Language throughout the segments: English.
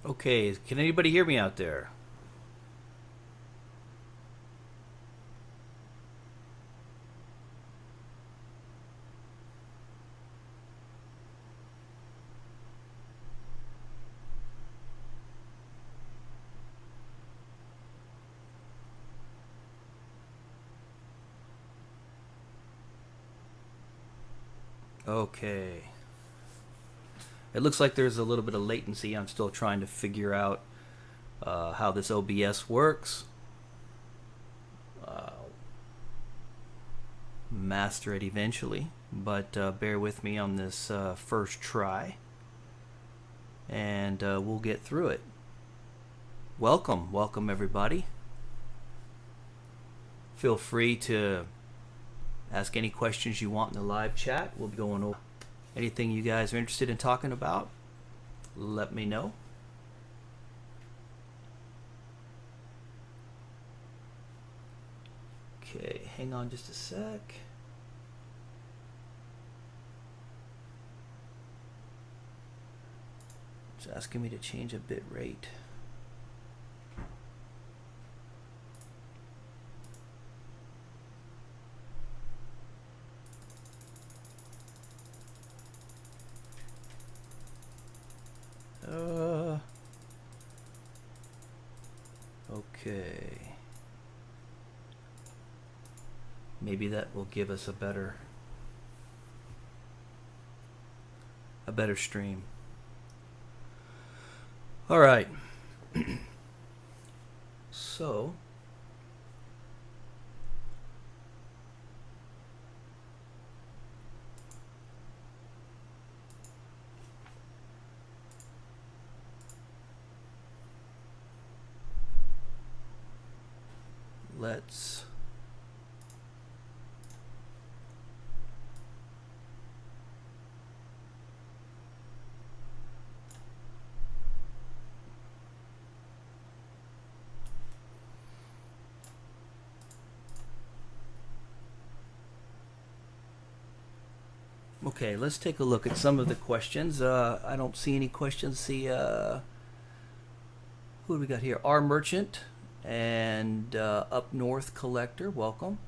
Okay, can anybody hear me out there? Okay. It looks like there's a little bit of latency. I'm still trying to figure out how this OBS works. Master it eventually, but bear with me on this first try, and we'll get through it. Welcome everybody. Feel free to ask any questions you want in the live chat. We'll be going over anything you guys are interested in talking about. Let me know. Okay, hang on just a sec. It's asking me to change a bit rate. Okay. Maybe that will give us a better stream. All right. So let's okay, let's take a look at some of the questions. I don't see any questions. See, who do we got here? Our Merchant and Up North Collector, welcome.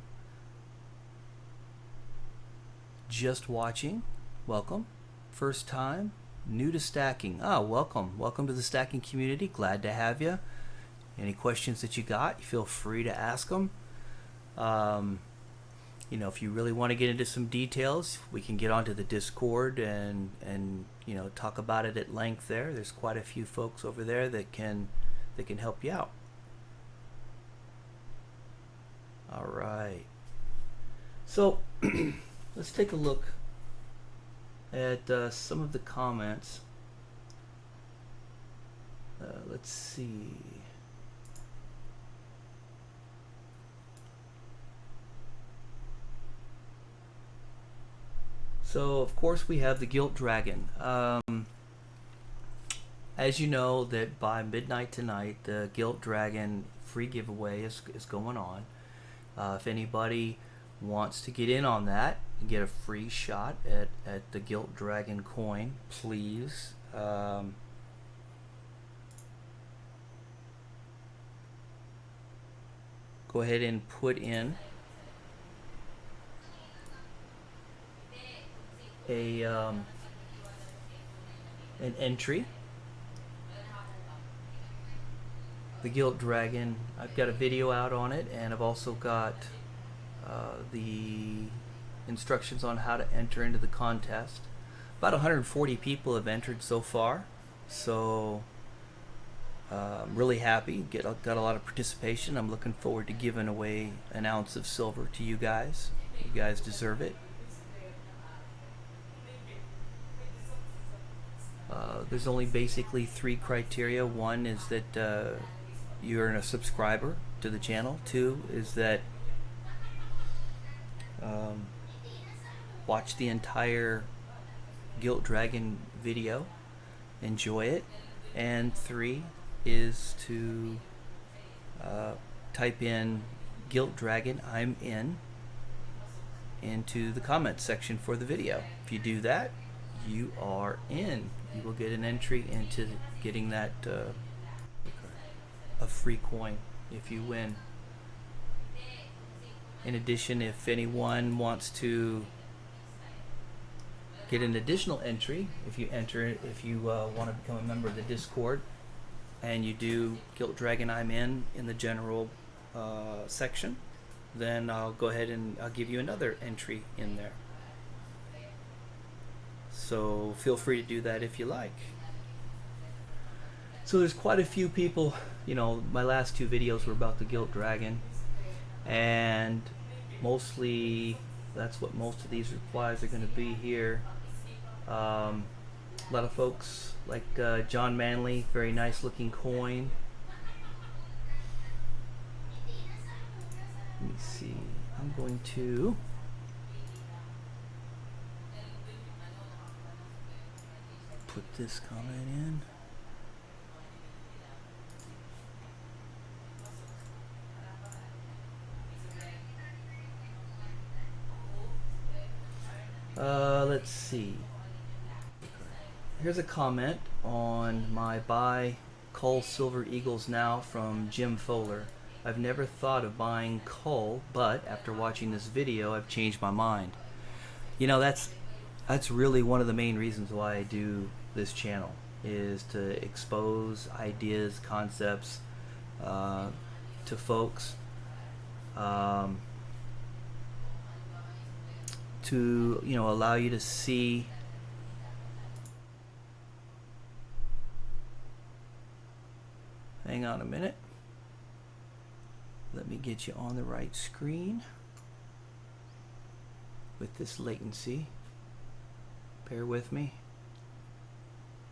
Just watching, welcome. First time, new to stacking. Welcome to the stacking community. Glad to have you. Any questions that you got, feel free to ask them. You know, if you really want to get into some details, we can get onto the Discord and you know, talk about it at length there. There's quite a few folks over there that can help you out. All right. So let's take a look at some of the comments. Let's see. So of course we have the Gilt Dragon. As you know, that by midnight tonight, the Gilt Dragon free giveaway is going on. If anybody wants to get in on that and get a free shot at the Gilt Dragon coin, please go ahead and put in an entry. The Gilt Dragon, I've got a video out on it, and I've also got the instructions on how to enter into the contest. About 140 people have entered so far, so I'm really happy. Got a lot of participation. I'm looking forward to giving away an ounce of silver to you guys. You guys deserve it. There's only basically 3 criteria. One is that you're a subscriber to the channel. 2 is that watch the entire Gilt Dragon video, enjoy it, and 3 is to type in Gilt Dragon I'm in into the comments section for the video. If you do that, you are in. You will get an entry into getting that a free coin if you win. In addition, if anyone wants to get an additional entry, if you want to become a member of the Discord and you do Gilt Dragon I'm in the general section, then I'll go ahead and I'll give you another entry in there. So feel free to do that if you like. So there's quite a few people, you know, my last two videos were about the Gilt Dragon, and mostly that's what most of these replies are going to be here. A lot of folks like John Manley, very nice looking coin. Let me see, I'm going to put this comment in. Let's see. Here's a comment on my buy Cull Silver Eagles now from Jim Fowler. I've never thought of buying Cull, but after watching this video, I've changed my mind. You know, that's really one of the main reasons why I do this channel, is to expose ideas, concepts to folks, to, you know, allow you to see hang on a minute, let me get you on the right screen with this latency. Bear with me.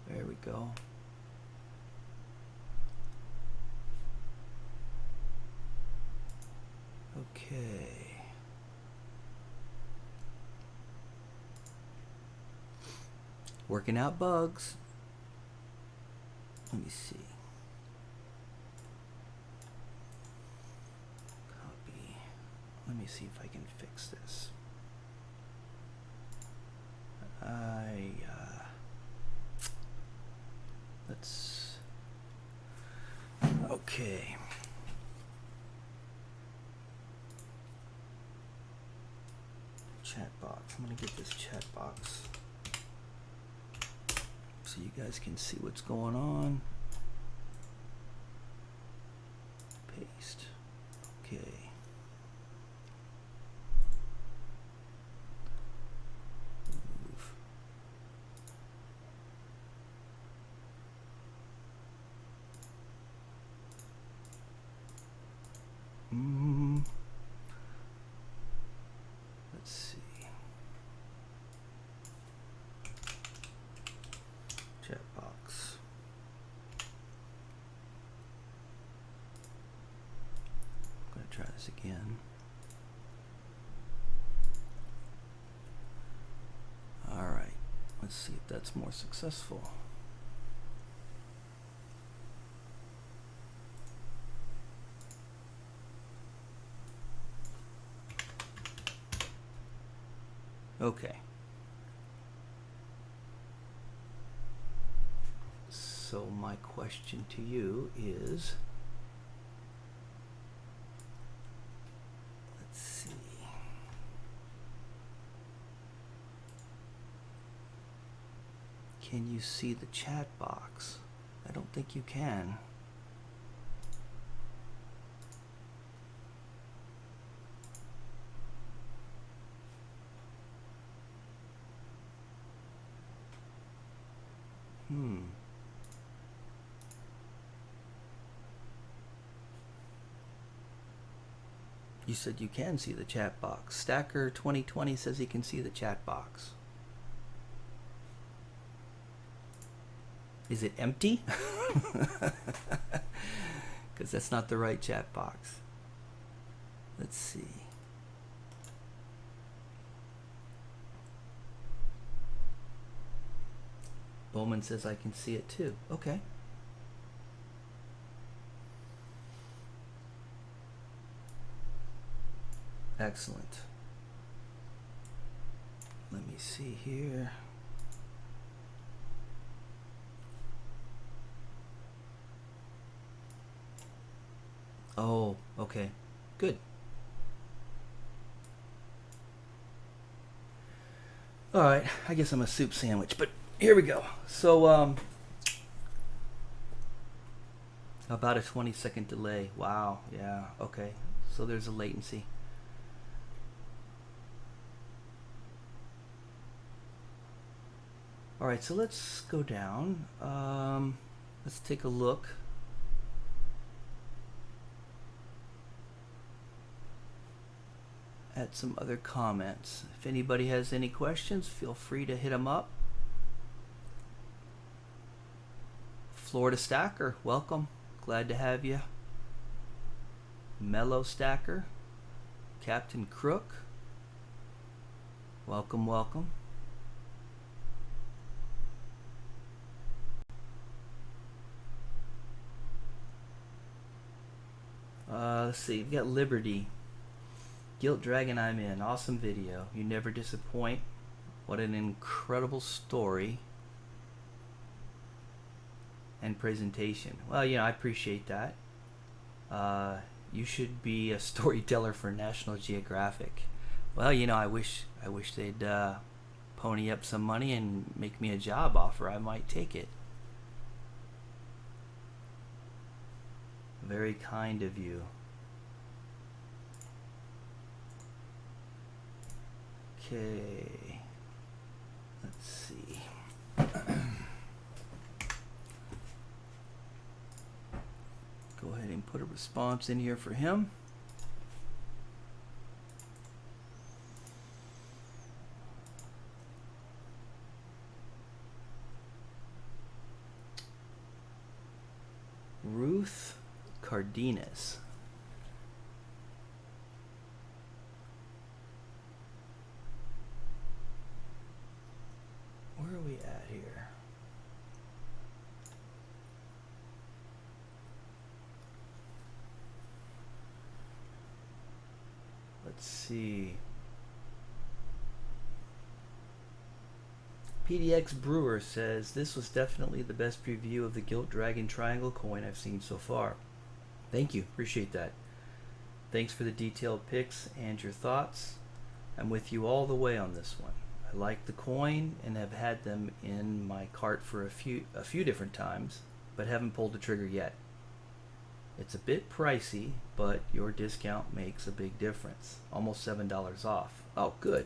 There we go. Okay. Working out bugs. Let me see. Copy. Let me see if I can fix this. Let's. Okay. Chat box. I'm gonna get this chat box so you guys can see what's going on. Paste. Okay. Move. Let's see. Chat box. I'm going to try this again. All right. Let's see if that's more successful. Okay. So my question to you is, let's see. Can you see the chat box? I don't think you can. You said you can see the chat box. Stacker 2020 says he can see the chat box. Is it empty? Because that's not the right chat box. Let's see. Bowman says I can see it too. Okay. Excellent. Let me see here. Oh, okay. Good. All right, I guess I'm a soup sandwich, but here we go. So, about a 20-second delay. Wow, yeah, okay. So there's a latency. All right, so let's go down. Let's take a look. At some other comments. If anybody has any questions, feel free to hit them up. Florida Stacker, welcome. Glad to have you. Mellow Stacker, Captain Crook, welcome, welcome. Let's see, we've got Liberty. Gilt Dragon, I'm in. Awesome video. You never disappoint. What an incredible story and presentation. Well, you know, I appreciate that. You should be a storyteller for National Geographic. Well, you know, I wish they'd pony up some money and make me a job offer. I might take it. Very kind of you. Okay, let's see. Go ahead and put a response in here for him. Ruth Cardenas. Where are we at here? Let's see. PDX Brewer says this was definitely the best review of the Gilt Dragon Triangle coin I've seen so far. Thank you, appreciate that. Thanks for the detailed pics and your thoughts. I'm with you all the way on this one. I like the coin and have had them in my cart for a few different times, but haven't pulled the trigger yet. It's a bit pricey, but your discount makes a big difference. Almost $7 off. Oh, good.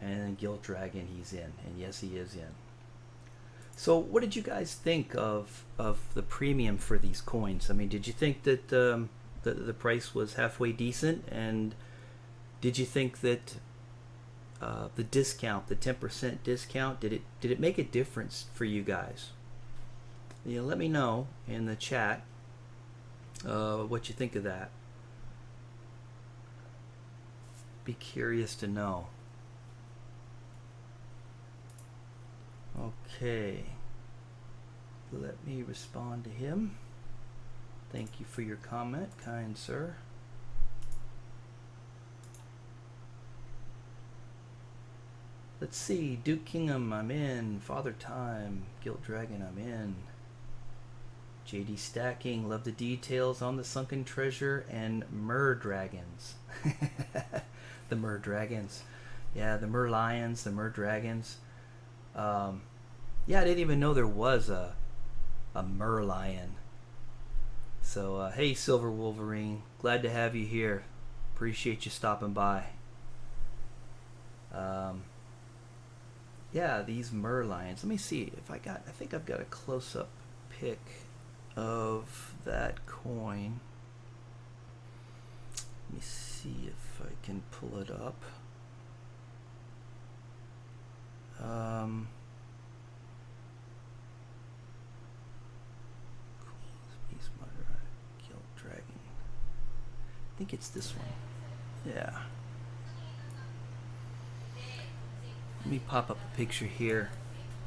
And then Gilt Dragon, he's in, and yes, he is in. So, what did you guys think of the premium for these coins? I mean, did you think that the price was halfway decent, and did you think that the discount, the 10% discount, did it make a difference for you guys? You know, let me know in the chat what you think of that. Be curious to know. Okay, let me respond to him. Thank you for your comment, kind sir. Let's see, Duke Kingham, I'm in. Father Time, Gilt Dragon, I'm in. JD Stacking, love the details on the sunken treasure and mer dragons. The mer dragons. Yeah, the mer lions, the mer dragons. Yeah, I didn't even know there was a mer lion. So, hey, Silver Wolverine, glad to have you here. Appreciate you stopping by. Yeah, these mer lions. Let me see if I think I've got a close-up pic of that coin. Let me see if I can pull it up. Gilt Dragon. I think it's this one. Yeah. Let me pop up a picture here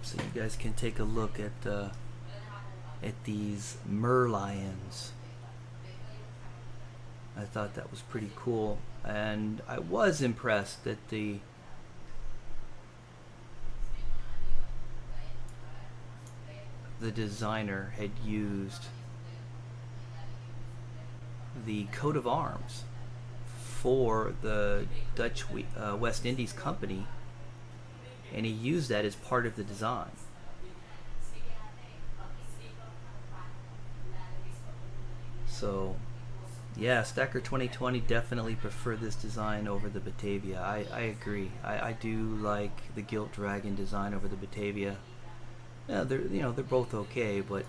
so you guys can take a look at these mer lions. I thought that was pretty cool, and I was impressed that the designer had used the coat of arms for the Dutch West Indies Company, and he used that as part of the design. So yeah, Stacker 2020 definitely prefer this design over the Batavia. I agree. I do like the Gilt Dragon design over the Batavia. Yeah, they're both okay, but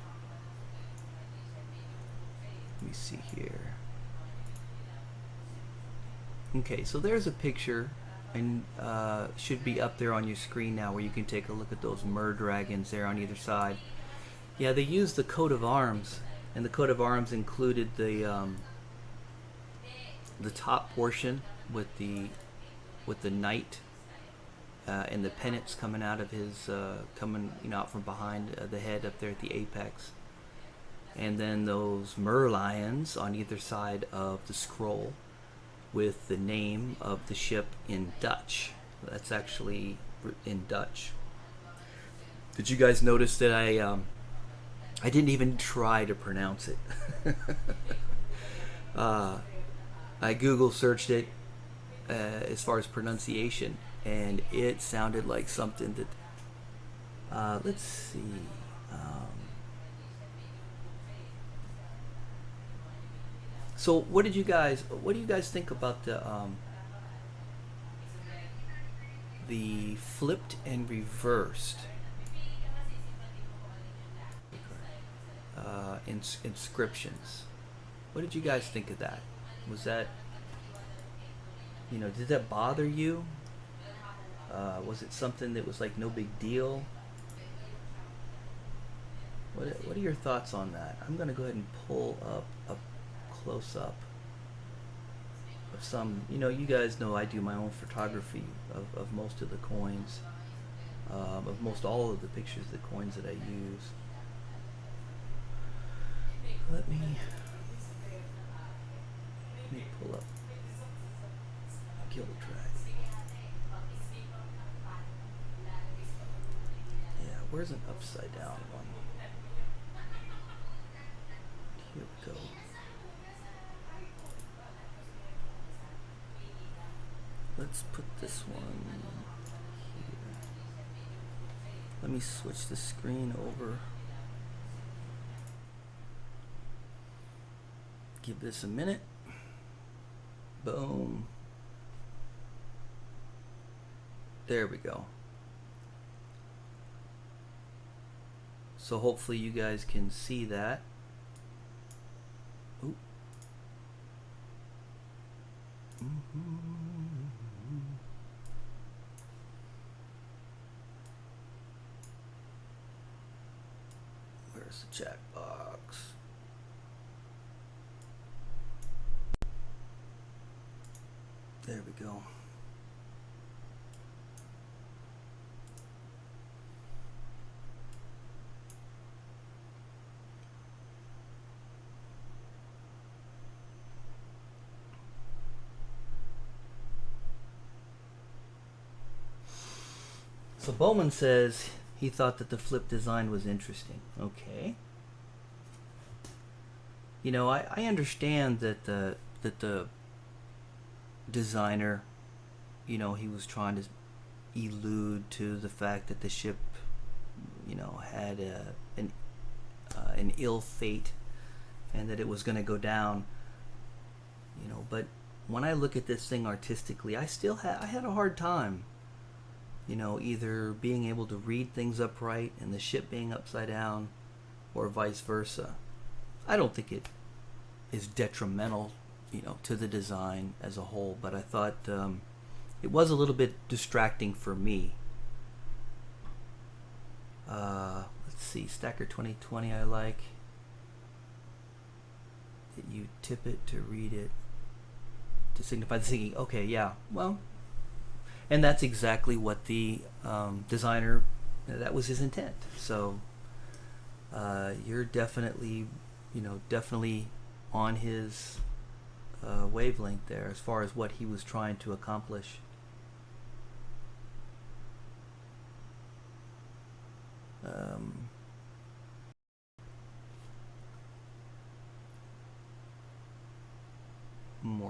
let me see here. Okay, so there's a picture, and should be up there on your screen now, where you can take a look at those mer dragons there on either side. Yeah, they used the coat of arms, and the coat of arms included the top portion with the knight and the pennants coming out of his coming out from behind the head up there at the apex, and then those merlions on either side of the scroll with the name of the ship in Dutch. That's actually in Dutch. Did you guys notice that I didn't even try to pronounce it? I Google searched it as far as pronunciation, and it sounded like something that let's see, so what do you guys think about the flipped and reversed inscriptions? What did you guys think of that? Was that, did that bother you? Was it something that was like no big deal? What are your thoughts on that? I'm going to go ahead and pull up a close-up of some. You guys know I do my own photography of most of the coins, of most all of the pictures of the coins that I use. Let me pull up Gilt Dragon. Yeah, where's an upside down one? Here we go. Let's put this one here. Let me switch the screen over. Give this a minute. Boom. There we go. So hopefully you guys can see that. Ooh. Where's the chat box? There we go. So Bowman says he thought that the flip design was interesting. Okay. I understand that the designer, he was trying to allude to the fact that the ship, had an ill fate, and that it was going to go down. But when I look at this thing artistically, I had a hard time, either being able to read things upright and the ship being upside down, or vice versa. I don't think it is detrimental, to the design as a whole, but I thought it was a little bit distracting for me. Let's see, Stacker 2020 I like. That you tip it to read it to signify the singing. Okay, yeah, well, and that's exactly what the designer, that was his intent. So you're definitely, definitely on his wavelength there as far as what he was trying to accomplish.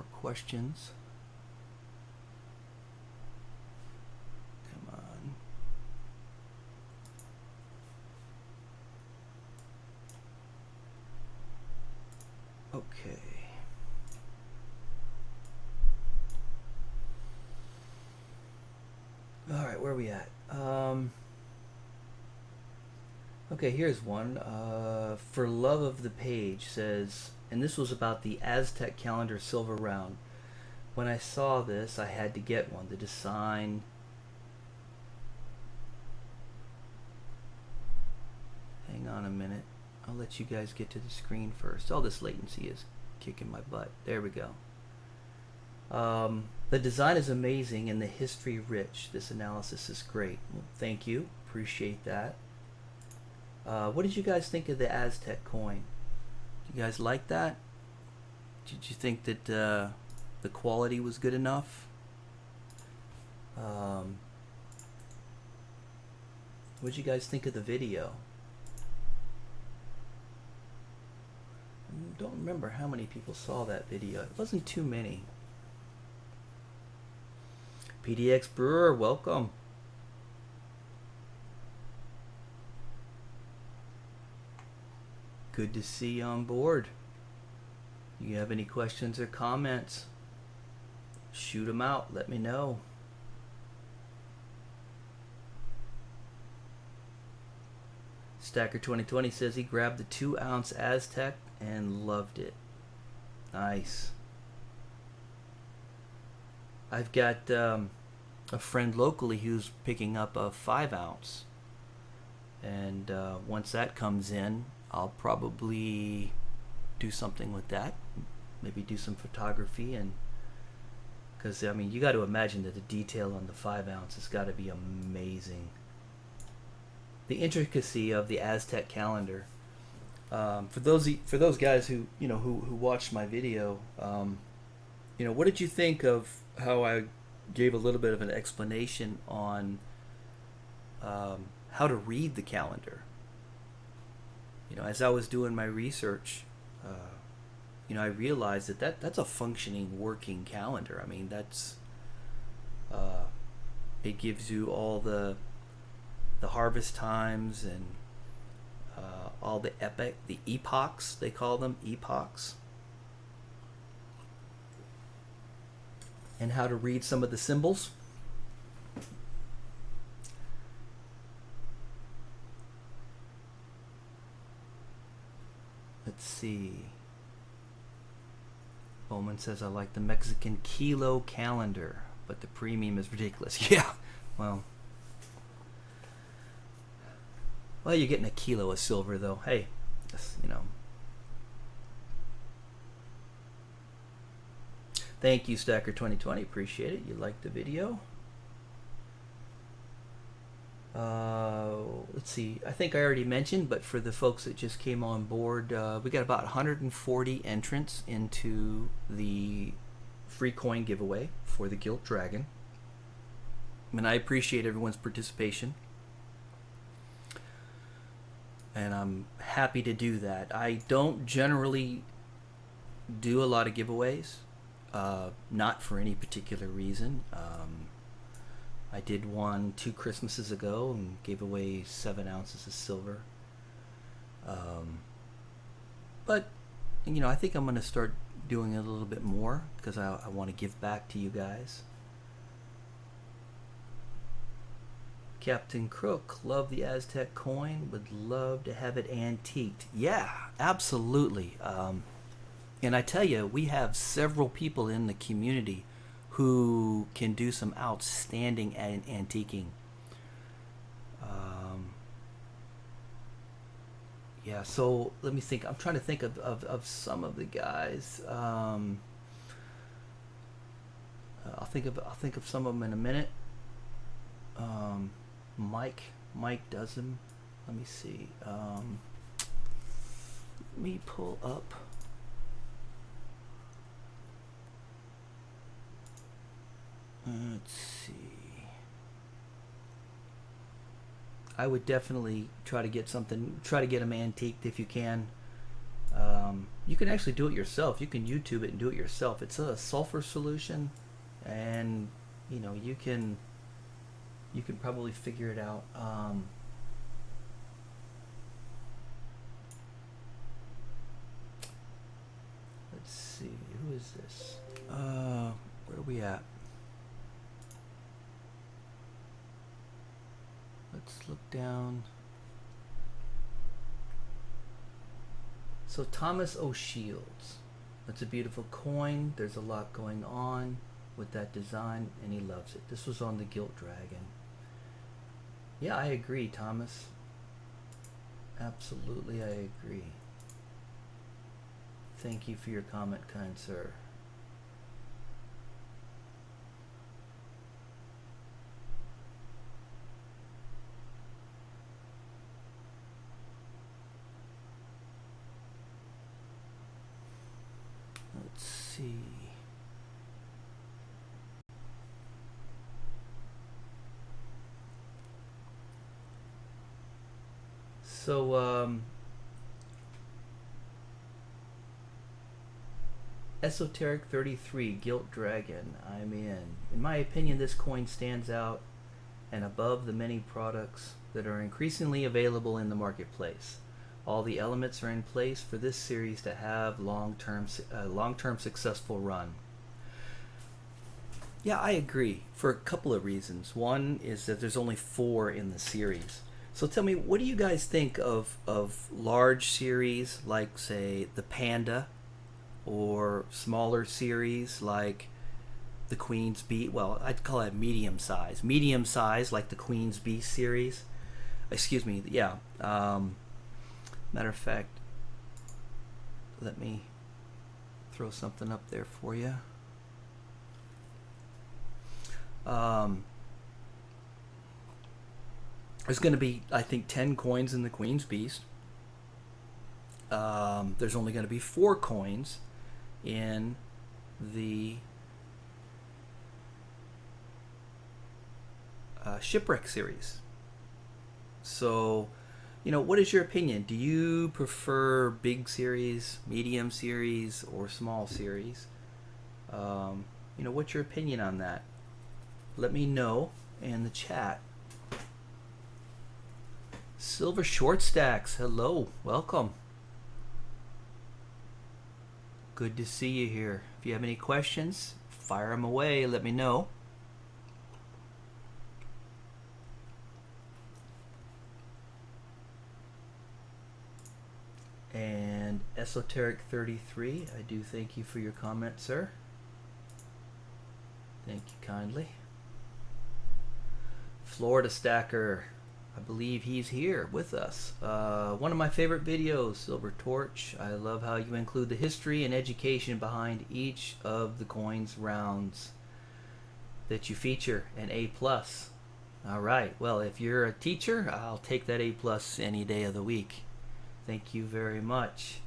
more questions. Come on. Okay. All right, where are we at? Okay, here's one. For love of the page says, and this was about the Aztec calendar silver round. When I saw this, I had to get one. The design. Hang on a minute. I'll let you guys get to the screen first. All this latency is kicking my butt. There we go. The design is amazing and the history rich. This analysis is great. Well, thank you. Appreciate that. What did you guys think of the Aztec coin? You guys like that? Did you think that the quality was good enough? What did you guys think of the video? I don't remember how many people saw that video. It wasn't too many. PDX Brewer, welcome. Good to see you on board. You have any questions or comments? Shoot them out. Let me know. Stacker 2020 says he grabbed the 2-ounce Aztec and loved it. Nice. I've got a friend locally who's picking up a 5-ounce, and once that comes in, I'll probably do something with that. Maybe do some photography, and because I mean, you got to imagine that the detail on the 5-ounce has got to be amazing. The intricacy of the Aztec calendar. For those guys who who watched my video, what did you think of how I gave a little bit of an explanation on how to read the calendar? As I was doing my research, I realized that's a functioning, working calendar. I mean, that's it gives you all the harvest times and all the epochs, they call them epochs, and how to read some of the symbols. Let's see. Bowman says, I like the Mexican kilo calendar, but the premium is ridiculous. Yeah, well, you're getting a kilo of silver, though. Hey, Thank you, Stacker 2020. Appreciate it. You liked the video. Let's see. I think I already mentioned, but for the folks that just came on board, we got about 140 entrants into the free coin giveaway for the Gilt Dragon. And I appreciate everyone's participation. And I'm happy to do that. I don't generally do a lot of giveaways, not for any particular reason. I did one 2 Christmases ago and gave away 7 ounces of silver. But, I think I'm going to start doing it a little bit more because I want to give back to you guys. Captain Crook, love the Aztec coin, would love to have it antiqued. Yeah, absolutely. And I tell you, we have several people in the community who can do some outstanding antiquing. Yeah, so let me think. I'm trying to think of some of the guys. I'll think of some of them in a minute. Mike does them. Let me see. Let me pull up. Let's see. I would definitely try to get them antiqued if you can. You can actually do it yourself. You can YouTube it and do it yourself. It's a sulfur solution, and you know you can probably figure it out. Let's see, who is this? Where are we at? Let's look down. So Thomas O'Shields. That's a beautiful coin. There's a lot going on with that design, and he loves it. This was on the Gilt Dragon. Yeah, I agree, Thomas. Absolutely, I agree. Thank you for your comment, kind sir. Let's see. So, Esoteric 33, Gilt Dragon, I'm in. In my opinion, this coin stands out and above the many products that are increasingly available in the marketplace. All the elements are in place for this series to have long-term successful run. Yeah, I agree for a couple of reasons. One is that there's only 4 in the series. So tell me, what do you guys think of large series like, say, the Panda, or smaller series like the Queen's Beast? Well, I'd call it medium size. Medium size like the Queen's Beast series. Excuse me, yeah. Matter of fact, let me throw something up there for you. There's going to be, I think, 10 coins in the Queen's Beast. There's only going to be 4 coins in the Shipwreck series. So, you know, what is your opinion? Do you prefer big series, medium series, or small series? You know, what's your opinion on that? Let me know in the chat. Silver Short Stacks, hello, welcome. Good to see you here. If you have any questions, fire them away, let me know. And Esoteric 33, I do thank you for your comment, sir. Thank you kindly. Florida Stacker, I believe he's here with us. One of my favorite videos, Silver Torch. I love how you include the history and education behind each of the coins rounds that you feature, an A+. All right, well, if you're a teacher, I'll take that A+ any day of the week. Thank you very much.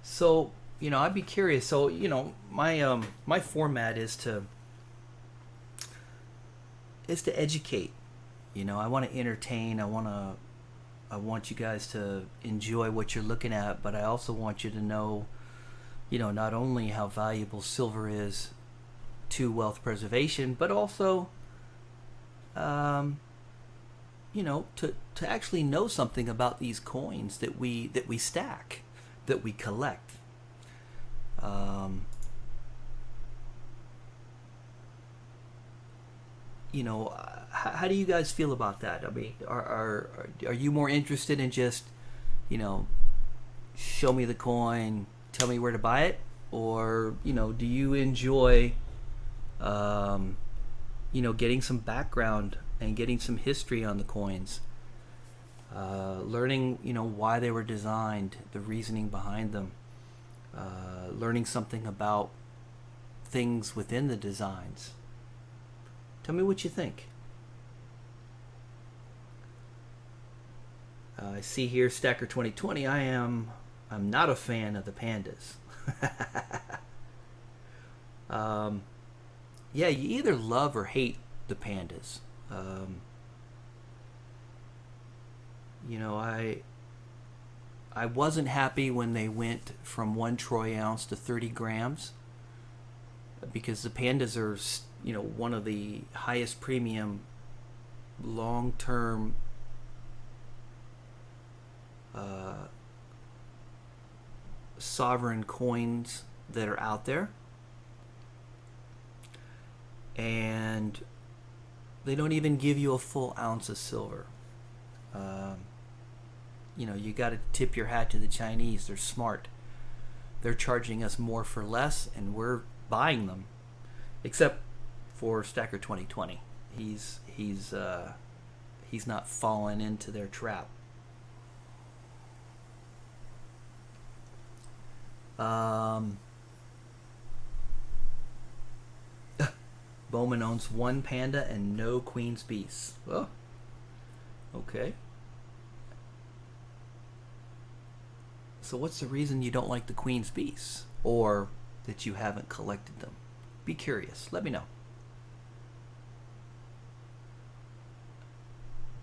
So, you know, I'd be curious. So, you know, my format is to educate. You know, I want to entertain. I want you guys to enjoy what you're looking at, but I also want you to know, you know, not only how valuable silver is to wealth preservation, but also, you know, to actually know something about these coins that we stack, that we collect. You know, how do you guys feel about that? I mean, are you more interested in just, you know, show me the coin, tell me where to buy it, or, you know, do you enjoy, you know, getting some background and getting some history on the coins, learning, you know, why they were designed, the reasoning behind them, learning something about things within the designs? Tell me what you think. I see here Stacker 2020. I'm not a fan of the pandas. Yeah, you either love or hate the pandas. You know, I wasn't happy when they went from 1 troy ounce to 30 grams, because the pandas are, you know, one of the highest premium long-term sovereign coins that are out there, and they don't even give you a full ounce of silver. You know, you got to tip your hat to the Chinese. They're smart. They're charging us more for less, and we're buying them. Except for Stacker 2020, he's not fallen into their trap. Bowman owns 1 panda and no Queen's Beasts. Oh, okay. So what's the reason you don't like the Queen's Beasts, or that you haven't collected them? Be curious. Let me know.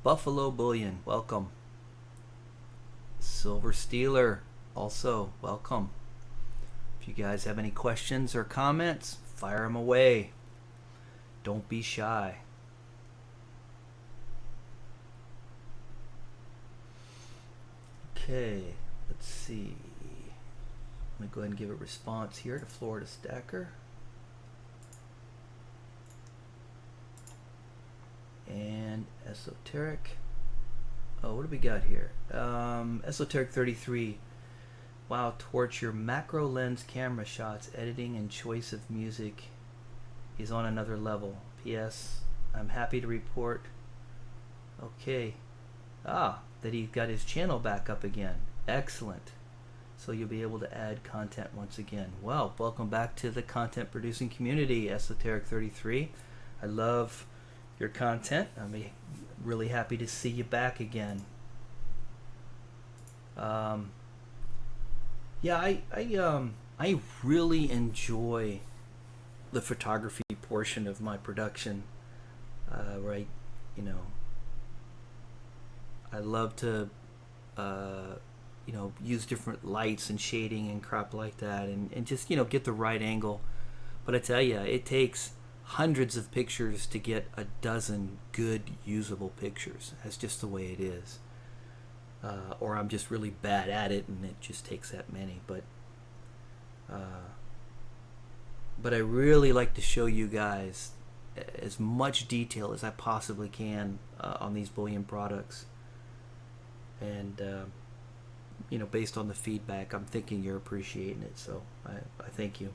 Buffalo Bullion, welcome. Silver Stealer, also welcome. If you guys have any questions or comments, fire them away. Don't be shy. Okay, let's see. I'm going to go ahead and give a response here to Florida Stacker. And Esoteric. Oh, what do we got here? Esoteric 33. Wow, Torch, your macro lens camera shots, editing, and choice of music is on another level. P.S. I'm happy to report. Okay. That he got his channel back up again. Excellent. So you'll be able to add content once again. Well, welcome back to the content producing community, Esoteric 33. I love your content. I'm really happy to see you back again. Yeah, I really enjoy the photography portion of my production. Right, you know, I love to you know, use different lights and shading and crap like that, and just, you know, get the right angle. But I tell you, it takes hundreds of pictures to get a dozen good usable pictures. That's just the way it is. Or I'm just really bad at it and it just takes that many. But I really like to show you guys as much detail as I possibly can on these Bullion products. And you know, based on the feedback, I'm thinking you're appreciating it, so I thank you.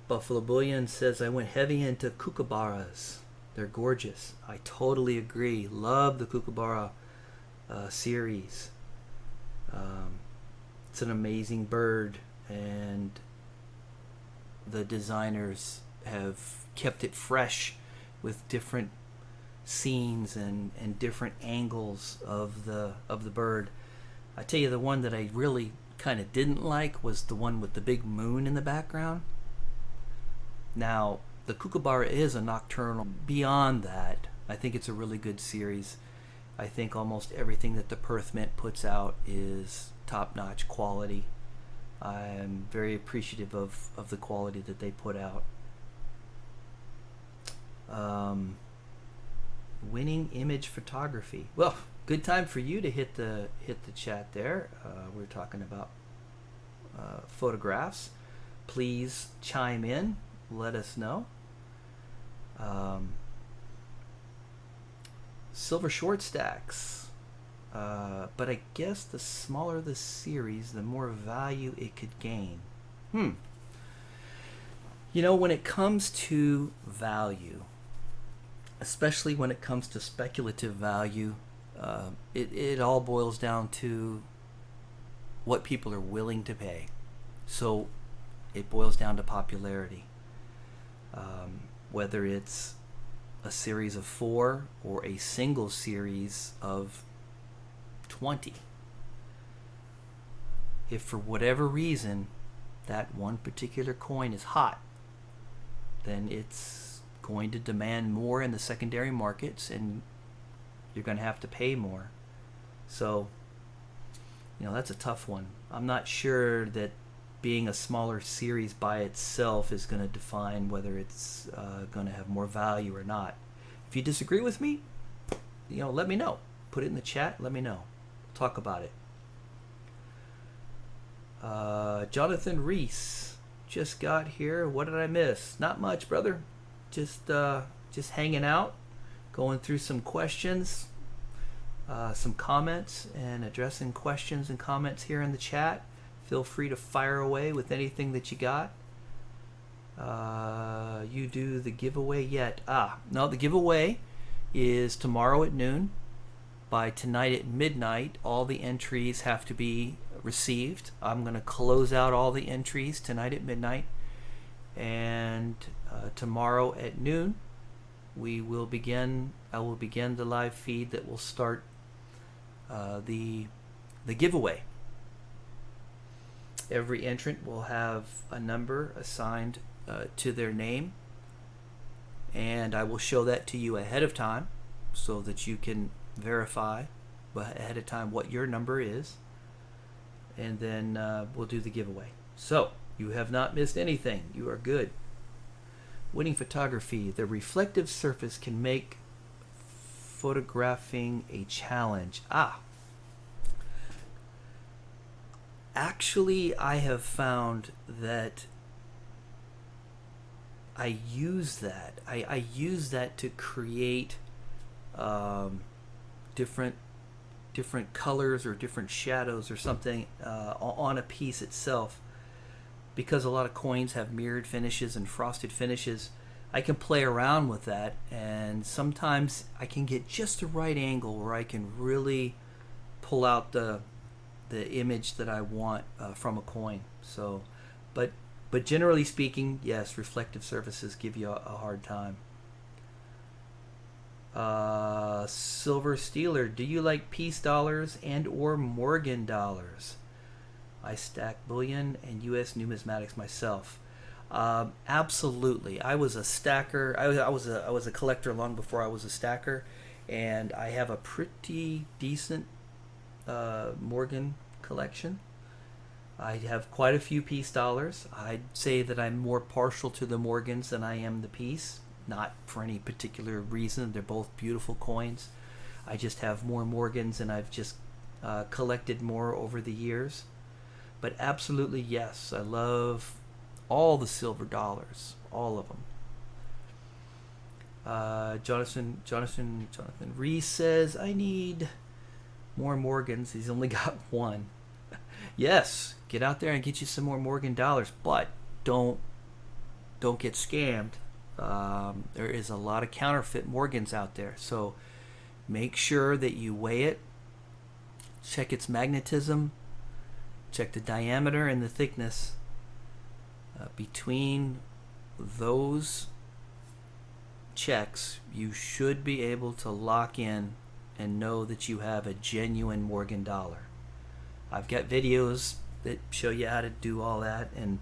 Buffalo Bullion says, I went heavy into kookaburras. They're gorgeous. I totally agree. Love the kookaburra series. It's an amazing bird, and the designers have kept it fresh with different scenes and different angles of the bird. I tell you, the one that I really kind of didn't like was the one with the big moon in the background. Now, the kookaburra is a nocturnal. Beyond that, I think it's a really good series. I think almost everything that the Perth Mint puts out is top-notch quality. I'm very appreciative of the quality that they put out. Winning image photography. Well, good time for you to hit the chat there. We're talking about photographs. Please chime in. Let us know. Silver short stacks. But I guess the smaller the series, the more value it could gain. You know, when it comes to value, especially when it comes to speculative value, it all boils down to what people are willing to pay. So it boils down to popularity. Whether it's a series of 4 or a single series of 20. If for whatever reason that one particular coin is hot, then it's going to demand more in the secondary markets, and you're going to have to pay more. So That's a tough one. I'm not sure that being a smaller series by itself is going to define whether it's going to have more value or not. If you disagree with me, let me know. Put it in the chat. Let me know. Talk about it. Jonathan Reese just got here. What did I miss? Not much, brother. Just hanging out, going through some questions, some comments, and addressing questions and comments here in the chat. Feel free to fire away with anything that you got. You do the giveaway yet? No, the giveaway is tomorrow at noon. By tonight at midnight, all the entries have to be received. I'm going to close out all the entries tonight at midnight, and tomorrow at noon I will begin the live feed that will start the giveaway. Every entrant will have a number assigned to their name, and I will show that to you ahead of time so that you can verify ahead of time what your number is, and then we'll do the giveaway. So you have not missed anything. You are good. Winning photography. The reflective surface can make photographing a challenge. Actually, I have found that I use that. I use that to create different colors or different shadows or something on a piece itself. Because a lot of coins have mirrored finishes and frosted finishes, I can play around with that, and sometimes I can get just the right angle where I can really pull out the image that I want from a coin. So, but generally speaking, yes, reflective surfaces give you a hard time. Silver Steeler, do you like peace dollars and or Morgan dollars? I stack bullion and U.S. numismatics myself. Absolutely. I was a stacker. I was a collector long before I was a stacker, and I have a pretty decent Morgan collection. I have quite a few peace dollars. I'd say that I'm more partial to the Morgans than I am the peace. Not for any particular reason. They're both beautiful coins. I just have more Morgans, and I've just collected more over the years. But absolutely, yes, I love all the silver dollars, all of them. Jonathan Reese says, I need more Morgans. He's only got one. Yes, get out there and get you some more Morgan dollars, but don't get scammed. There is a lot of counterfeit Morgans out there, so make sure that you weigh it, check its magnetism, check the diameter and the thickness. Between those checks, you should be able to lock in and know that you have a genuine Morgan dollar. I've got videos that show you how to do all that, and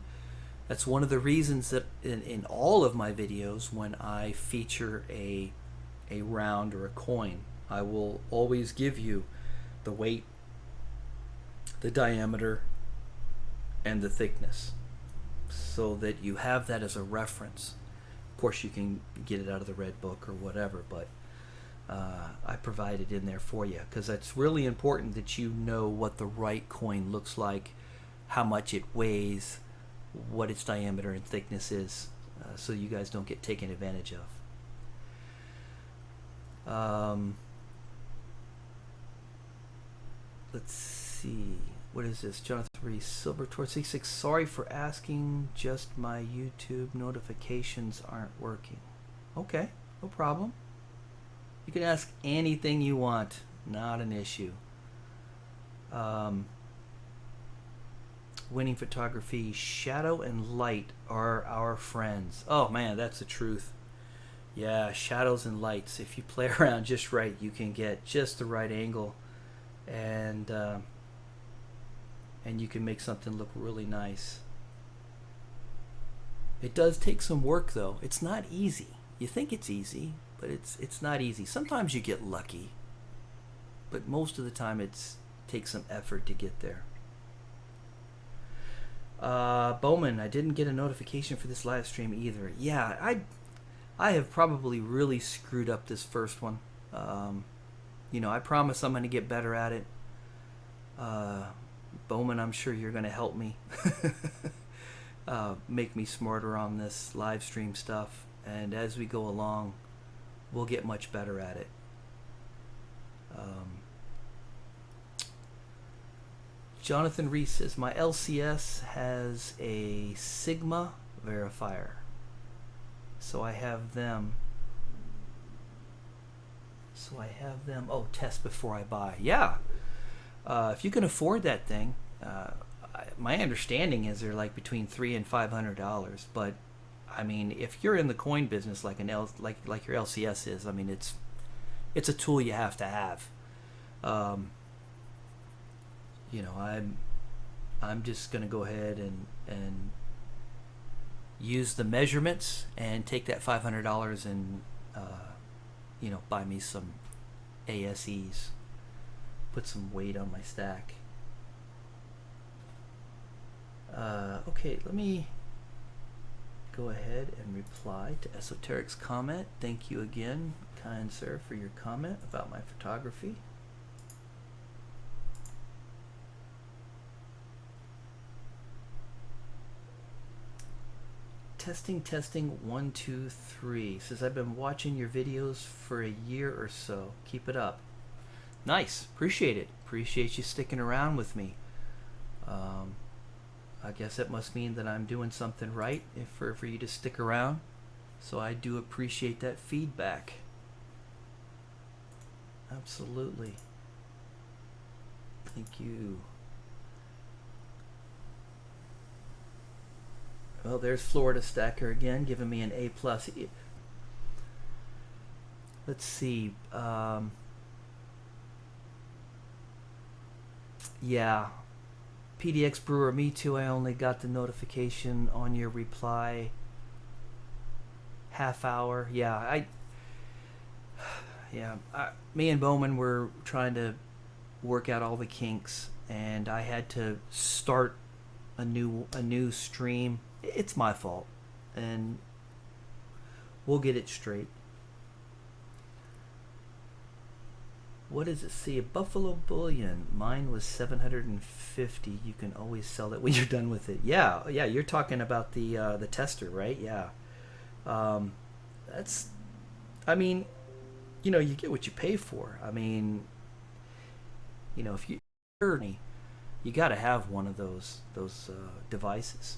that's one of the reasons that in all of my videos, when I feature a round or a coin, I will always give you the weight, the diameter, and the thickness, so that you have that as a reference. Of course, you can get it out of the red book or whatever, but I provide it in there for you, because it's really important that you know what the right coin looks like, how much it weighs, what its diameter and thickness is, so you guys don't get taken advantage of. Let's see. What is this? Jonathan Reese, Silver Torch66. Sorry for asking, just my YouTube notifications aren't working. Okay, no problem. You can ask anything you want. Not an issue. Winning photography. Shadow and light are our friends. Oh man, that's the truth. Yeah, shadows and lights. If you play around just right, you can get just the right angle, and you can make something look really nice. It does take some work, though. It's not easy. You think it's easy, but it's not easy. Sometimes you get lucky, but most of the time it's take some effort to get there. Bowman, I didn't get a notification for this live stream either. Yeah, I have probably really screwed up this first one. You know, I promise I'm going to get better at it. Bowman, I'm sure you're going to help me make me smarter on this live stream stuff, and as we go along, we'll get much better at it. Jonathan Reese says, my LCS has a Sigma verifier, so I have them. Oh, test before I buy. Yeah. If you can afford that thing, my understanding is they're like between $300 and $500. But I mean, if you're in the coin business like like your LCS is, I mean, it's a tool you have to have. You know, I'm just gonna go ahead and use the measurements and take that $500 and you know, buy me some ASEs, put some weight on my stack. Okay, let me go ahead and reply to Esoteric's comment. Thank you again, kind sir, for your comment about my photography. Testing 1 2 3 says, I've been watching your videos for a year or so. Keep it up. Nice. Appreciate it. Appreciate you sticking around with me. I guess that must mean that I'm doing something right for you to stick around. So I do appreciate that feedback. Absolutely. Thank you. Well, there's Florida Stacker again, giving me an A+. Let's see. Yeah. PDX Brewer, me too. I only got the notification on your reply half hour. Yeah, me and Bowman were trying to work out all the kinks, and I had to start a new stream. It's my fault, and we'll get it straight. What does it say? A Buffalo Bullion. Mine was 750. You can always sell it when you're done with it. Yeah. You're talking about the tester, right? Yeah. That's. I mean, you know, you get what you pay for. I mean, you know, if you got to have one of those devices.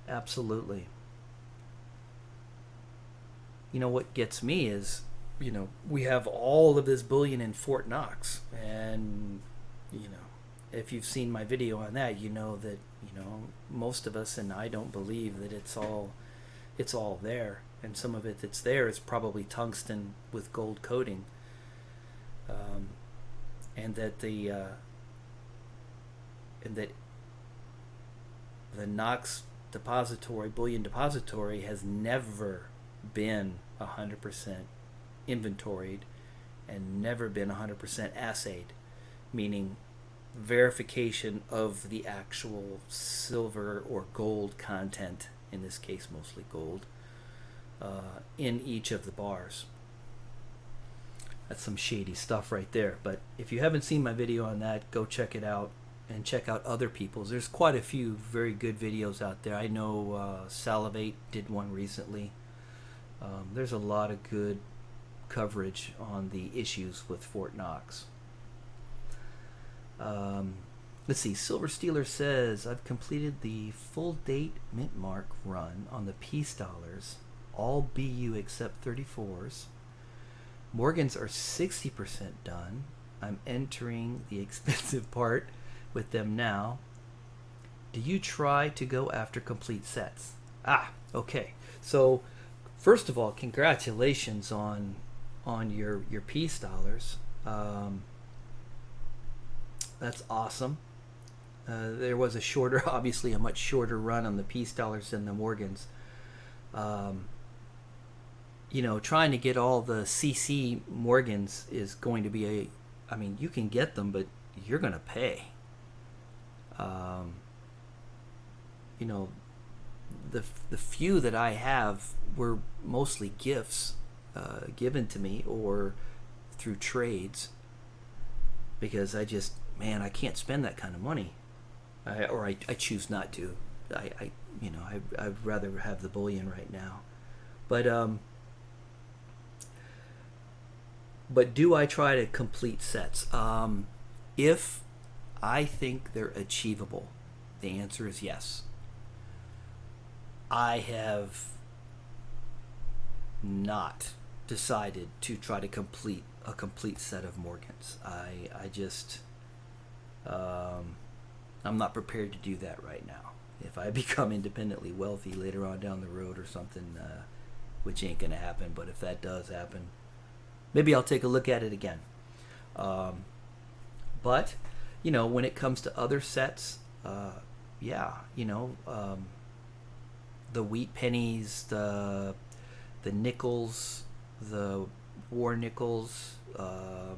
Absolutely. You know what gets me is, you know, we have all of this bullion in Fort Knox, and you know, if you've seen my video on that, you know that, you know, most of us, and I don't believe that it's all there, and some of it that's there is probably tungsten with gold coating, and that the Knox depository, bullion depository, has never been 100% inventoried and never been 100% assayed, meaning verification of the actual silver or gold content, in this case mostly gold, in each of the bars. That's some shady stuff right there. But if you haven't seen my video on that, go check it out. And check out other people's. There's quite a few very good videos out there. I know Salivate did one recently. There's a lot of good coverage on the issues with Fort Knox. Let's see. Silver Stealer says, I've completed the full date mint mark run on the peace dollars, all BU except 34s. Morgans are 60% done. I'm entering the expensive part with them now. Do you try to go after complete sets? Okay. So first of all, congratulations on your peace dollars. That's awesome. There was obviously a much shorter run on the peace dollars than the Morgans. You know, trying to get all the CC Morgans is going to be I mean, you can get them, but you're gonna pay. You know, the few that I have were mostly gifts given to me or through trades, because I just, man, I can't spend that kind of money, I choose not to. I'd rather have the bullion right now, but do I try to complete sets? If I think they're achievable, the answer is yes. I have not decided to try to complete a complete set of Morgans. I just I'm not prepared to do that right now. If I become independently wealthy later on down the road or something, which ain't gonna happen, but if that does happen, maybe I'll take a look at it again. But when it comes to other sets, the wheat pennies, the nickels, the war nickels, the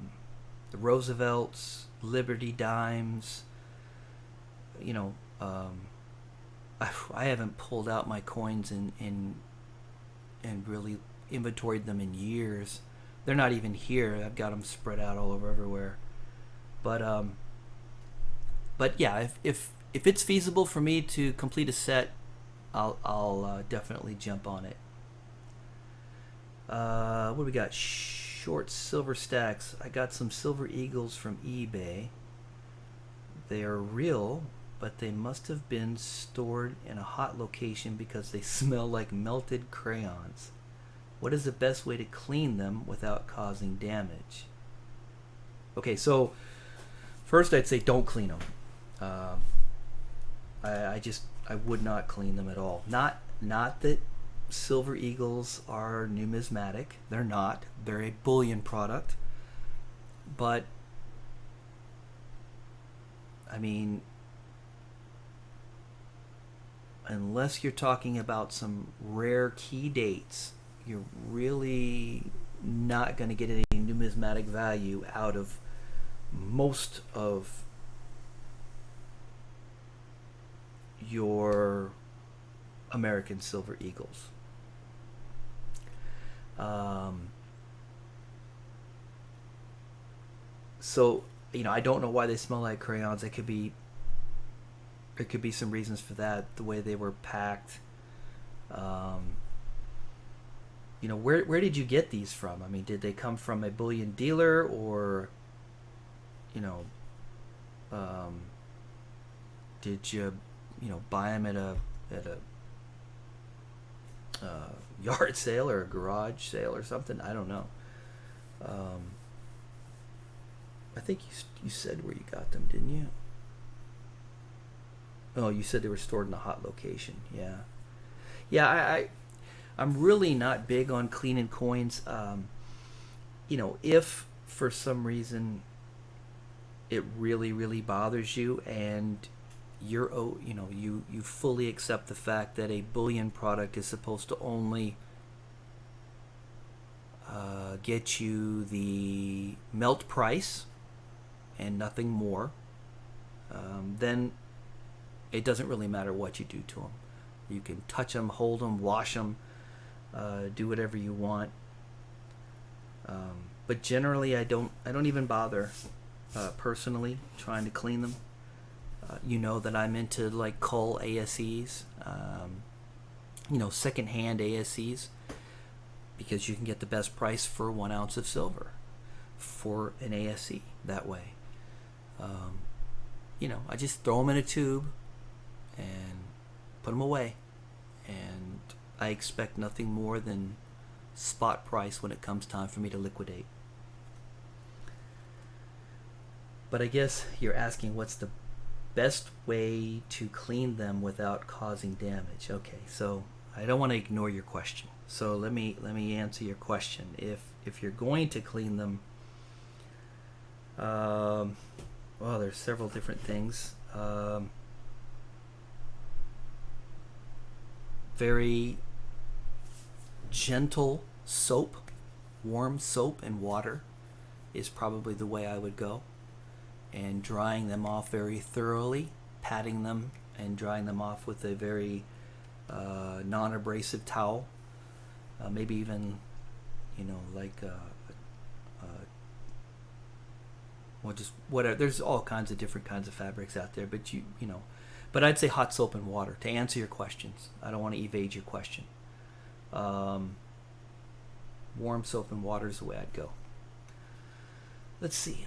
Roosevelts, Liberty dimes. I haven't pulled out my coins and really inventoried them in years. They're not even here. I've got them spread out all over everywhere. But yeah, if it's feasible for me to complete a set, I'll definitely jump on it. What do we got? Short silver stacks. I got some silver eagles from eBay. They are real, but they must have been stored in a hot location because they smell like melted crayons. What is the best way to clean them without causing damage? Okay, so first I'd say don't clean them. I would not clean them at all. Not that silver eagles are numismatic. They're not. They're a bullion product. But I mean, unless you're talking about some rare key dates, you're really not going to get any numismatic value out of most of your American silver eagles. So I don't know why they smell like crayons. There could be some reasons for that. The way they were packed. Where did you get these from? I mean, did they come from a bullion dealer, or did you buy them at a yard sale or a garage sale or something? I don't know. I think you said where you got them, didn't you? Oh, you said they were stored in a hot location. Yeah. I'm really not big on cleaning coins. If for some reason it really, really bothers you, and you fully accept the fact that a bullion product is supposed to only get you the melt price and nothing more, then it doesn't really matter what you do to them. You can touch them, hold them, wash them, do whatever you want. But generally, I don't even bother personally trying to clean them. That I'm into like cull ASEs, secondhand ASEs, because you can get the best price for 1 ounce of silver for an ASE that way. I just throw them in a tube and put them away, and I expect nothing more than spot price when it comes time for me to liquidate. But I guess you're asking what's the best way to clean them without causing damage. Okay, so I don't want to ignore your question. So let me answer your question. If you're going to clean them, there's several different things. Very gentle soap, warm soap and water is probably the way I would go. and drying them off very thoroughly, patting them and drying them off with a very non-abrasive towel, maybe even, like well, just whatever. There's all kinds of different kinds of fabrics out there, but but I'd say hot soap and water to answer your questions. I don't want to evade your question. Warm soap and water is the way I'd go. Let's see.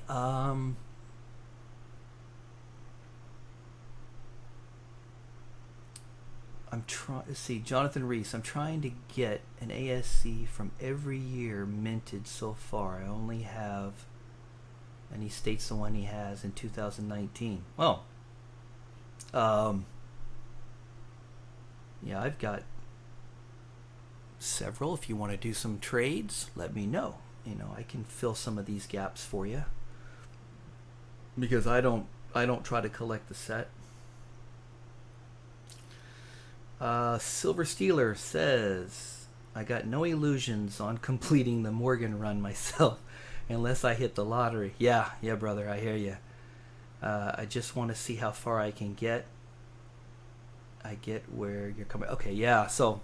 Let's see, Jonathan Reese. I'm trying to get an ASC from every year minted so far. I only have, and he states the one he has in 2019. Well, yeah, I've got several. If you want to do some trades, let me know. I can fill some of these gaps for you, because I don't try to collect the set. Silver Steeler says, I got no illusions on completing the Morgan run myself unless I hit the lottery. Yeah, brother, I hear you. I just want to see how far I can get. I get where you're coming. Okay, yeah, so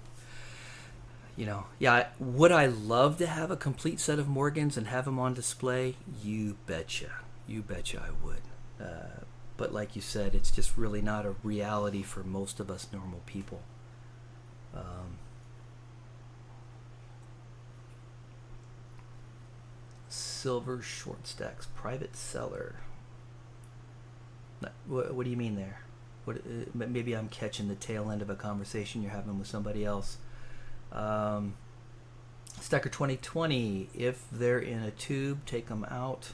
would I love to have a complete set of Morgans and have them on display? You betcha I would. But like you said, it's just really not a reality for most of us normal people. Silver Short Stacks private seller. What do you mean there? Maybe I'm catching the tail end of a conversation you're having with somebody else. Stacker 2020, if they're in a tube, take them out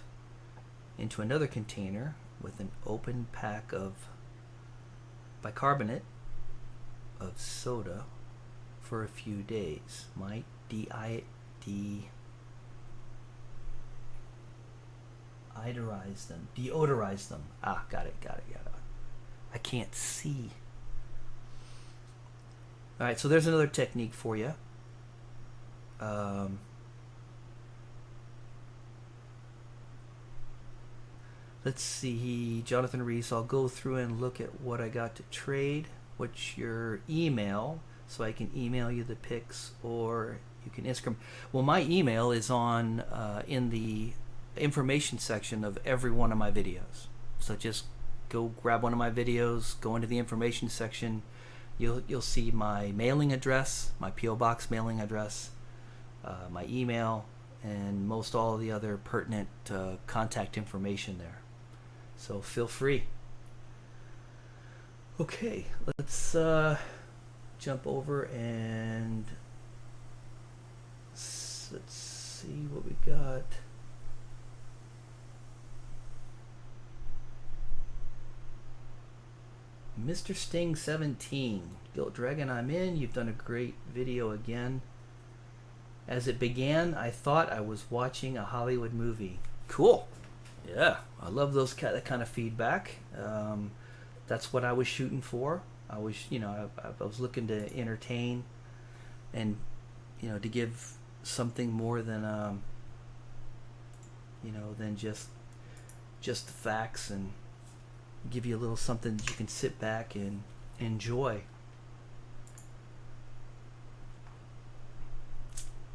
into another container with an open pack of bicarbonate of soda for a few days. Might deodorize them. Got it. I can't see. All right, so there's another technique for you. Let's see, Jonathan Reese, I'll go through and look at what I got to trade. What's your email, so I can email you the pics, or you can Instagram. Well, my email is on in the information section of every one of my videos. So just go grab one of my videos, go into the information section. You'll see my mailing address, my P.O. Box mailing address, my email, and most all the other pertinent contact information there. So feel free. Okay, let's jump over and let's see what we got. Mr. Sting 17, Gilt Dragon, I'm in. You've done a great video again. As it began, I thought I was watching a Hollywood movie. Cool. Yeah, I love that kind of feedback. That's what I was shooting for. I was, I was looking to entertain, and to give something more than than just the facts, and give you a little something that you can sit back and enjoy.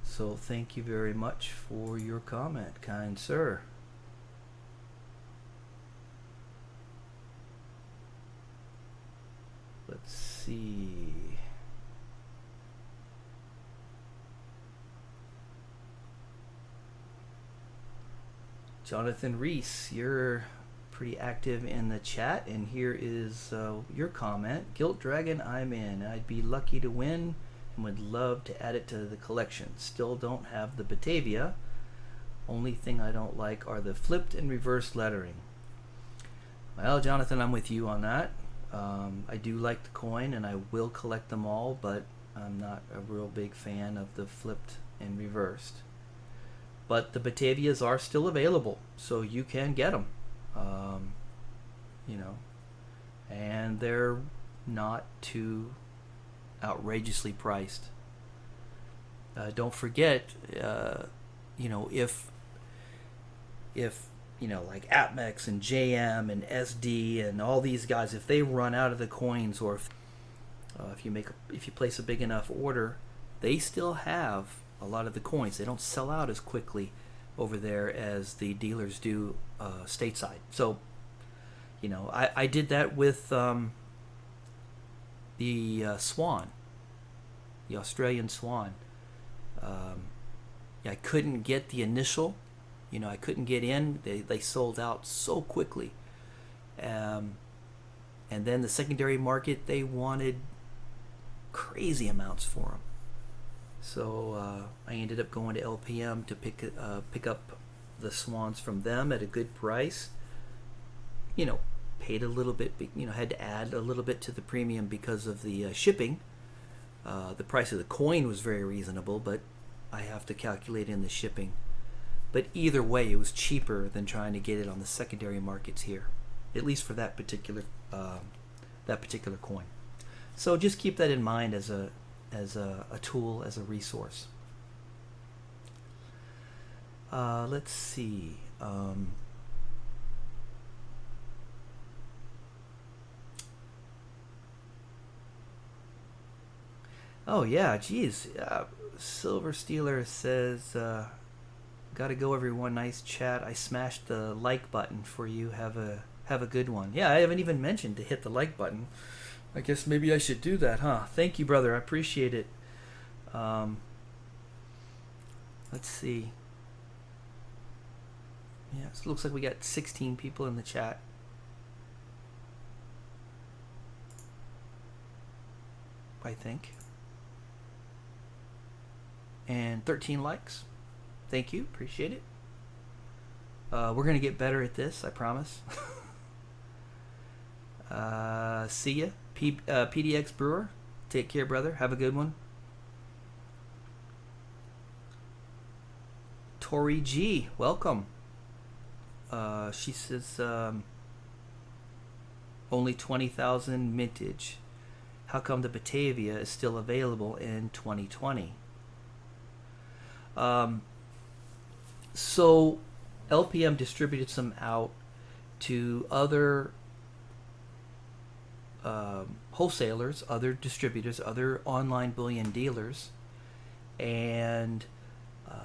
So thank you very much for your comment, kind sir. Let's see. Jonathan Reese, you're pretty active in the chat, and here is your comment. Gilt Dragon, I'm in. I'd be lucky to win and would love to add it to the collection. Still don't have the Batavia. Only thing I don't like are the flipped and reversed lettering. Well, Jonathan, I'm with you on that. I do like the coin, and I will collect them all, but I'm not a real big fan of the flipped and reversed. But the Batavias are still available, so you can get them. And they're not too outrageously priced. Don't forget, if like Atmex and JM and SD and all these guys, if they run out of the coins, or if you place a big enough order, they still have a lot of the coins. They don't sell out as quickly over there as the dealers do stateside. So, I did that with the Swan, the Australian Swan. I couldn't get the initial. I couldn't get in. They sold out so quickly. And then the secondary market, they wanted crazy amounts for them. So I ended up going to LPM to pick up the Swans from them at a good price. Paid a little bit, had to add a little bit to the premium because of the shipping. The price of the coin was very reasonable, but I have to calculate in the shipping. But either way, it was cheaper than trying to get it on the secondary markets here, at least for that particular coin. So just keep that in mind as a tool, as a resource. Let's see. Oh yeah, geez. Silver Stealer says, "Gotta go, everyone. Nice chat. I smashed the like button for you. Have a good one." Yeah, I haven't even mentioned to hit the like button. I guess maybe I should do that, huh? Thank you, brother. I appreciate it. Let's see. Yeah, it looks like we got 16 people in the chat. I think. And 13 likes. Thank you. Appreciate it. We're going to get better at this, I promise. See ya. PDX Brewer. Take care, brother. Have a good one. Tori G. Welcome. She says only 20,000 mintage. How come the Batavia is still available in 2020? So LPM distributed some out to other wholesalers, other distributors, other online bullion dealers, and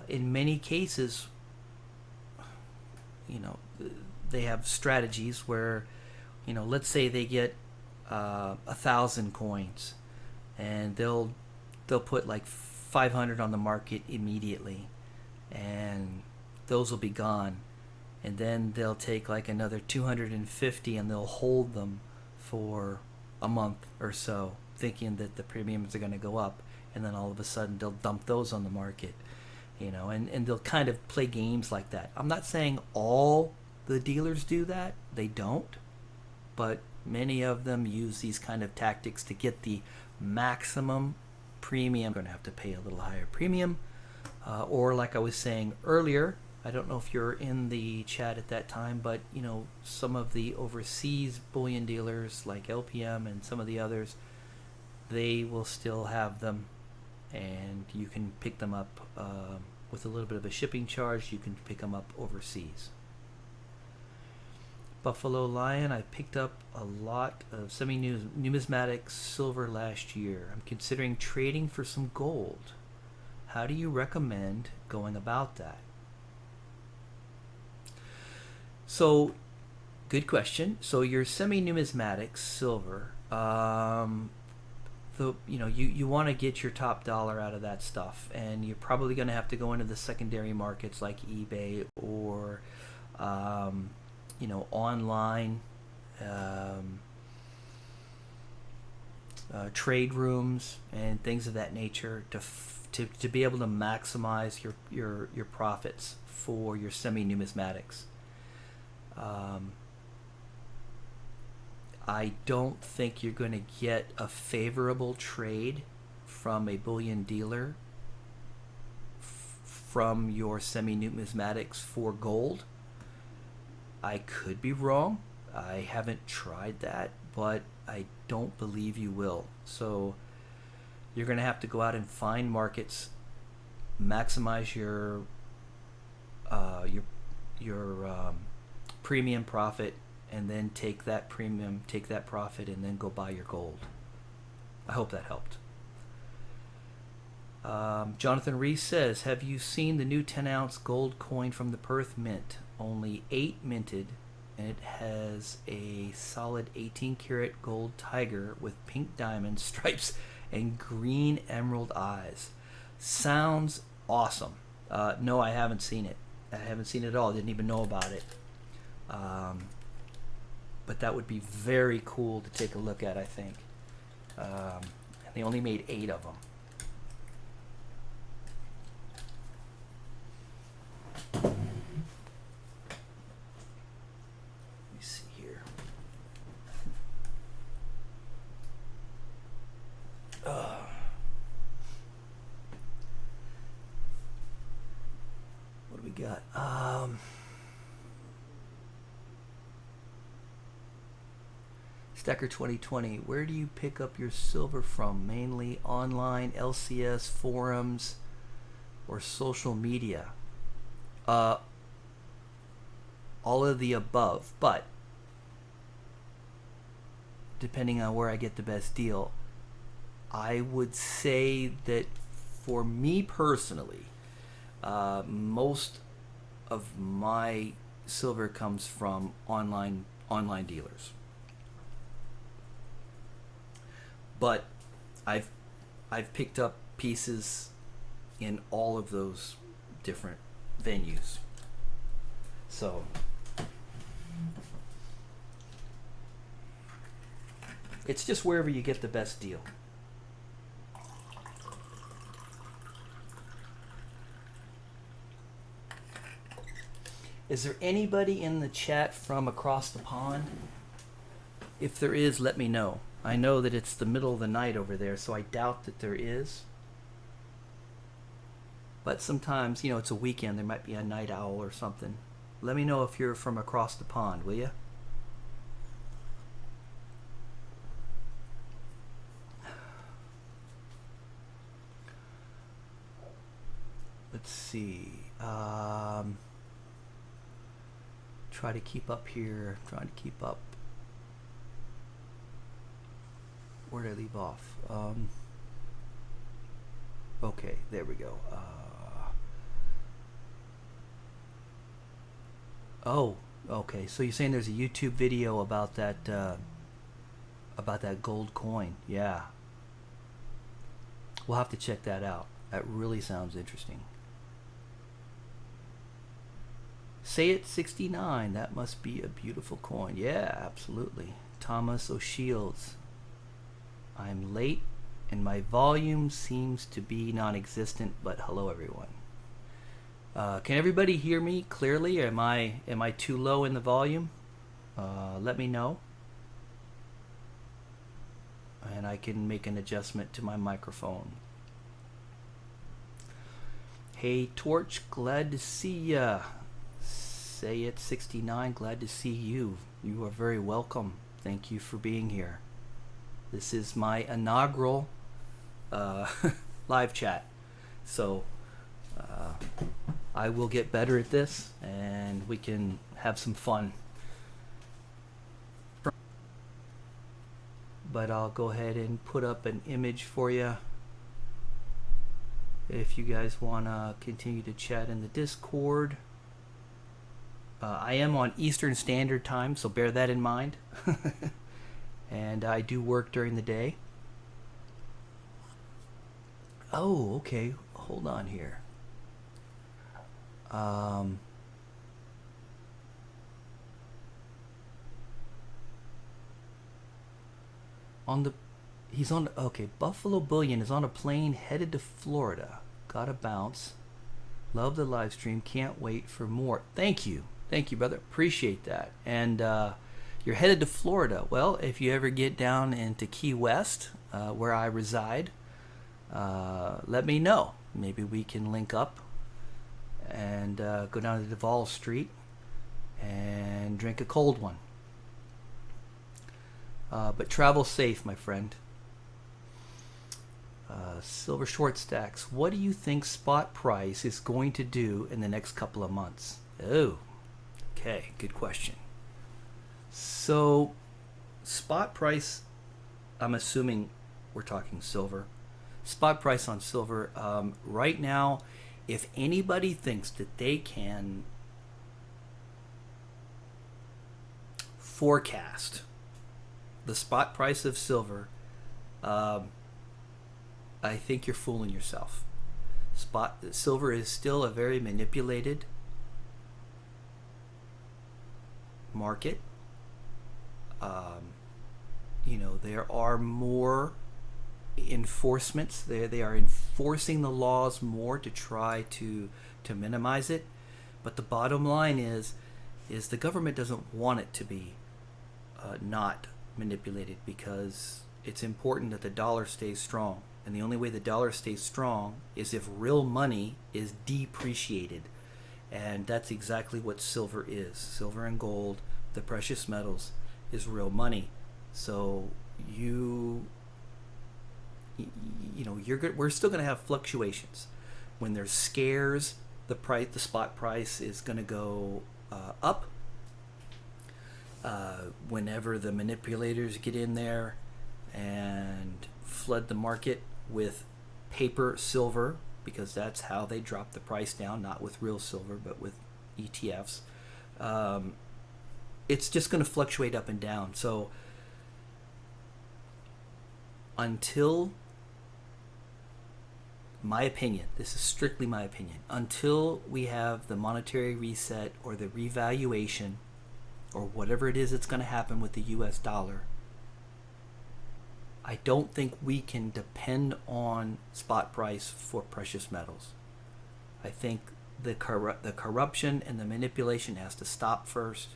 in many cases, they have strategies where, let's say they get 1,000 coins, and they'll put like 500 on the market immediately, and those will be gone, and then they'll take like another 250 and they'll hold them for a month or so, thinking that the premiums are going to go up, and then all of a sudden they'll dump those on the market, and they'll kind of play games like that. I'm not saying all the dealers do that, they don't, but many of them use these kind of tactics to get the maximum premium. I'm going to have to pay a little higher premium, or like I was saying earlier, I don't know if you're in the chat at that time, but some of the overseas bullion dealers like LPM and some of the others, they will still have them, and you can pick them up with a little bit of a shipping charge. You can pick them up overseas. Buffalo Lion, I picked up a lot of semi-numismatic silver last year. I'm considering trading for some gold. How do you recommend going about that? So, good question. So your semi-numismatic silver, you want to get your top dollar out of that stuff, and you're probably going to have to go into the secondary markets like eBay or online trade rooms and things of that nature to be able to maximize your profits for your semi-numismatics. I don't think you're going to get a favorable trade from a bullion dealer from your semi-numismatics for gold. I could be wrong. I haven't tried that, but I don't believe you will. So you're going to have to go out and find markets, maximize your premium profit, and then take that profit, and then go buy your gold. I hope that helped. Jonathan Reese says, have you seen the new 10-ounce gold coin from the Perth Mint? Only 8 minted, and it has a solid 18-karat gold tiger with pink diamond stripes and green emerald eyes. Sounds awesome. No, I haven't seen it. I haven't seen it at all. Didn't even know about it. But that would be very cool to take a look at, I think. And they only made 8 of them. Let me see here. What do we got? Stacker 2020, where do you pick up your silver from? Mainly online, LCS, forums, or social media? All of the above, but depending on where I get the best deal, I would say that for me personally, most of my silver comes from online dealers. But I've picked up pieces in all of those different venues. So it's just wherever you get the best deal. Is there anybody in the chat from across the pond? If there is, let me know. I know that it's the middle of the night over there, so I doubt that there is. But sometimes, you know, it's a weekend, there might be a night owl or something. Let me know if you're from across the pond, will you? Let's see. Try to keep up here. Trying to keep up. Where did I leave off? Okay, there we go. Oh, okay. So you're saying there's a YouTube video about that gold coin? Yeah. We'll have to check that out. That really sounds interesting. Say it 69. That must be a beautiful coin. Yeah, absolutely. Thomas O'Shields. I'm late and my volume seems to be non-existent, but hello everyone. Can everybody hear me clearly? Am I too low in the volume? Let me know, and I can make an adjustment to my microphone. Hey Torch, glad to see ya. Say it 69, glad to see you. You are very welcome. Thank you for being here. This is my inaugural live chat, so I will get better at this and we can have some fun. But I'll go ahead and put up an image for you if you guys want to continue to chat in the Discord. I am on Eastern Standard Time, so bear that in mind. And I do work during the day. Oh, okay. Hold on here. Okay, Buffalo Bullion is on a plane headed to Florida. Gotta bounce. Love the live stream. Can't wait for more. Thank you, brother. Appreciate that. And you're headed to Florida. Well, if you ever get down into Key West, where I reside, let me know. Maybe we can link up and go down to Duval Street and drink a cold one. But travel safe, my friend. Silver short stacks. What do you think spot price is going to do in the next couple of months? Oh, Okay, good question. So, spot price, I'm assuming we're talking silver. Spot price on silver, right now, if anybody thinks that they can forecast the spot price of silver, I think you're fooling yourself. Spot silver is still a very manipulated market. There are more enforcements. They are enforcing the laws more to try to minimize it. But the bottom line is the government doesn't want it to be not manipulated, because it's important that the dollar stays strong. And the only way the dollar stays strong is if real money is depreciated. And that's exactly what silver is. Silver and gold, the precious metals, is real money. So we're still going to have fluctuations. When there's scares, the spot price is going to go up. Whenever the manipulators get in there and flood the market with paper silver, because that's how they drop the price down, not with real silver but with ETFs, it's just going to fluctuate up and down. So until, my opinion, this is strictly my opinion, until we have the monetary reset or the revaluation or whatever it is that's going to happen with the US dollar, I don't think we can depend on spot price for precious metals. I think the corruption and the manipulation has to stop first.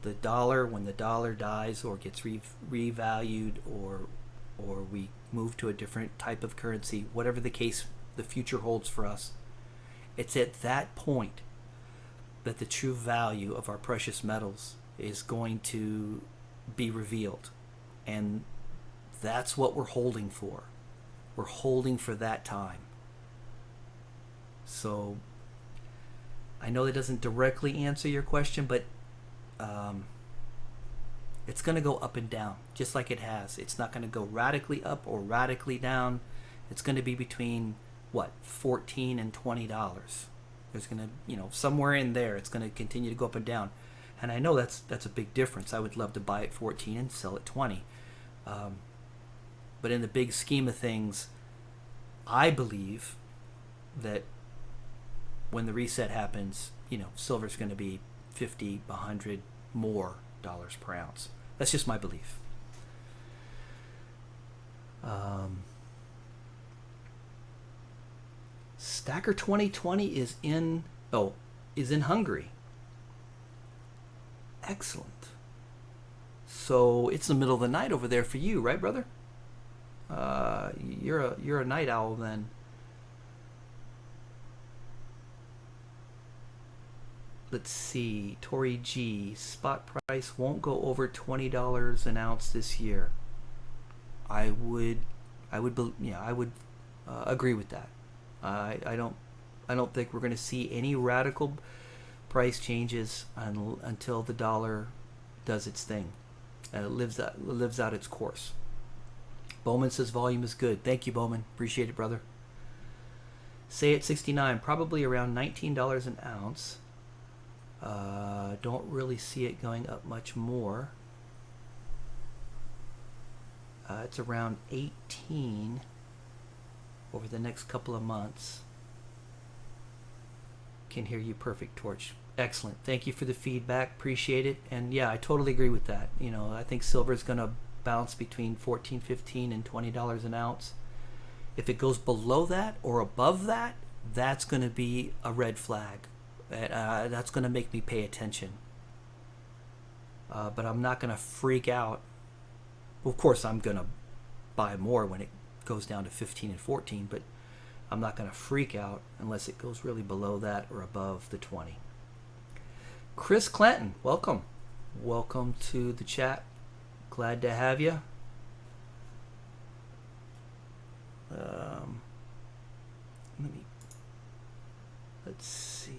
The dollar, when the dollar dies or gets revalued, or we move to a different type of currency, whatever the case the future holds for us, it's at that point that the true value of our precious metals is going to be revealed. And that's what we're holding for. We're holding for that time. So I know that doesn't directly answer your question, but it's going to go up and down, just like it has. It's not going to go radically up or radically down. It's going to be between, $14 and $20. There's going to, somewhere in there, it's going to continue to go up and down. And I know that's a big difference. I would love to buy at 14 and sell at 20. But in the big scheme of things, I believe that when the reset happens, silver's going to be 50, 100 more dollars per ounce. That's just my belief. Stacker 2020 is in Hungary. Excellent. So it's the middle of the night over there for you, right, brother? You're a night owl then. Let's see. Tori G. Spot price won't go over $20 an ounce this year. I would agree with that. I don't think we're going to see any radical price changes until the dollar does its thing. Lives out its course. Bowman says volume is good. Thank you, Bowman. Appreciate it, brother. Say at 69, probably around $19 an ounce. Don't really see it going up much more. It's around 18 over the next couple of months. Can hear you perfect, Torch. Excellent. Thank you for the feedback. Appreciate it. And yeah, I totally agree with that. I think silver is going to bounce between $14, $15, and $20 an ounce. If it goes below that or above that, that's going to be a red flag. That's going to make me pay attention. But I'm not going to freak out. Well, of course, I'm going to buy more when it goes down to 15 and 14, but I'm not going to freak out unless it goes really below that or above the 20. Chris Clanton, welcome. Welcome to the chat. Glad to have you. Let's see.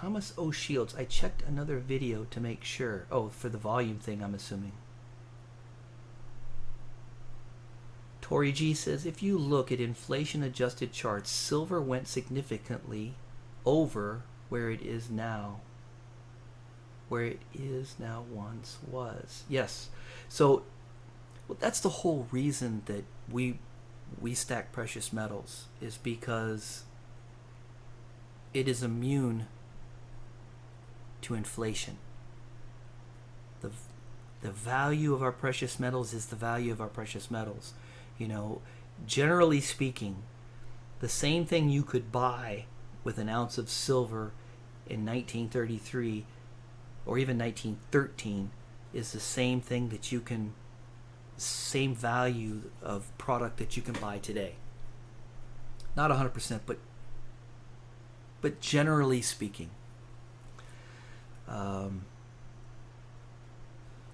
Thomas O. Shields. I checked another video to make sure. Oh, for the volume thing, I'm assuming. Tori G says, if you look at inflation-adjusted charts, silver went significantly over where it is now. Where it is now once was. Yes. So well, that's the whole reason that we stack precious metals, is because it is immune to inflation. The value of our precious metals is the value of our precious metals. You know, generally speaking, the same thing you could buy with an ounce of silver in 1933 or even 1913 is the same thing that you can, same value of product that you can buy today. Not 100%, but generally speaking.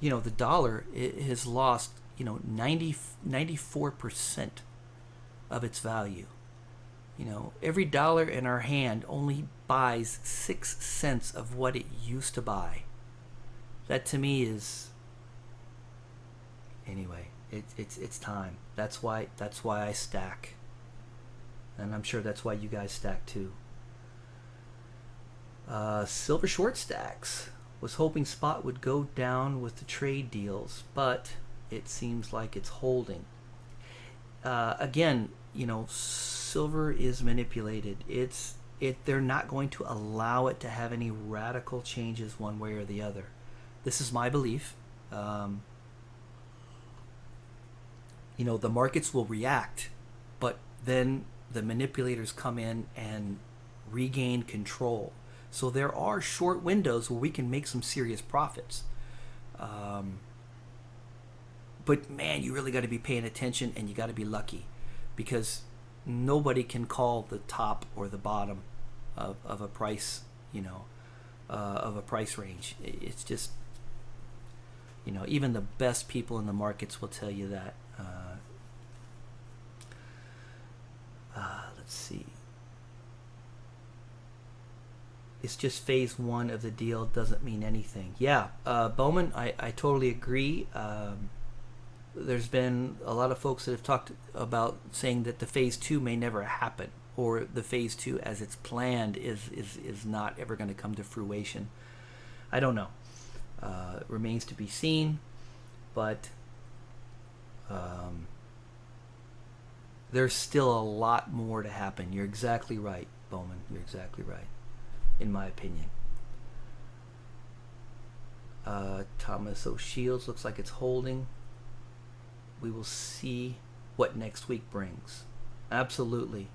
You know, the dollar has lost, 94% of its value. You know, every dollar in our hand only buys 6 cents of what it used to buy. That to me is, anyway, it's time. That's why I stack, and I'm sure that's why you guys stack too. Silver short stacks. Was hoping spot would go down with the trade deals, but it seems like it's holding. Again, silver is manipulated. They're not going to allow it to have any radical changes one way or the other. This is my belief. The markets will react, but then the manipulators come in and regain control. So there are short windows where we can make some serious profits. But man, you really got to be paying attention, and you got to be lucky, because nobody can call the top or the bottom of a price, of a price range. It's just, even the best people in the markets will tell you that. Let's see. It's just phase one of the deal, doesn't mean anything. Yeah, Bowman, I totally agree. There's been a lot of folks that have talked about saying that the phase two may never happen, or the phase two as it's planned is not ever going to come to fruition. I don't know. It remains to be seen, but there's still a lot more to happen. You're exactly right, Bowman. You're exactly right, in my opinion. Thomas O. Shields looks like it's holding. We will see what next week brings. Absolutely.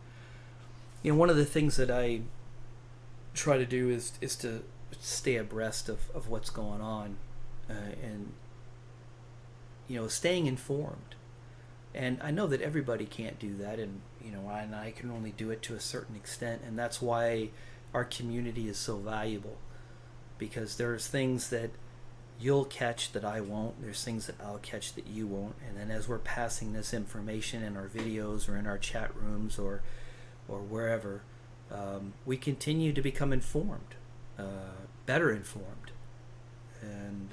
One of the things that I try to do is to stay abreast of what's going on, and staying informed. And I know that everybody can't do that, and I can only do it to a certain extent, and that's why our community is so valuable, because there's things that you'll catch that I won't, there's things that I'll catch that you won't, and then as we're passing this information in our videos or in our chat rooms or wherever, we continue to become informed, better informed, and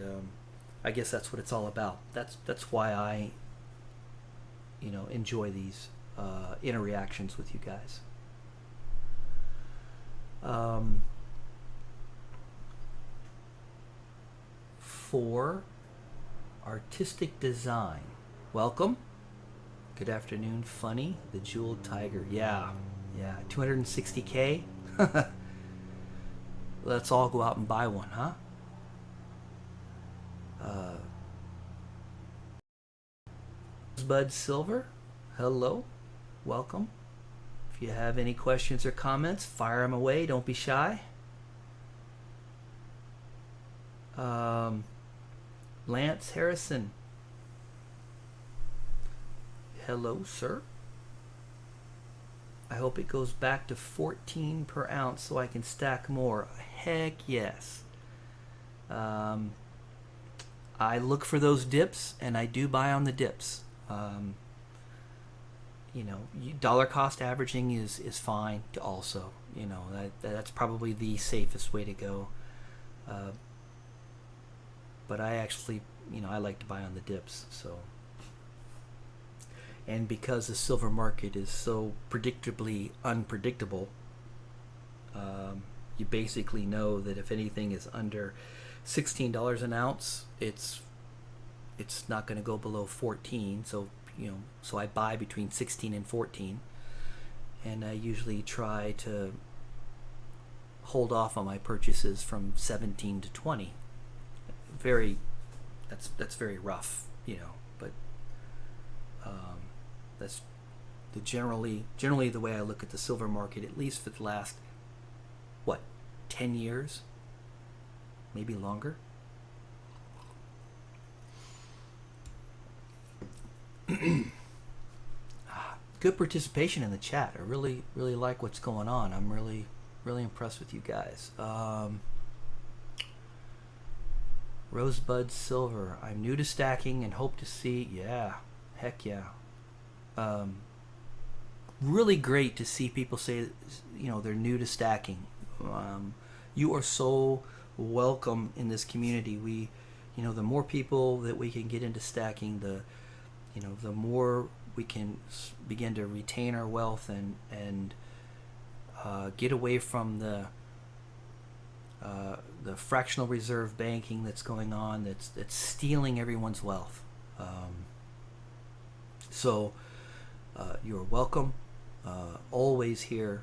I guess that's what it's all about. That's why I enjoy these interactions with you guys. For artistic design, welcome. Good afternoon, Funny, the Jeweled Tiger. Yeah, 260K. Let's all go out and buy one, huh? Bud Silver, hello, welcome. If you have any questions or comments, fire them away. Don't be shy. Lance Harrison, hello, sir. I hope it goes back to 14 per ounce so I can stack more. Heck yes. I look for those dips, and I do buy on the dips. you know, dollar cost averaging is fine to also, you know, that's probably the safest way to go. But I actually, you know, I like to buy on the dips. So, and because the silver market is so predictably unpredictable, you basically know that if anything is under $16 an ounce, it's not going to go below 14. So, you know, so I buy between 16 and 14, and I usually try to hold off on my purchases from 17 to 20. That's very rough, you know, but that's generally the way I look at the silver market, at least for the last 10 years, maybe longer. Good participation in the chat. I really like what's going on. I'm really impressed with you guys. Rosebud Silver. I'm new to stacking and hope to see. Yeah, heck yeah. Really great to see people say, you know, they're new to stacking. You are so welcome in this community. We, you know, the more people that we can get into stacking, the more we can begin to retain our wealth and get away from the fractional reserve banking that's going on, that's stealing everyone's wealth. So you're welcome, always here,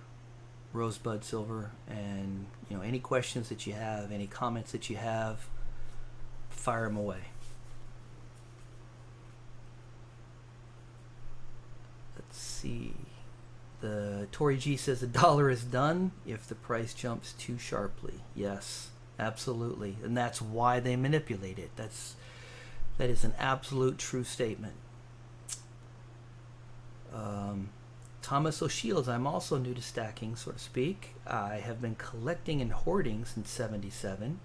Rosebud Silver, and you know, any questions that you have, any comments that you have, fire them away. Let's see. The Tory G says the dollar is done if the price jumps too sharply. Yes, absolutely, and that's why they manipulate it. That is an absolute true statement. Thomas O'Shields, I'm also new to stacking, so to speak. I have been collecting and hoarding since '77.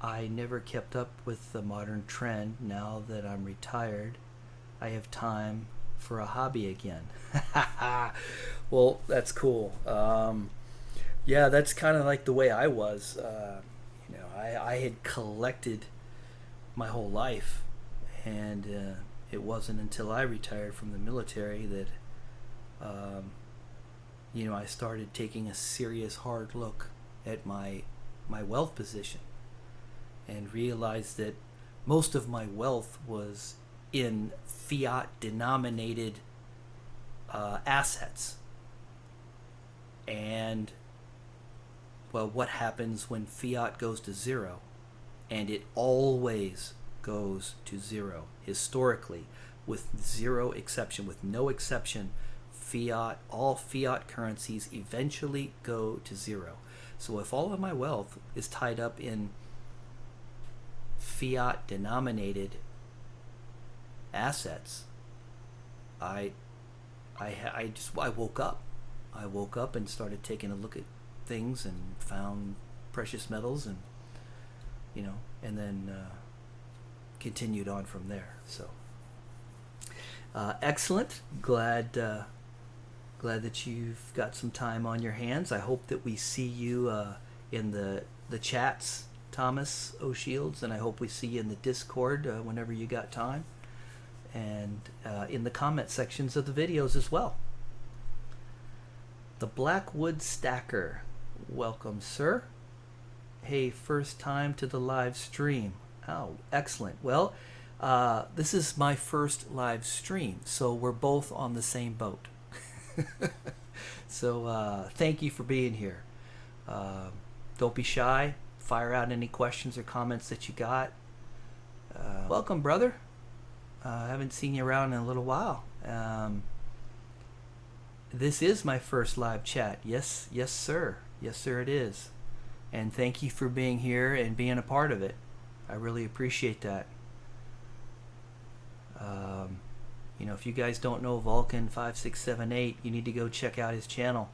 I never kept up with the modern trend. Now that I'm retired, I have time for a hobby again. Well, that's cool. Yeah, that's kind of like the way I was. You know, I had collected my whole life, and it wasn't until I retired from the military that, you know, I started taking a serious hard look at my wealth position and realized that most of my wealth was in fiat denominated assets. And well, what happens when fiat goes to zero? And it always goes to zero historically, with zero exception, with no exception. All fiat currencies eventually go to zero. So if all of my wealth is tied up in fiat denominated assets, I woke up. I woke up and started taking a look at things and found precious metals, and you know, and then continued on from there. So excellent. Glad that you've got some time on your hands. I hope that we see you in the chats, Thomas O'Shields, and I hope we see you in the Discord whenever you got time, and in the comment sections of the videos as well. The Blackwood Stacker, welcome, sir. Hey, first time to the live stream. Oh, excellent. Well, this is my first live stream, so we're both on the same boat. So thank you for being here. Don't be shy. Fire out any questions or comments that you got. Welcome, brother. I haven't seen you around in a little while. This is my first live chat. Yes, sir. Yes, sir, it is. And thank you for being here and being a part of it. I really appreciate that. You know, if you guys don't know Vulcan5678, you need to go check out his channel.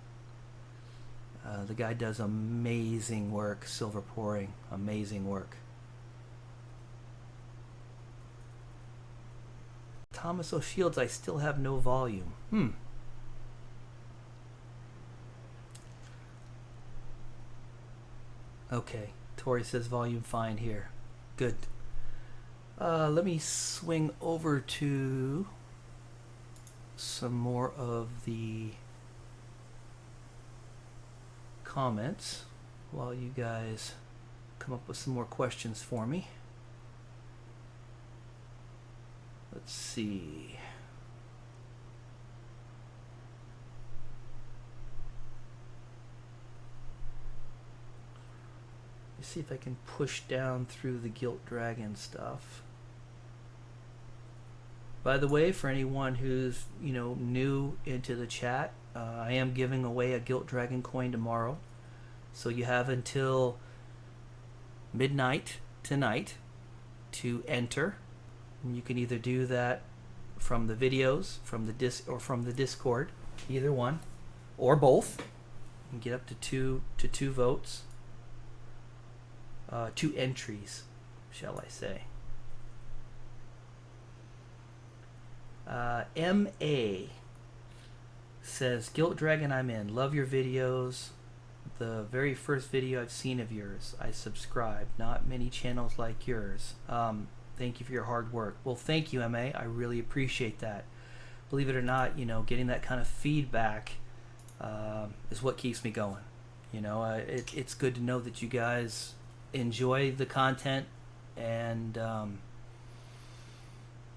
The guy does amazing work, silver pouring, amazing work. Thomas O'Shields, I still have no volume. Okay, Tori says volume fine here. Good. Let me swing over to some more of the comments while you guys come up with some more questions for me. Let's see. Let's see if I can push down through the Gilt Dragon stuff. By the way, for anyone who's new into the chat, I am giving away a Gilt Dragon coin tomorrow, so you have until midnight tonight to enter. And you can either do that from the videos, from the Discord, either one, or both. You can get up to two votes, 2 entries, shall I say. M.A. says, Gilt Dragon, I'm in. Love your videos. The very first video I've seen of yours, I subscribed. Not many channels like yours. Thank you for your hard work. Well, thank you, M.A. I really appreciate that. Believe it or not, getting that kind of feedback is what keeps me going. It's good to know that you guys enjoy the content, and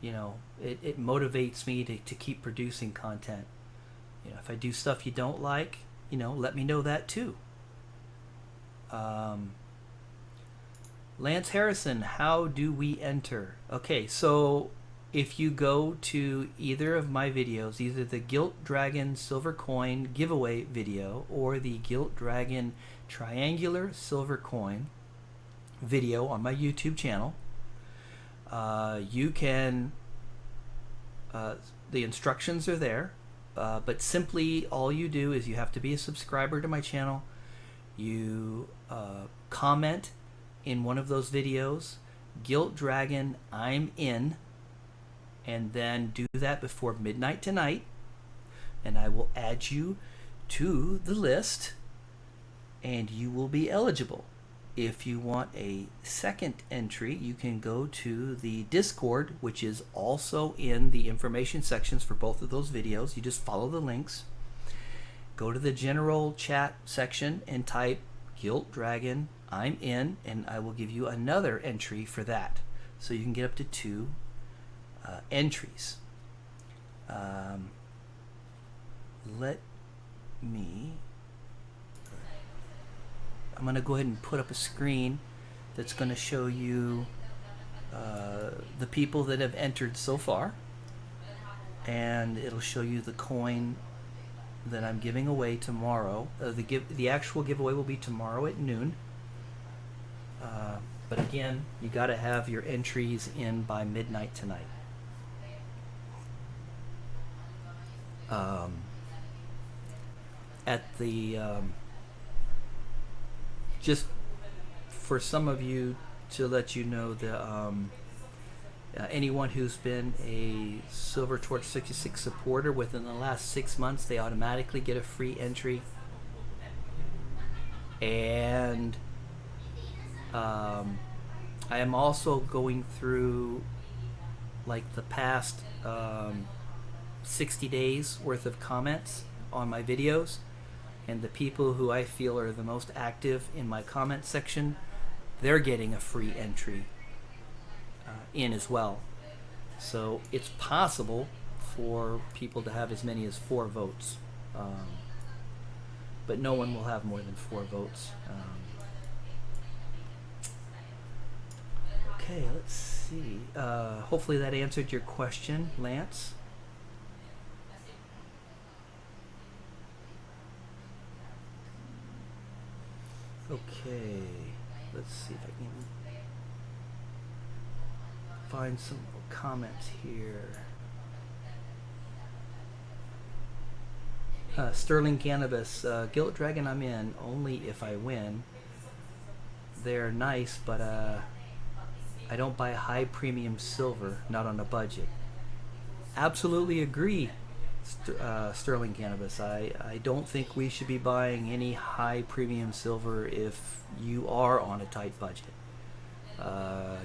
it motivates me to keep producing content. If I do stuff you don't like, let me know that too. Lance Harrison, how do we enter? Okay, so if you go to either of my videos, either the Gilt Dragon Silver Coin giveaway video or the Gilt Dragon Triangular Silver Coin video on my YouTube channel, you can, the instructions are there, but simply all you do is you have to be a subscriber to my channel. You comment in one of those videos, Gilt Dragon, I'm in, and then do that before midnight tonight, and I will add you to the list, and you will be eligible. If you want a second entry, you can go to the Discord, which is also in the information sections for both of those videos. You just follow the links, go to the general chat section and type Gilt Dragon, I'm in, and I will give you another entry for that. So you can get up to 2 entries. Let me... I'm going to go ahead and put up a screen that's going to show you the people that have entered so far, and it'll show you the coin that I'm giving away tomorrow. The actual giveaway will be tomorrow at noon, but again, you got to have your entries in by midnight tonight. At the just for some of you to let you know that anyone who's been a Silver Torch66 supporter within the last 6 months, they automatically get a free entry. And I am also going through like the past 60 days worth of comments on my videos, and the people who I feel are the most active in my comment section, they're getting a free entry in as well. So it's possible for people to have as many as 4 votes, but no one will have more than 4 votes. Okay, let's see. Hopefully that answered your question, Lance. Okay, let's see if I can find some comments here. Sterling Cannabis, Gilt Dragon, I'm in only if I win. They're nice, but I don't buy high premium silver, not on a budget. Absolutely agree, Sterling Cannabis. I don't think we should be buying any high premium silver if you are on a tight budget.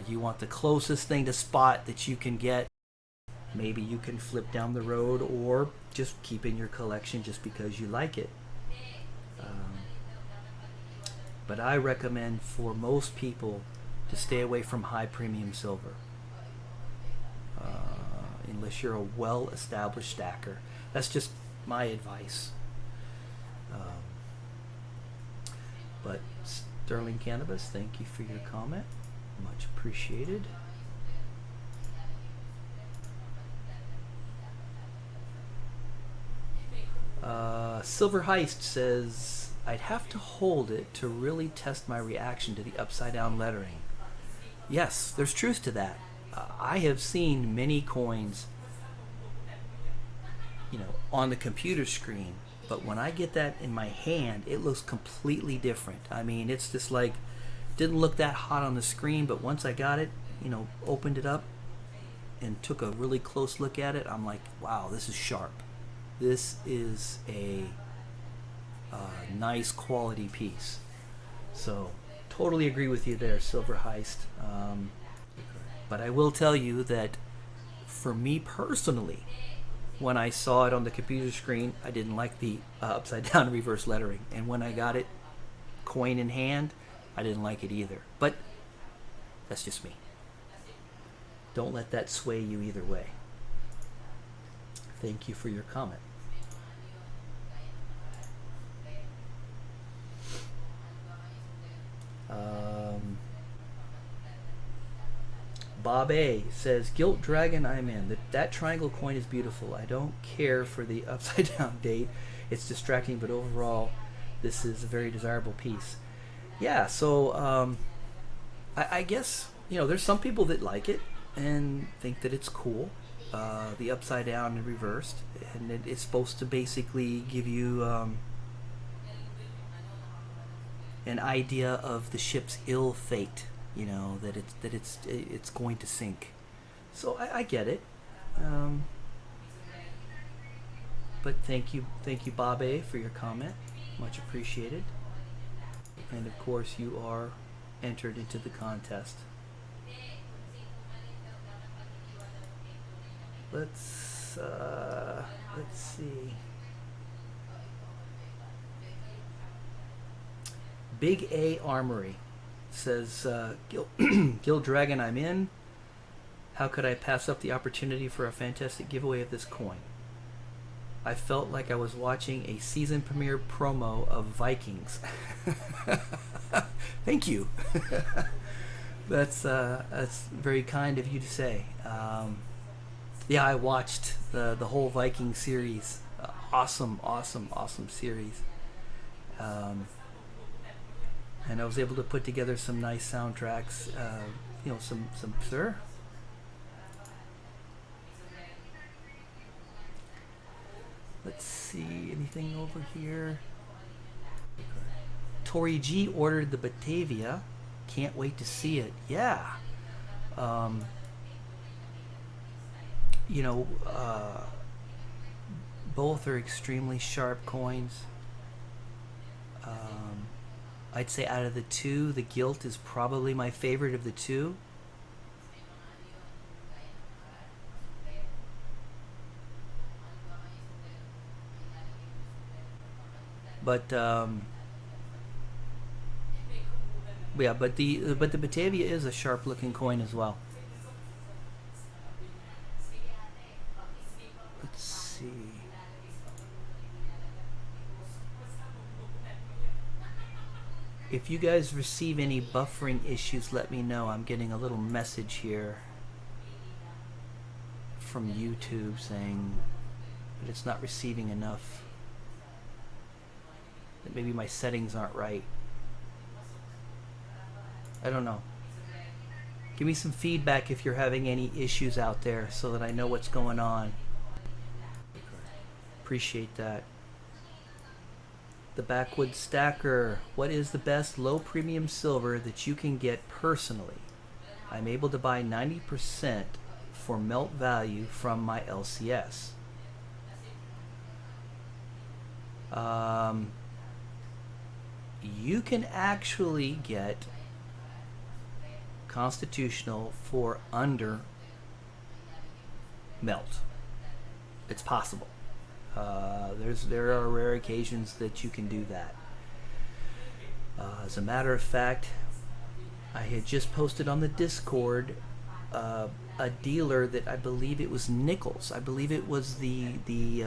You want the closest thing to spot that you can get. Maybe you can flip down the road or just keep in your collection just because you like it. But I recommend for most people to stay away from high premium silver. Unless you're a well-established stacker. That's just my advice. But Sterling Cannabis, thank you for your comment. Much appreciated. Silver Heist says, I'd have to hold it to really test my reaction to the upside down lettering. Yes, there's truth to that. I have seen many coins, on the computer screen, but when I get that in my hand, it looks completely different. I mean, it's just like, didn't look that hot on the screen, but once I got it, opened it up and took a really close look at it, I'm like, wow, this is sharp. This is a nice quality piece. So, totally agree with you there, Silver Heist. But I will tell you that for me personally, when I saw it on the computer screen, I didn't like the upside down reverse lettering. And when I got it coin in hand, I didn't like it either. But that's just me. Don't let that sway you either way. Thank you for your comment. Bob A says, Gilt Dragon, I'm in. That triangle coin is beautiful. I don't care for the upside down date. It's distracting, but overall, this is a very desirable piece. Yeah, so I guess, there's some people that like it and think that it's cool. The upside down and reversed. And it's supposed to basically give you an idea of the ship's ill fate. That it's going to sink. So I get it. But thank you, Bob A, for your comment. Much appreciated. And of course, you are entered into the contest. Let's see. Big A Armory says, Gilt Dragon, I'm in. How could I pass up the opportunity for a fantastic giveaway of this coin? I felt like I was watching a season premiere promo of Vikings. Thank you. That's very kind of you to say. Yeah, I watched the whole Viking series. Awesome series. And I was able to put together some nice soundtracks. Some sir. Let's see, anything over here? Tori G ordered the Batavia. Can't wait to see it. Yeah. Both are extremely sharp coins. I'd say out of the two, the Gilt is probably my favorite of the two. But yeah, but the Batavia is a sharp-looking coin as well. Let's see. If you guys receive any buffering issues, let me know. I'm getting a little message here from YouTube saying that it's not receiving enough. That maybe my settings aren't right. I don't know. Give me some feedback if you're having any issues out there so that I know what's going on. Appreciate that. The Backwoods Stacker. What is the best low premium silver that you can get personally? I'm able to buy 90% for melt value from my LCS. You can actually get constitutional for under melt. It's possible. There are rare occasions that you can do that. As a matter of fact, I had just posted on the Discord a dealer that I believe it was nickels. I believe it was the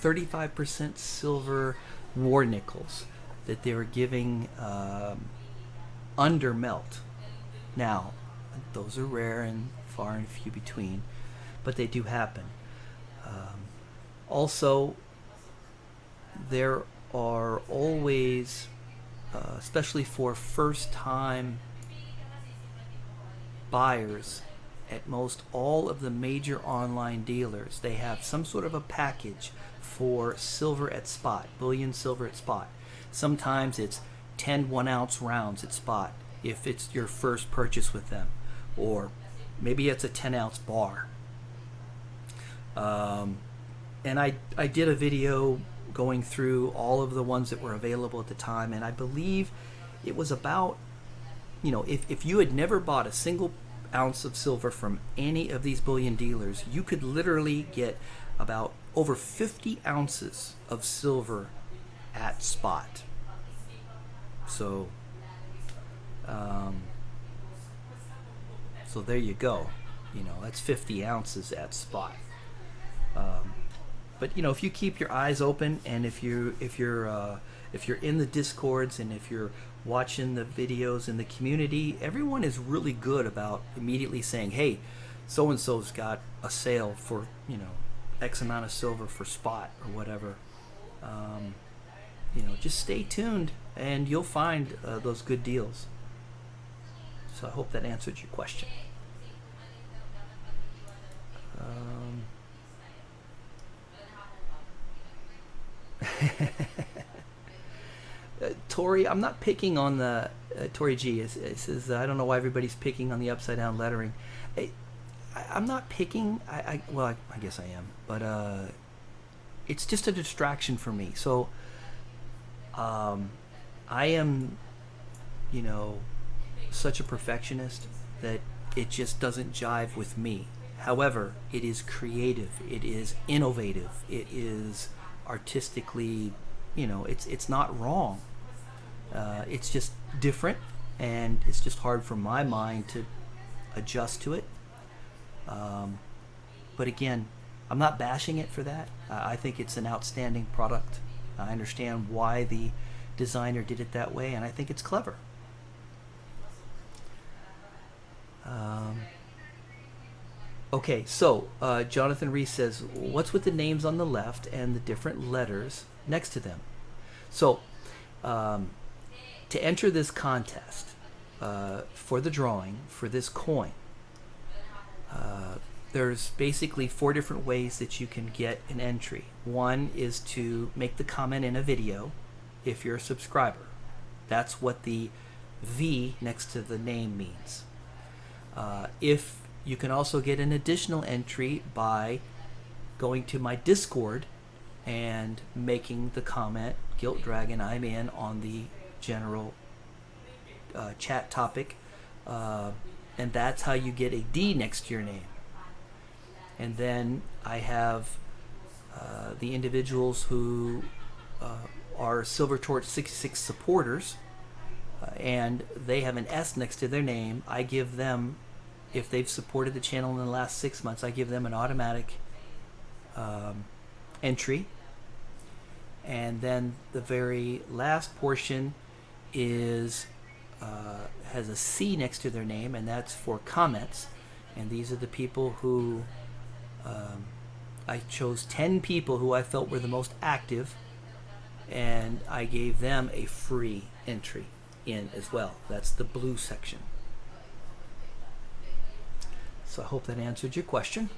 35% silver war nickels that they were giving under melt. Now, those are rare and far and few between, but they do happen. Also, there are always, especially for first-time buyers, at most all of the major online dealers, they have some sort of a package for silver at spot, bullion silver at spot. Sometimes it's 10 1-ounce rounds at spot if it's your first purchase with them, or maybe it's a 10-ounce bar. And I did a video going through all of the ones that were available at the time, and I believe it was about, you know, if you had never bought a single ounce of silver from any of these bullion dealers, you could literally get about over 50 ounces of silver at spot. So so there you go. You know, that's 50 ounces at spot. But you know, if you keep your eyes open, and if you're in the Discords, and if you're watching the videos in the community, everyone is really good about immediately saying, hey, so and so's got a sale for, you know, X amount of silver for spot or whatever. You know, just stay tuned and you'll find those good deals. So I hope that answered your question. Tori, I'm not picking on the Tori G. It says I don't know why everybody's picking on the upside down lettering. I'm not picking. Well, I guess I am, but it's just a distraction for me. So I am, you know, such a perfectionist that it just doesn't jive with me. However, it is creative, it is innovative, it is artistically, you know, it's not wrong. It's just different, and it's just hard for my mind to adjust to it. But again, I'm not bashing it for that. I think it's an outstanding product. I understand why the designer did it that way, and I think it's clever. Okay, so Jonathan Reese says, what's with the names on the left and the different letters next to them? So, to enter this contest for the drawing for this coin, there's basically 4 different ways that you can get an entry. One is to make the comment in a video if you're a subscriber. That's what the V next to the name means. If you can also get an additional entry by going to my Discord and making the comment, Gilt Dragon, I'm in, on the general chat topic, and that's how you get a D next to your name. And then I have the individuals who are Silver Torch66 supporters, and they have an S next to their name. I give them, if they've supported the channel in the last 6 months, I give them an automatic entry. And then the very last portion is has a C next to their name, and that's for comments. And these are the people who I chose 10 people who I felt were the most active, and I gave them a free entry in as well. That's the blue section. So I hope that answered your question.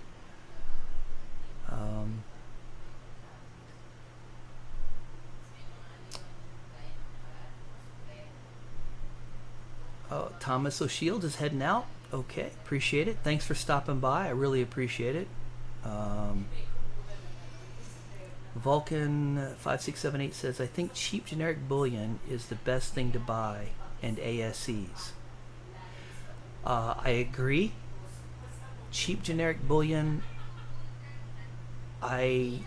Thomas O'Shield is heading out. Okay, appreciate it. Thanks for stopping by. I really appreciate it. Vulcan5678 says, I think cheap generic bullion is the best thing to buy, and ASEs. I agree. Cheap generic bullion, I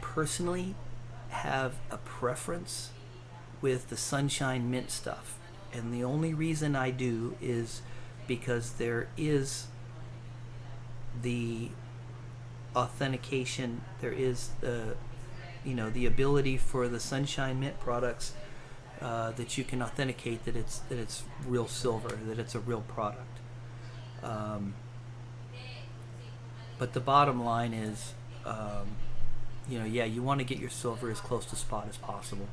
personally have a preference with the Sunshine Mint stuff. And the only reason I do is because there is the authentication, there is the ability for the Sunshine Mint products that you can authenticate that it's real silver, that it's a real product. But the bottom line is, you want to get your silver as close to spot as possible,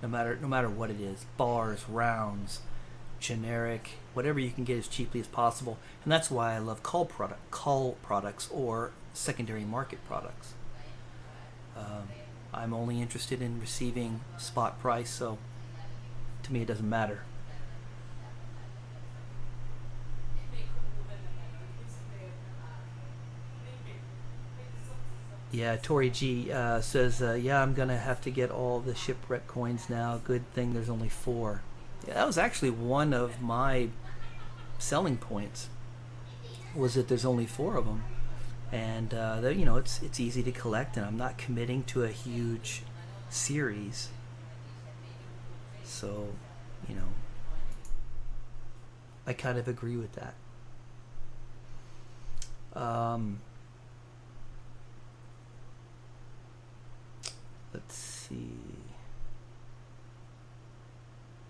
no matter what it is, bars, rounds, generic, whatever you can get as cheaply as possible. And that's why I love call products or secondary market products. I'm only interested in receiving spot price, so to me it doesn't matter. Yeah, Tori G says, I'm gonna have to get all the shipwreck coins now. Good thing there's only 4. Yeah, that was actually one of my selling points, was that there's only 4 of them, and it's easy to collect, and I'm not committing to a huge series, so I kind of agree with that. Let's see.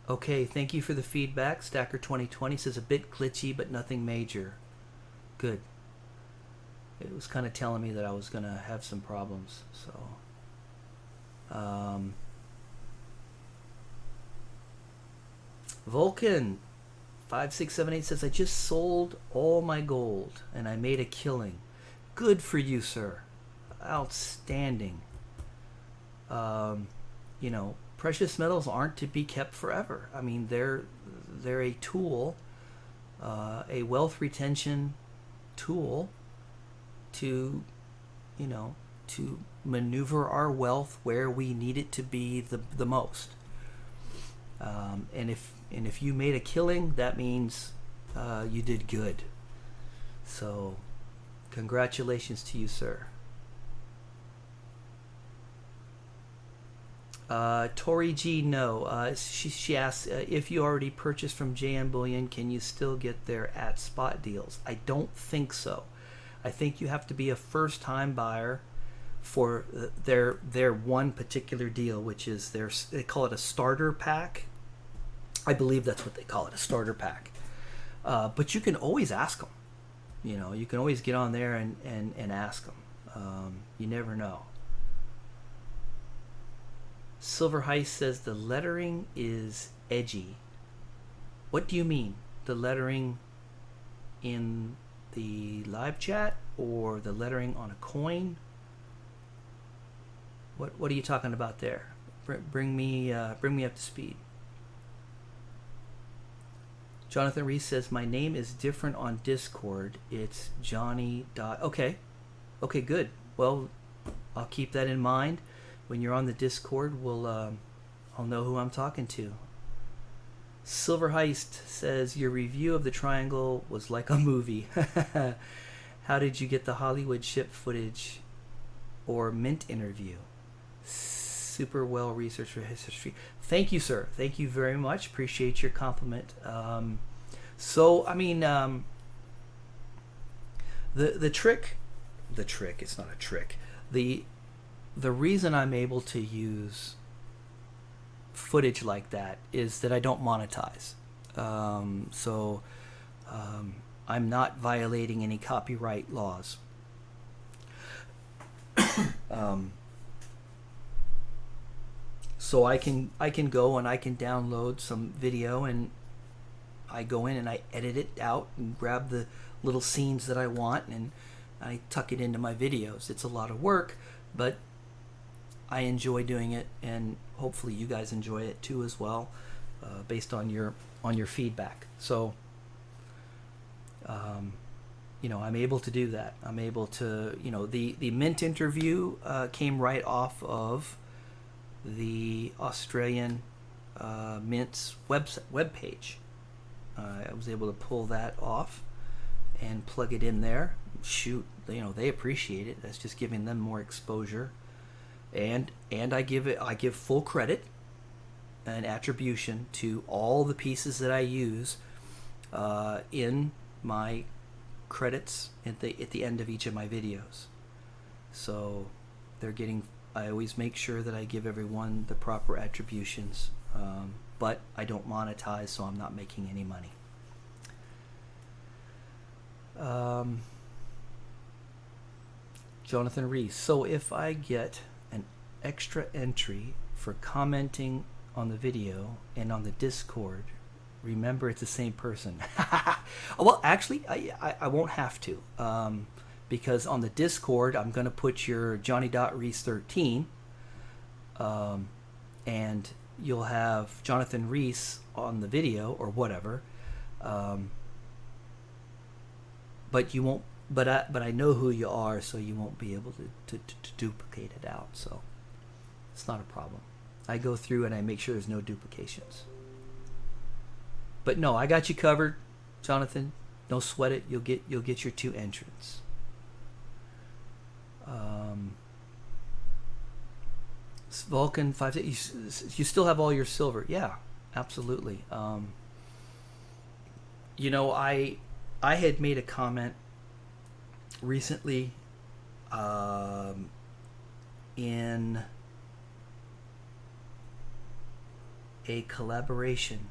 Okay, thank you for the feedback. Stacker2020 says a bit glitchy, but nothing major. Good. It was kind of telling me that I was going to have some problems. So, Vulcan5678 says, I just sold all my gold and I made a killing. Good for you, sir. Outstanding. Precious metals aren't to be kept forever. I mean, they're a tool, a wealth retention tool to maneuver our wealth where we need it to be the most. And if you made a killing, that means you did good. So, congratulations to you, sir. Tori G, no. She asks, if you already purchased from JM Bullion, can you still get their at spot deals? I don't think so. I think you have to be a first-time buyer for their one particular deal, which is they call it a starter pack. I believe that's what they call it, a starter pack. But you can always ask them. You can always get on there and ask them. You never know. Silver Heist says the lettering is edgy. What do you mean? The lettering in the live chat or the lettering on a coin? What are you talking about there? Bring me up to speed. Jonathan Reese says my name is different on Discord. It's Johnny. Okay, good. Well, I'll keep that in mind. When you're on the Discord, I'll know who I'm talking to. Silver Heist says your review of the triangle was like a movie. How did you get the Hollywood ship footage or Mint interview? Super well researched for history. Thank you, sir. Thank you very much. Appreciate your compliment. The trick. It's not a trick. The reason I'm able to use footage like that is that I don't monetize. I'm not violating any copyright laws. So I can go and I can download some video, and I go in and I edit it out and grab the little scenes that I want and I tuck it into my videos. It's a lot of work, but I enjoy doing it, and hopefully you guys enjoy it too as well, based on your feedback. So you know, I'm able to do that. I'm able to, you know, the Mint interview came right off of the Australian Mint's web page. I was able to pull that off and plug it in there. Shoot, you know, they appreciate it. That's just giving them more exposure, and I give full credit and attribution to all the pieces that I use in my credits at the end of each of my videos. So they're getting. I always make sure that I give everyone the proper attributions, but I don't monetize, so I'm not making any money. Jonathan Reese. So if I get an extra entry for commenting on the video and on the Discord, remember it's the same person. Well, actually, I won't have to, because on the Discord I'm going to put your Johnny.Reese13, and you'll have Jonathan Reese on the video or whatever, but you won't. But I know who you are, so you won't be able to duplicate it out. So it's not a problem. I go through and I make sure there's no duplications. But no, I got you covered, Jonathan. No sweat it. You'll get your 2 entrants. Vulcan 5. You still have all your silver? Yeah, absolutely. You know, I had made a comment recently in a collaboration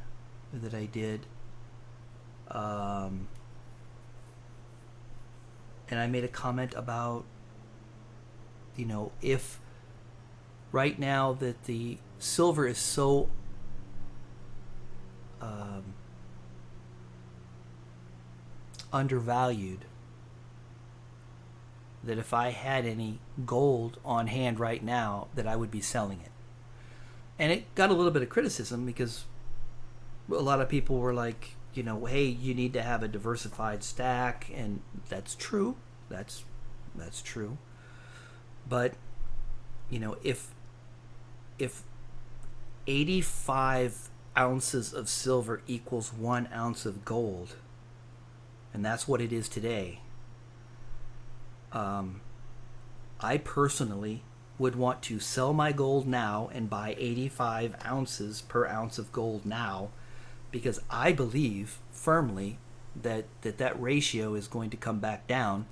that I did, and I made a comment about, you know, if right now that the silver is so undervalued, that if I had any gold on hand right now, that I would be selling it. And it got a little bit of criticism because a lot of people were like, you know, hey, you need to have a diversified stack, and that's true. That's true. But, you know, if 85 ounces of silver equals 1 ounce of gold, and that's what it is today, I personally would want to sell my gold now and buy 85 ounces per ounce of gold now, because I believe firmly that ratio is going to come back down.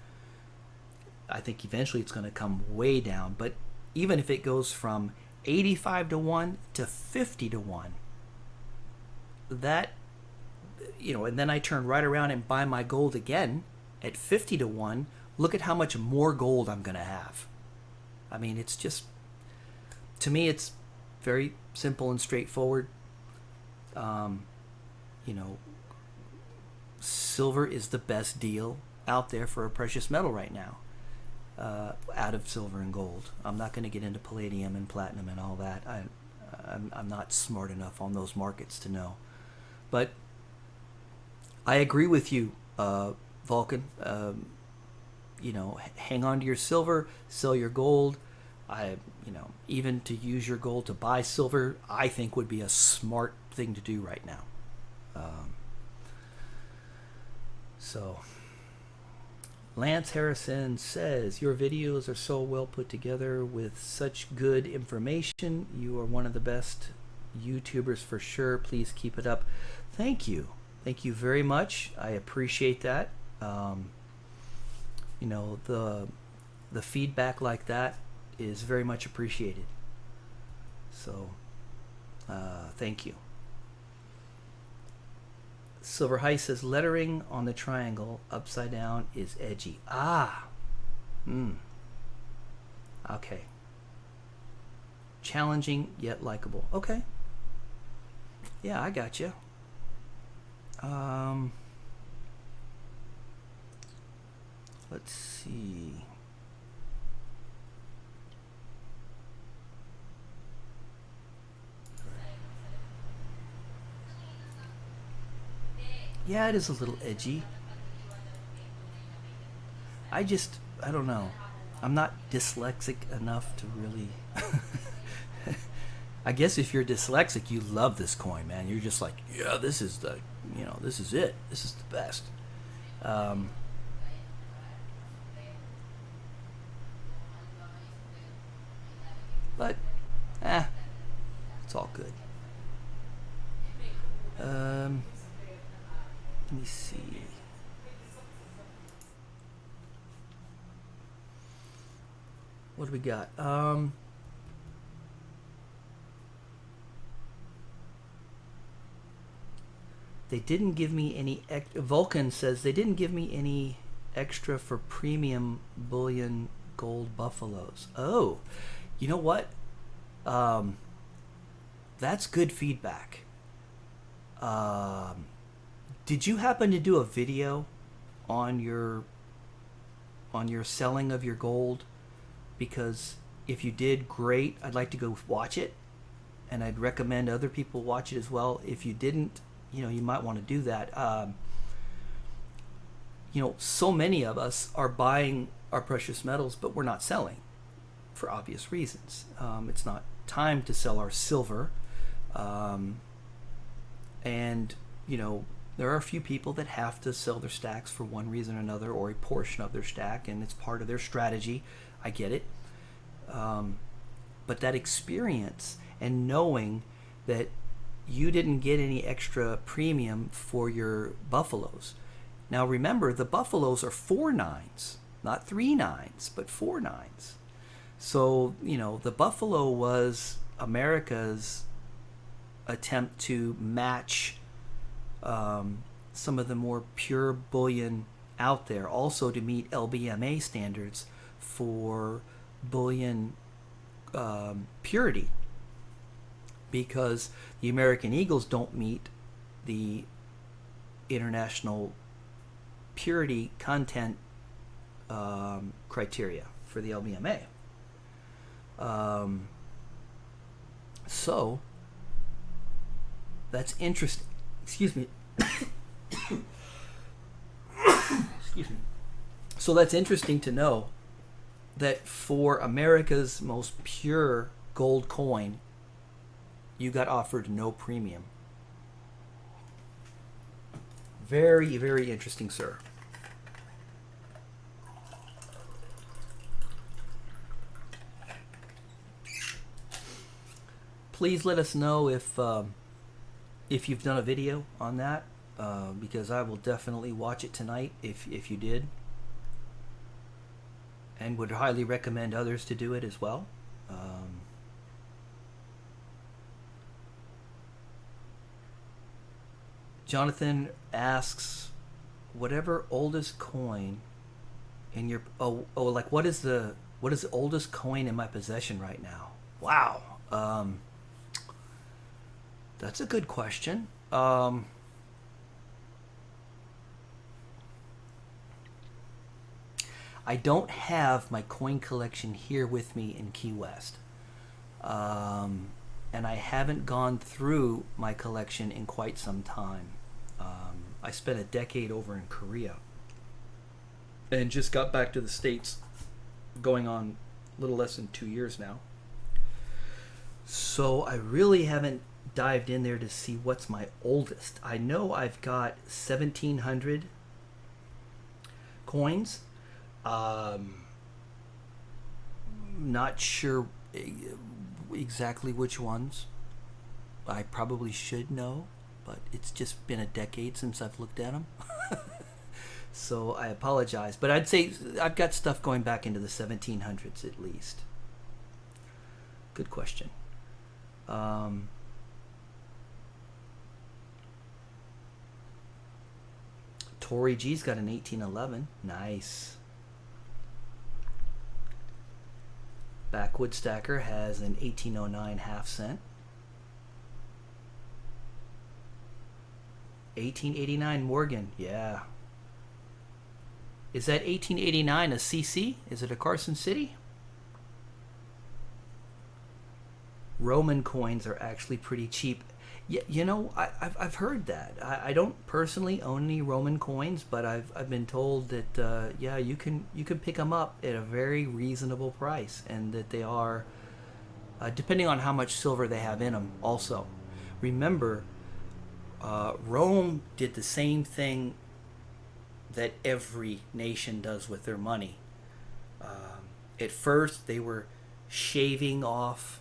I think eventually it's going to come way down, but even if it goes from 85 to 1 to 50 to 1, that, you know, and then I turn right around and buy my gold again at 50 to 1, look at how much more gold I'm going to have. I mean, it's just, to me, it's very simple and straightforward. You know, silver is the best deal out there for a precious metal right now, out of silver and gold. I'm not going to get into palladium and platinum and all that. I'm not smart enough on those markets to know. But I agree with you, Vulcan. You know, hang on to your silver, sell your gold. You know, even to use your gold to buy silver, I think would be a smart thing to do right now. So, Lance Harrison says, your videos are so well put together with such good information. You are one of the best YouTubers for sure. Please keep it up. Thank you. Thank you very much. I appreciate that. You know, the feedback like that is very much appreciated. So, thank you. Silver High says, lettering on the triangle upside down is edgy. Okay. Challenging yet likable. Okay. Yeah, I got you. Let's see. Yeah, it is a little edgy. I don't know. I'm not dyslexic enough to really. I guess if you're dyslexic, you love this coin, man. You're just like, yeah, this is the, this is it. This is the best. But, it's all good. Let me see. What do we got? They didn't give me any. Vulcan says they didn't give me any extra for premium bullion gold buffaloes. Oh, you know what? That's good feedback. Did you happen to do a video on your selling of your gold? Because if you did, great. I'd like to go watch it, and I'd recommend other people watch it as well. If you didn't, you might want to do that. So many of us are buying our precious metals, but we're not selling for obvious reasons. It's not time to sell our silver. And, there are a few people that have to sell their stacks for one reason or another, or a portion of their stack, and it's part of their strategy. I get it. But that experience and knowing that you didn't get any extra premium for your buffaloes. Now remember, the buffaloes are 4 nines, not 3 nines, but 4 nines. So, the buffalo was America's attempt to match some of the more pure bullion out there, also to meet LBMA standards for bullion purity, because the American Eagles don't meet the international purity content criteria for the LBMA. So that's interesting. Excuse me. Excuse me. So that's interesting to know that for America's most pure gold coin, you got offered no premium. Very, very interesting, sir. Please let us know if you've done a video on that, because I will definitely watch it tonight if you did, and would highly recommend others to do it as well. Jonathan asks, whatever oldest coin in your like what is the oldest coin in my possession right now? Wow. That's a good question. I don't have my coin collection here with me in Key West. And I haven't gone through my collection in quite some time. I spent a decade over in Korea and just got back to the States going on a little less than 2 years now. So I really haven't dived in there to see what's my oldest. I know I've got 1,700 coins. Not sure exactly which ones. I probably should know, but it's just been a decade since I've looked at them. So I apologize, but I'd say I've got stuff going back into the 1700s at least. Good question. Tory G's got an 1811. Nice. Backwood Stacker has an 1809 half cent. 1889 Morgan, yeah. Is that 1889 a CC? Is it a Carson City? Roman coins are actually pretty cheap. Yeah, you know, I've heard that. I don't personally own any Roman coins, but I've been told that yeah, you can pick them up at a very reasonable price, and that they are depending on how much silver they have in them. Also, remember, Rome did the same thing that every nation does with their money. At first, they were shaving off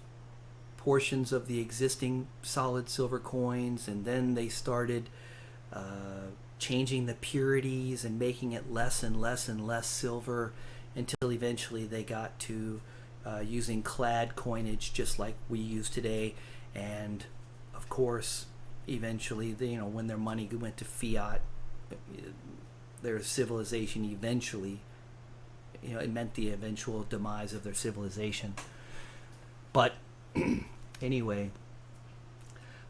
portions of the existing solid silver coins, and then they started changing the purities and making it less and less and less silver until eventually they got to using clad coinage just like we use today. And of course, eventually, when their money went to fiat, their civilization eventually, it meant the eventual demise of their civilization. But anyway,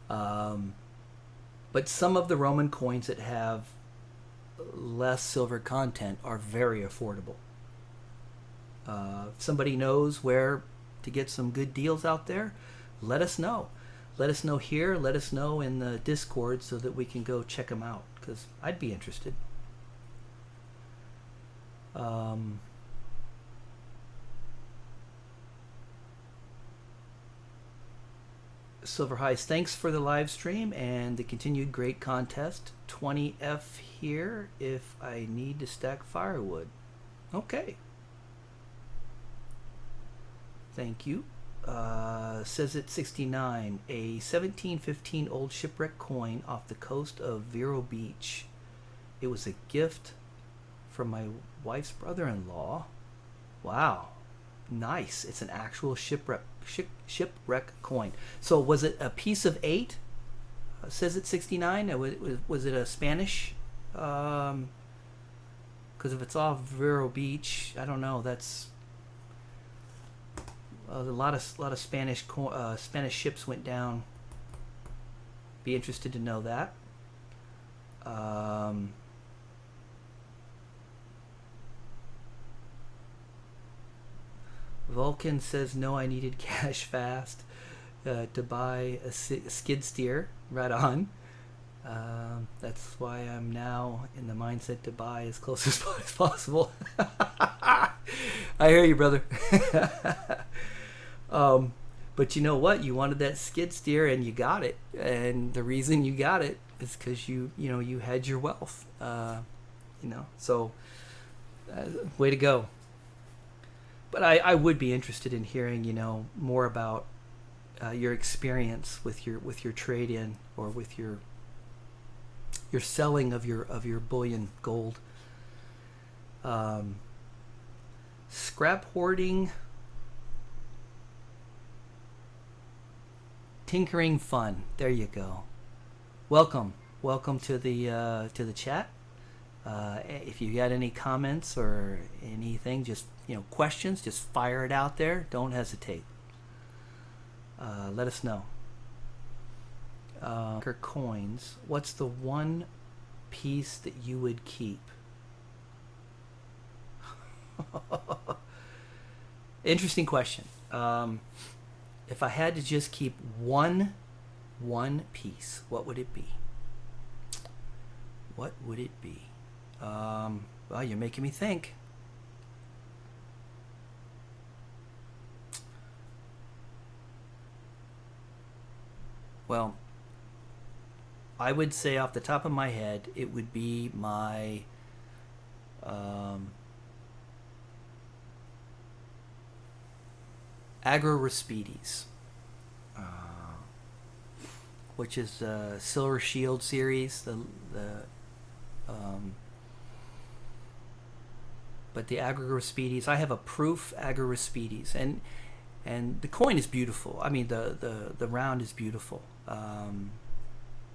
but some of the Roman coins that have less silver content are very affordable. If somebody knows where to get some good deals out there, let us know. Let us know here. Let us know in the Discord so that we can go check them out, because I'd be interested. Silver Highs, thanks for the live stream and the continued great contest. 20F here if I need to stack firewood. Okay. Thank you. Says it 69, a 1715 old shipwreck coin off the coast of Vero Beach. It was a gift from my wife's brother-in-law. Wow, nice. It's an actual shipwreck coin. So was it a piece of 8? Says it 69. Was it a Spanish? Because if it's off Vero Beach, I don't know. That's a lot of Spanish ships went down. Be interested to know that. Vulcan says no, I needed cash fast to buy a skid steer. Right on. That's why I'm now in the mindset to buy as close as possible. I hear you, brother. But you know what? You wanted that skid steer and you got it. And the reason you got it is because you had your wealth. So way to go. But I would be interested in hearing, more about your experience with your trade-in or with your selling of your bullion gold. Scrap hoarding, tinkering fun. There you go. Welcome to the chat. If you got any comments or anything, just questions, just fire it out there. Don't hesitate. Let us know. Coins. What's the one piece that you would keep? Interesting question. If I had to just keep one piece, what would it be? What would it be? Well, you're making me think. Well, I would say off the top of my head, it would be my Agrarispides, which is the Silver Shield series. But the Agrarispides, I have a proof Agrarispides, and the coin is beautiful. I mean, the round is beautiful,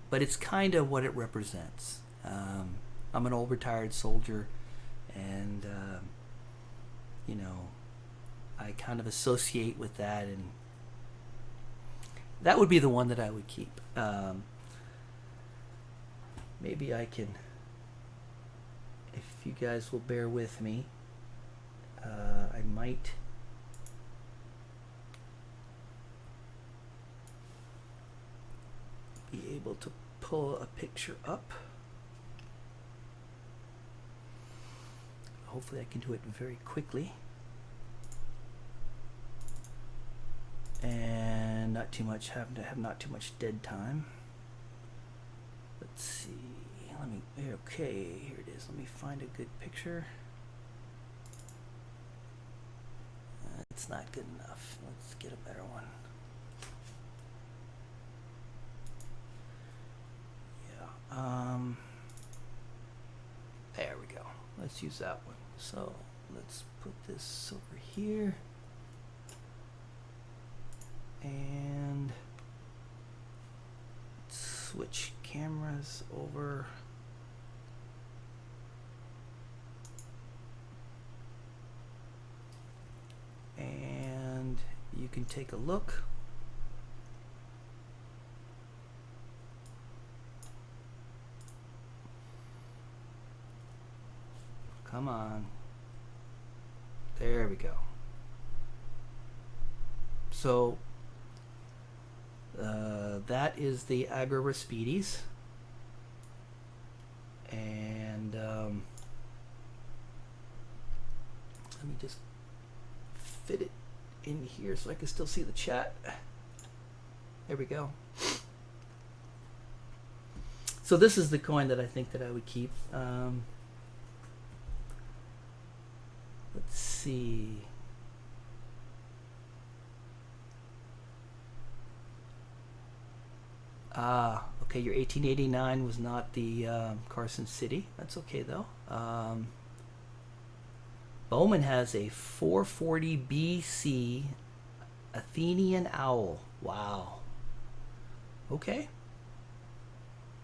but it's kind of what it represents. I'm an old retired soldier, and I kind of associate with that, and that would be the one that I would keep. Maybe I can, if you guys will bear with me, I might be able to pull a picture up. Hopefully I can do it very quickly. And not too much, have not too much dead time. Let's see. Okay, here it is. Let me find a good picture. It's not good enough. Let's get a better one. Yeah. There we go. Let's use that one. So let's put this over here. And switch cameras over. And you can take a look. Come on. There we go. So that is the Agorapspides, and let me just fit it in here so I can still see the chat. There we go. So this is the coin that I think that I would keep. Let's see. Okay, your 1889 was not the Carson City. That's okay though. Bowman has a 440 BC Athenian owl. Wow. Okay.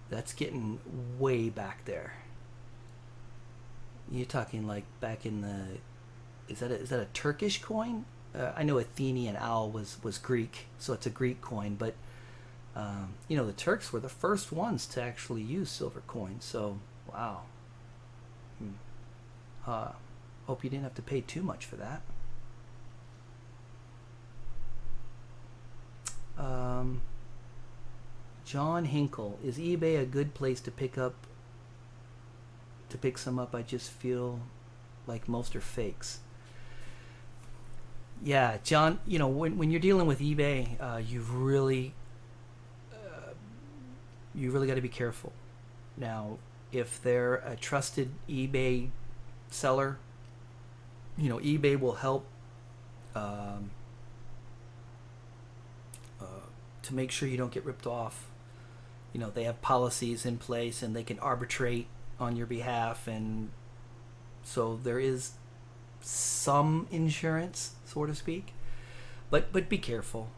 That's getting way back there. You're talking like back in the... Is that a Turkish coin? I know Athenian owl was Greek, so it's a Greek coin, but you know, the Turks were the first ones to actually use silver coins, so wow. Hope you didn't have to pay too much for that. John Hinkle, is eBay a good place to pick some up? I just feel like most are fakes. Yeah, John, you know, when you're dealing with eBay, you've really got to be careful. Now, if they're a trusted eBay seller, you know, eBay will help to make sure you don't get ripped off. You know, they have policies in place and they can arbitrate on your behalf, and so there is some insurance, so to speak, but be careful,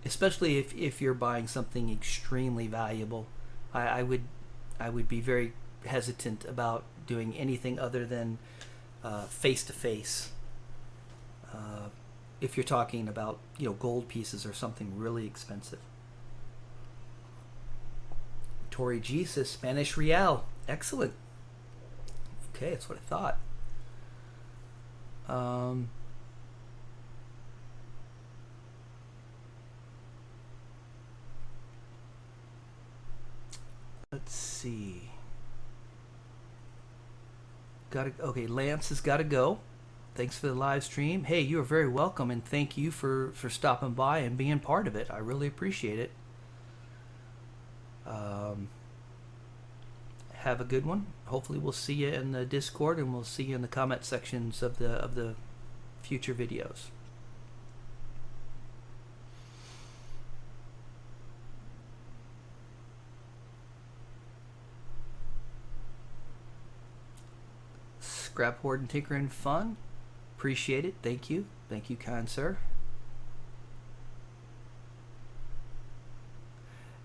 especially if you're buying something extremely valuable. I would be very hesitant about doing anything other than face to face. If you're talking about, you know, gold pieces or something really expensive. Tori G says Spanish Real. Excellent. Okay, that's what I thought. Let's see. Okay, Lance has got to go. Thanks for the live stream. Hey, you are very welcome, and thank you for stopping by and being part of it. I really appreciate it. Have a good one. Hopefully we'll see you in the Discord, and we'll see you in the comment sections of the future videos. Scrap Hoard and Tinker and Fun. Appreciate it. Thank you. Thank you, kind sir.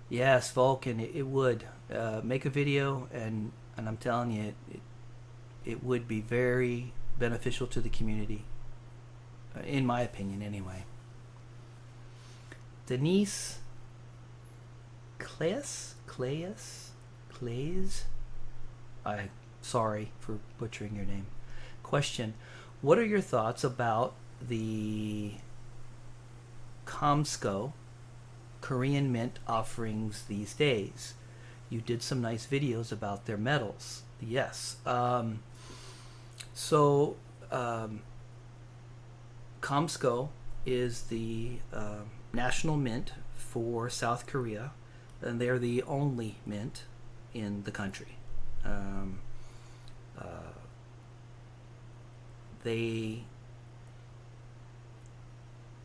Yes, Vulcan, it would. Make a video, and I'm telling you, it would be very beneficial to the community, in my opinion anyway. Denise Clays? I'm sorry for butchering your name. Question: what are your thoughts about the Comsco Korean mint offerings these days. You did some nice videos about their metals. Yes. Comsco is the national mint for South Korea, and they're the only mint in the country. They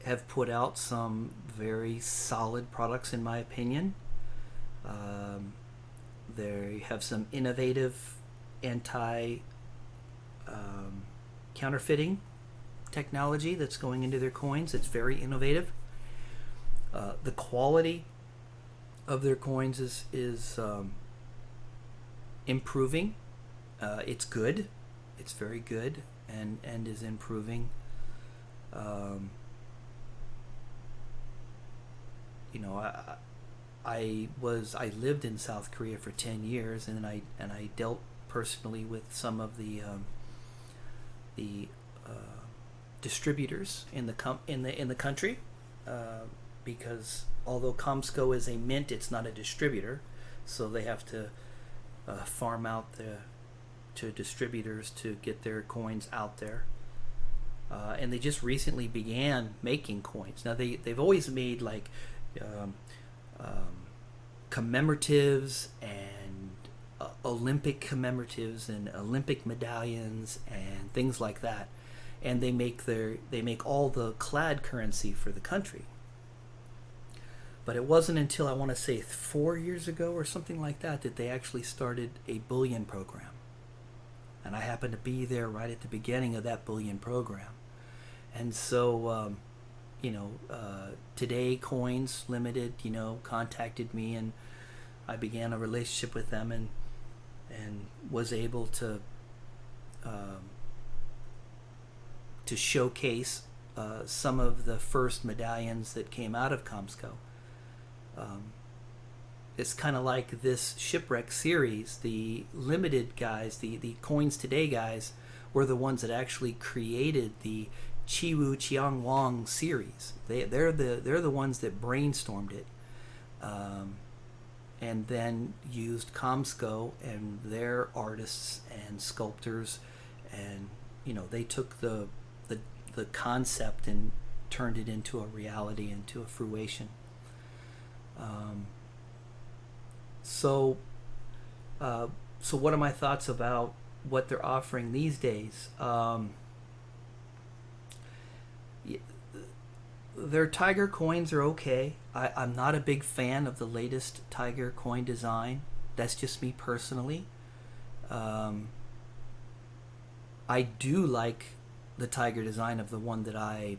have put out some very solid products, in my opinion. They have some innovative anti-counterfeiting technology that's going into their coins. It's very innovative. The quality of their coins is improving. It's good. It's very good, and is improving. I lived in South Korea for 10 years, and I dealt personally with some of the distributors in the country, because although Comsco is a mint, it's not a distributor, so they have to farm out to distributors to get their coins out there. And they just recently began making coins. Now they've always made like commemoratives and Olympic commemoratives and Olympic medallions and things like that, and they make all the clad currency for the country. But it wasn't until, I want to say, 4 years ago or something like that they actually started a bullion program, and I happened to be there right at the beginning of that bullion program. And so Today Coins Limited, contacted me, and I began a relationship with them, and was able to showcase some of the first medallions that came out of Comsco. It's kind of like this Shipwreck series. The limited guys, the Coins Today guys, were the ones that actually created the qzju Qiangwang series. They're the ones that brainstormed it, and then used Comsco and their artists and sculptors, and they took the concept and turned it into a reality, into a fruition. So what are my thoughts about what they're offering these days? Their Tiger coins are okay. I'm not a big fan of the latest Tiger coin design. That's just me personally. I do like the Tiger design of the one that I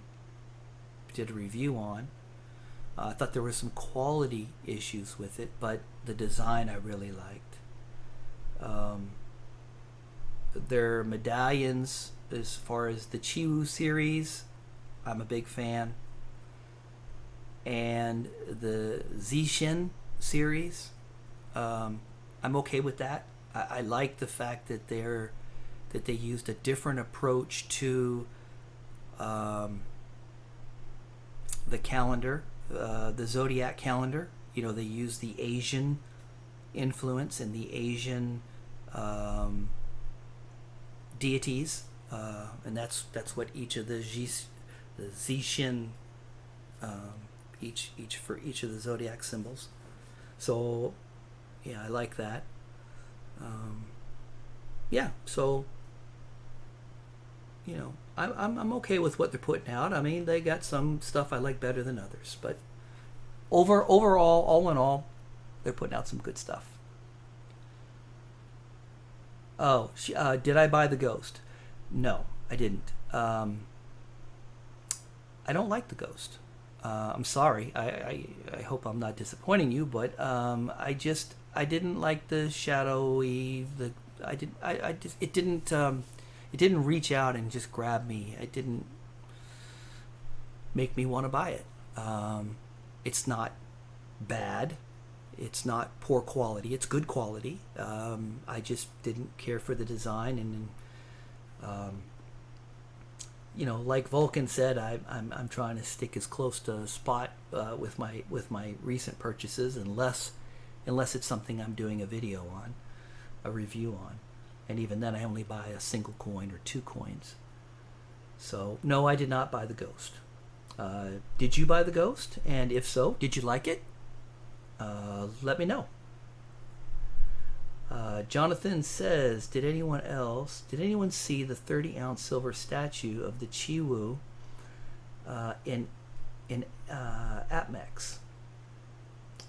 did a review on. I thought there were some quality issues with it, but the design I really liked. Their medallions, as far as the qzju series, I'm a big fan. And the Zishin series, I'm okay with that. I like the fact that they used a different approach to the calendar, the zodiac calendar. They use the Asian influence and the Asian deities, and that's what each of the Zishin, each for each of the zodiac symbols. So yeah, I like that. So I'm okay with what they're putting out. I mean, they got some stuff I like better than others, but overall, all in all, they're putting out some good stuff. Oh, did I buy the Ghost? No, I didn't. I don't like the Ghost. I'm sorry. I hope I'm not disappointing you, but I didn't like the shadowy. It didn't reach out and just grab me. It didn't make me want to buy it. It's not bad. It's not poor quality. It's good quality. I just didn't care for the design, and like Vulcan said, I'm trying to stick as close to spot with my recent purchases, unless it's something I'm doing a video on, a review on, and even then I only buy a single coin or 2 coins. So no, I did not buy the Ghost. Did you buy the Ghost? And if so, did you like it? Let me know. Jonathan says, did anyone see the 30-ounce silver statue of the qzju in APMEX?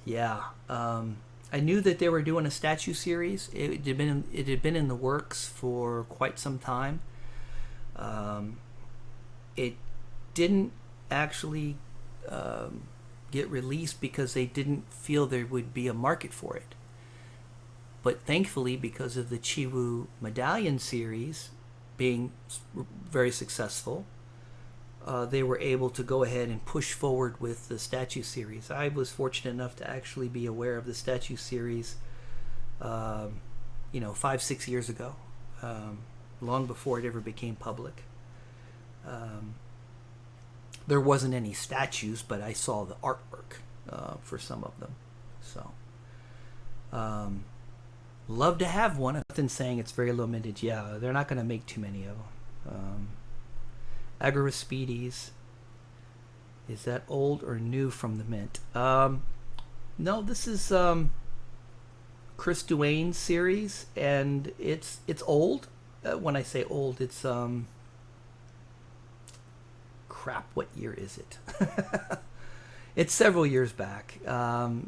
Yeah, I knew that they were doing a statue series. It had been in the works for quite some time. It didn't actually get released because they didn't feel there would be a market for it. But thankfully, because of the qzju medallion series being very successful, they were able to go ahead and push forward with the statue series. I was fortunate enough to actually be aware of the statue series 5-6 years ago, long before it ever became public. There wasn't any statues, but I saw the artwork for some of them. So love to have one. Nothing saying it's very limited. Yeah, they're not going to make too many of them. Agarispides, is that old or new from the mint? No, this is Chris Duane's series, and it's old. When I say old, it's crap. What year is it? It's several years back.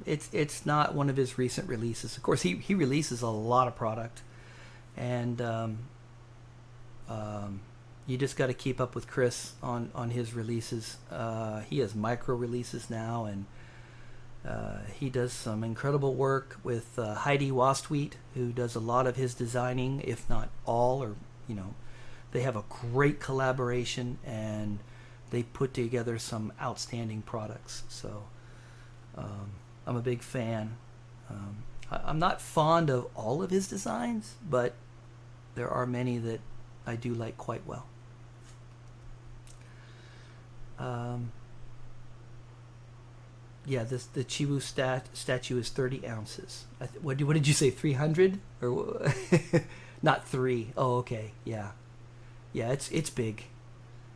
It's not one of his recent releases. Of course, he releases a lot of product, and you just got to keep up with Chris on his releases. He has micro releases now, and he does some incredible work with Heidi Wastwheat, who does a lot of his designing, if not all, or they have a great collaboration, and they put together some outstanding products. So I'm a big fan. I'm not fond of all of his designs, but there are many that I do like quite well. Yeah, the qzju statue is 30 ounces. What did you say, 300? Or not 3? Oh, okay. Yeah, it's big.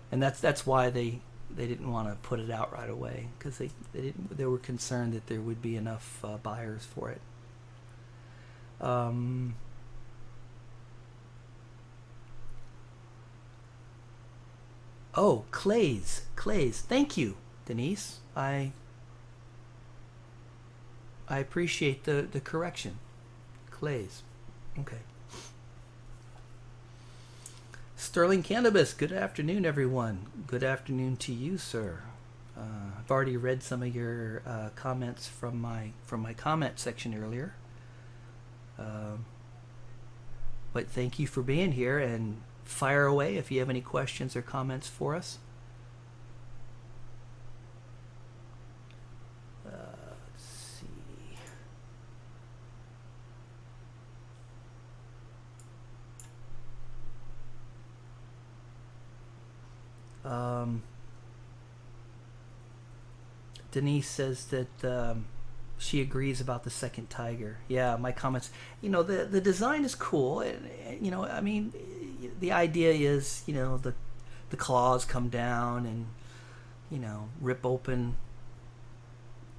And that's why they didn't want to put it out right away, because they were concerned that there would be enough buyers for it. Oh, clays. Thank you, Denise. I appreciate the correction. Clays. Okay. Sterling Cannabis, good afternoon, everyone. Good afternoon to you, sir. I've already read some of your comments from my comment section earlier. But thank you for being here, and fire away if you have any questions or comments for us. Let's see. Denise says that she agrees about the second tiger. Yeah, my comments. The design is cool. I mean, the idea is, the claws come down and, rip open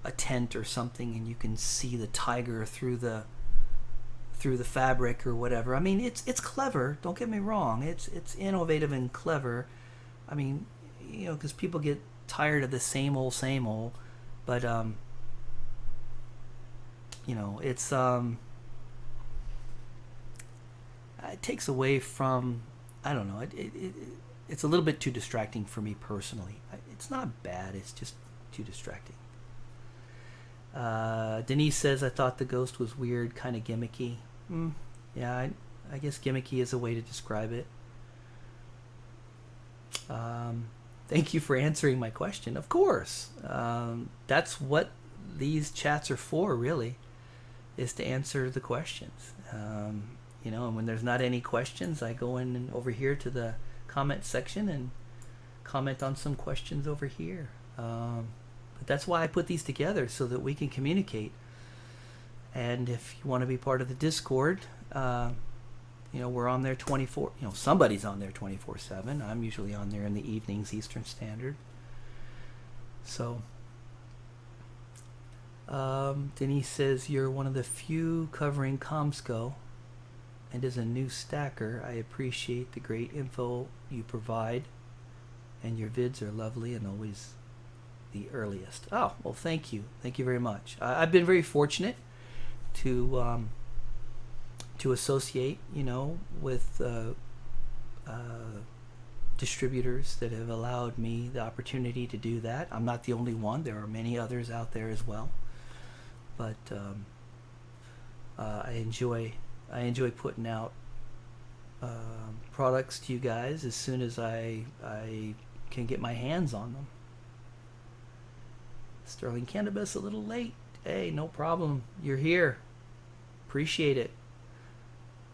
a tent or something, and you can see the tiger through the fabric or whatever. I mean, it's clever. Don't get me wrong. It's innovative and clever. I mean, because people get tired of the same old, but it's it takes away from, I don't know, it's a little bit too distracting for me personally. It's not bad, it's just too distracting. Denise says, I thought the ghost was weird, kind of gimmicky. Yeah, I guess gimmicky is a way to describe it. Thank you for answering my question. Of course. That's what these chats are for, really, is to answer the questions. And when there's not any questions, I go in and over here to the comment section and comment on some questions over here. But that's why I put these together, so that we can communicate. And if you want to be part of the Discord, we're on there 24. Somebody's on there 24/7. I'm usually on there in the evenings, Eastern Standard. So, Denise says you're one of the few covering Comsco, and as a new stacker, I appreciate the great info you provide, and your vids are lovely and always the earliest. Oh, well, thank you very much. I've been very fortunate to associate, with distributors that have allowed me the opportunity to do that. I'm not the only one. There are many others out there as well. But I enjoy putting out products to you guys as soon as I can get my hands on them. Sterling Cannabis, a little late. Hey, no problem. You're here. Appreciate it.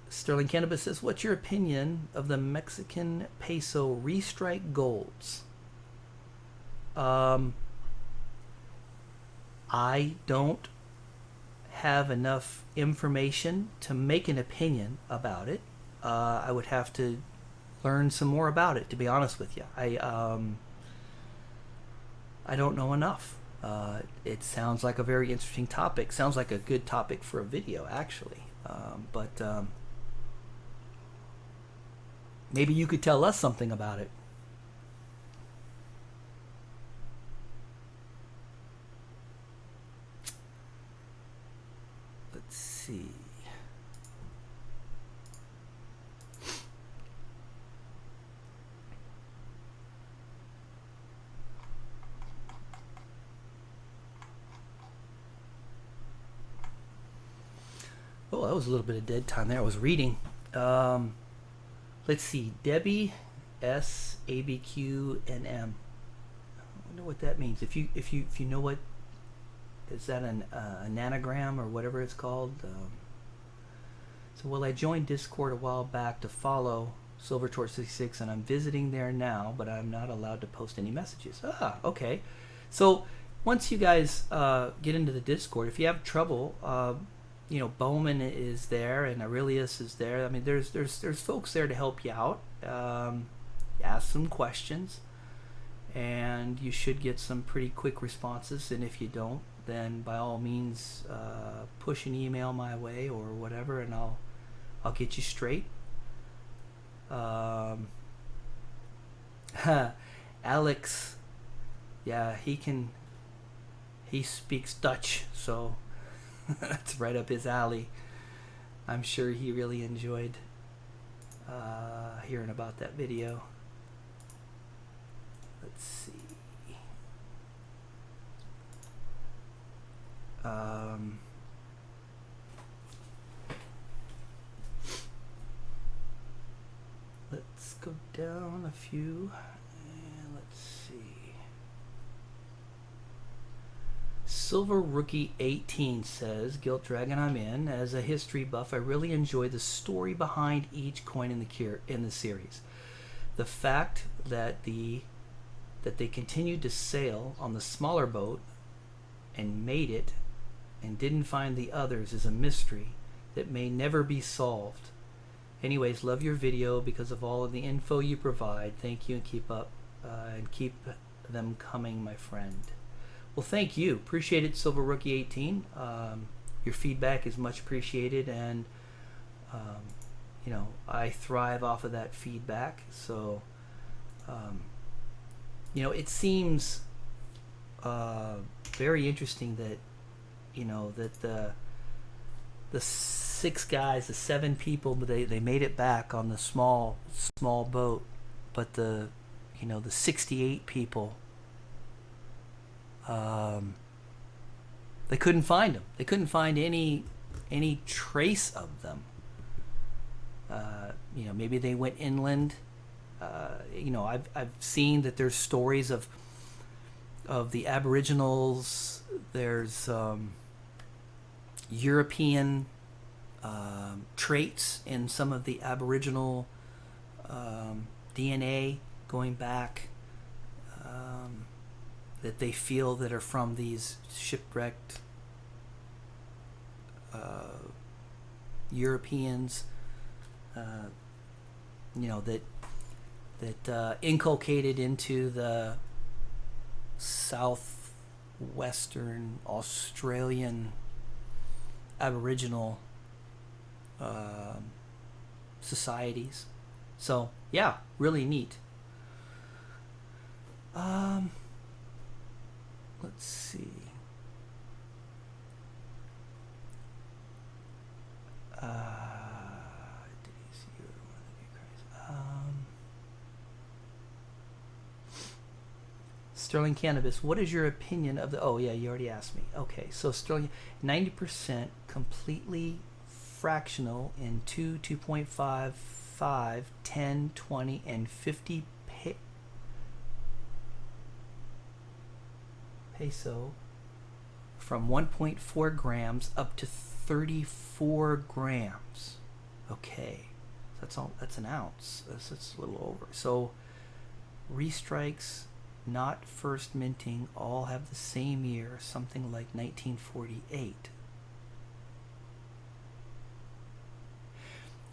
Sterling Cannabis says, what's your opinion of the Mexican peso restrike golds? I don't have enough information to make an opinion about it. I would have to learn some more about it, to be honest with you. I don't know enough. It sounds like a very interesting topic. Sounds like a good topic for a video, actually. But maybe you could tell us something about it. Let's see. Oh, that was a little bit of dead time there. I was reading. Let's see. Debbie S ABQ and M. I wonder what that means. If you know what, is that an anagram or whatever it's called? So I joined Discord a while back to follow Silver Torch66, and I'm visiting there now, but I'm not allowed to post any messages. Ah, okay. So once you guys get into the Discord, if you have trouble, Bowman is there and Aurelius is there. I mean, there's folks there to help you out. Ask some questions, and you should get some pretty quick responses. And if you don't, then by all means, push an email my way or whatever, and I'll get you straight. Alex, yeah, he speaks Dutch, so that's right up his alley. I'm sure he really enjoyed hearing about that video. Let's see. Let's go down a few, and let's see. Silver Rookie 18 says, Gilt Dragon, I'm in. As a history buff, I really enjoy the story behind each coin in the series. The fact that they continued to sail on the smaller boat and made it and didn't find the others is a mystery that may never be solved. Anyways, love your video because of all of the info you provide. Thank you, and keep up and keep them coming, my friend. Well, thank you. Appreciate it, Silver Rookie 18. Your feedback is much appreciated, and I thrive off of that feedback. So, it seems very interesting that the 6 guys, the 7 people, they made it back on the small boat, but the 68 people, they couldn't find them. They couldn't find any trace of them. Maybe they went inland. I've seen that there's stories of the Aboriginals. There's European traits in some of the Aboriginal DNA going back that they feel that are from these shipwrecked Europeans, you know, that inculcated into the southwestern Australian Aboriginal societies. So yeah, really neat. Let's see. Sterling Cannabis, what is your opinion of the... Oh, yeah, you already asked me. Okay, so Sterling, 90% completely fractional in 2.5, 5, 10, 20, and 50 peso from 1.4 grams up to 34 grams. Okay, that's all. That's an ounce. That's a little over. So restrikes, not first minting, all have the same year, something like 1948.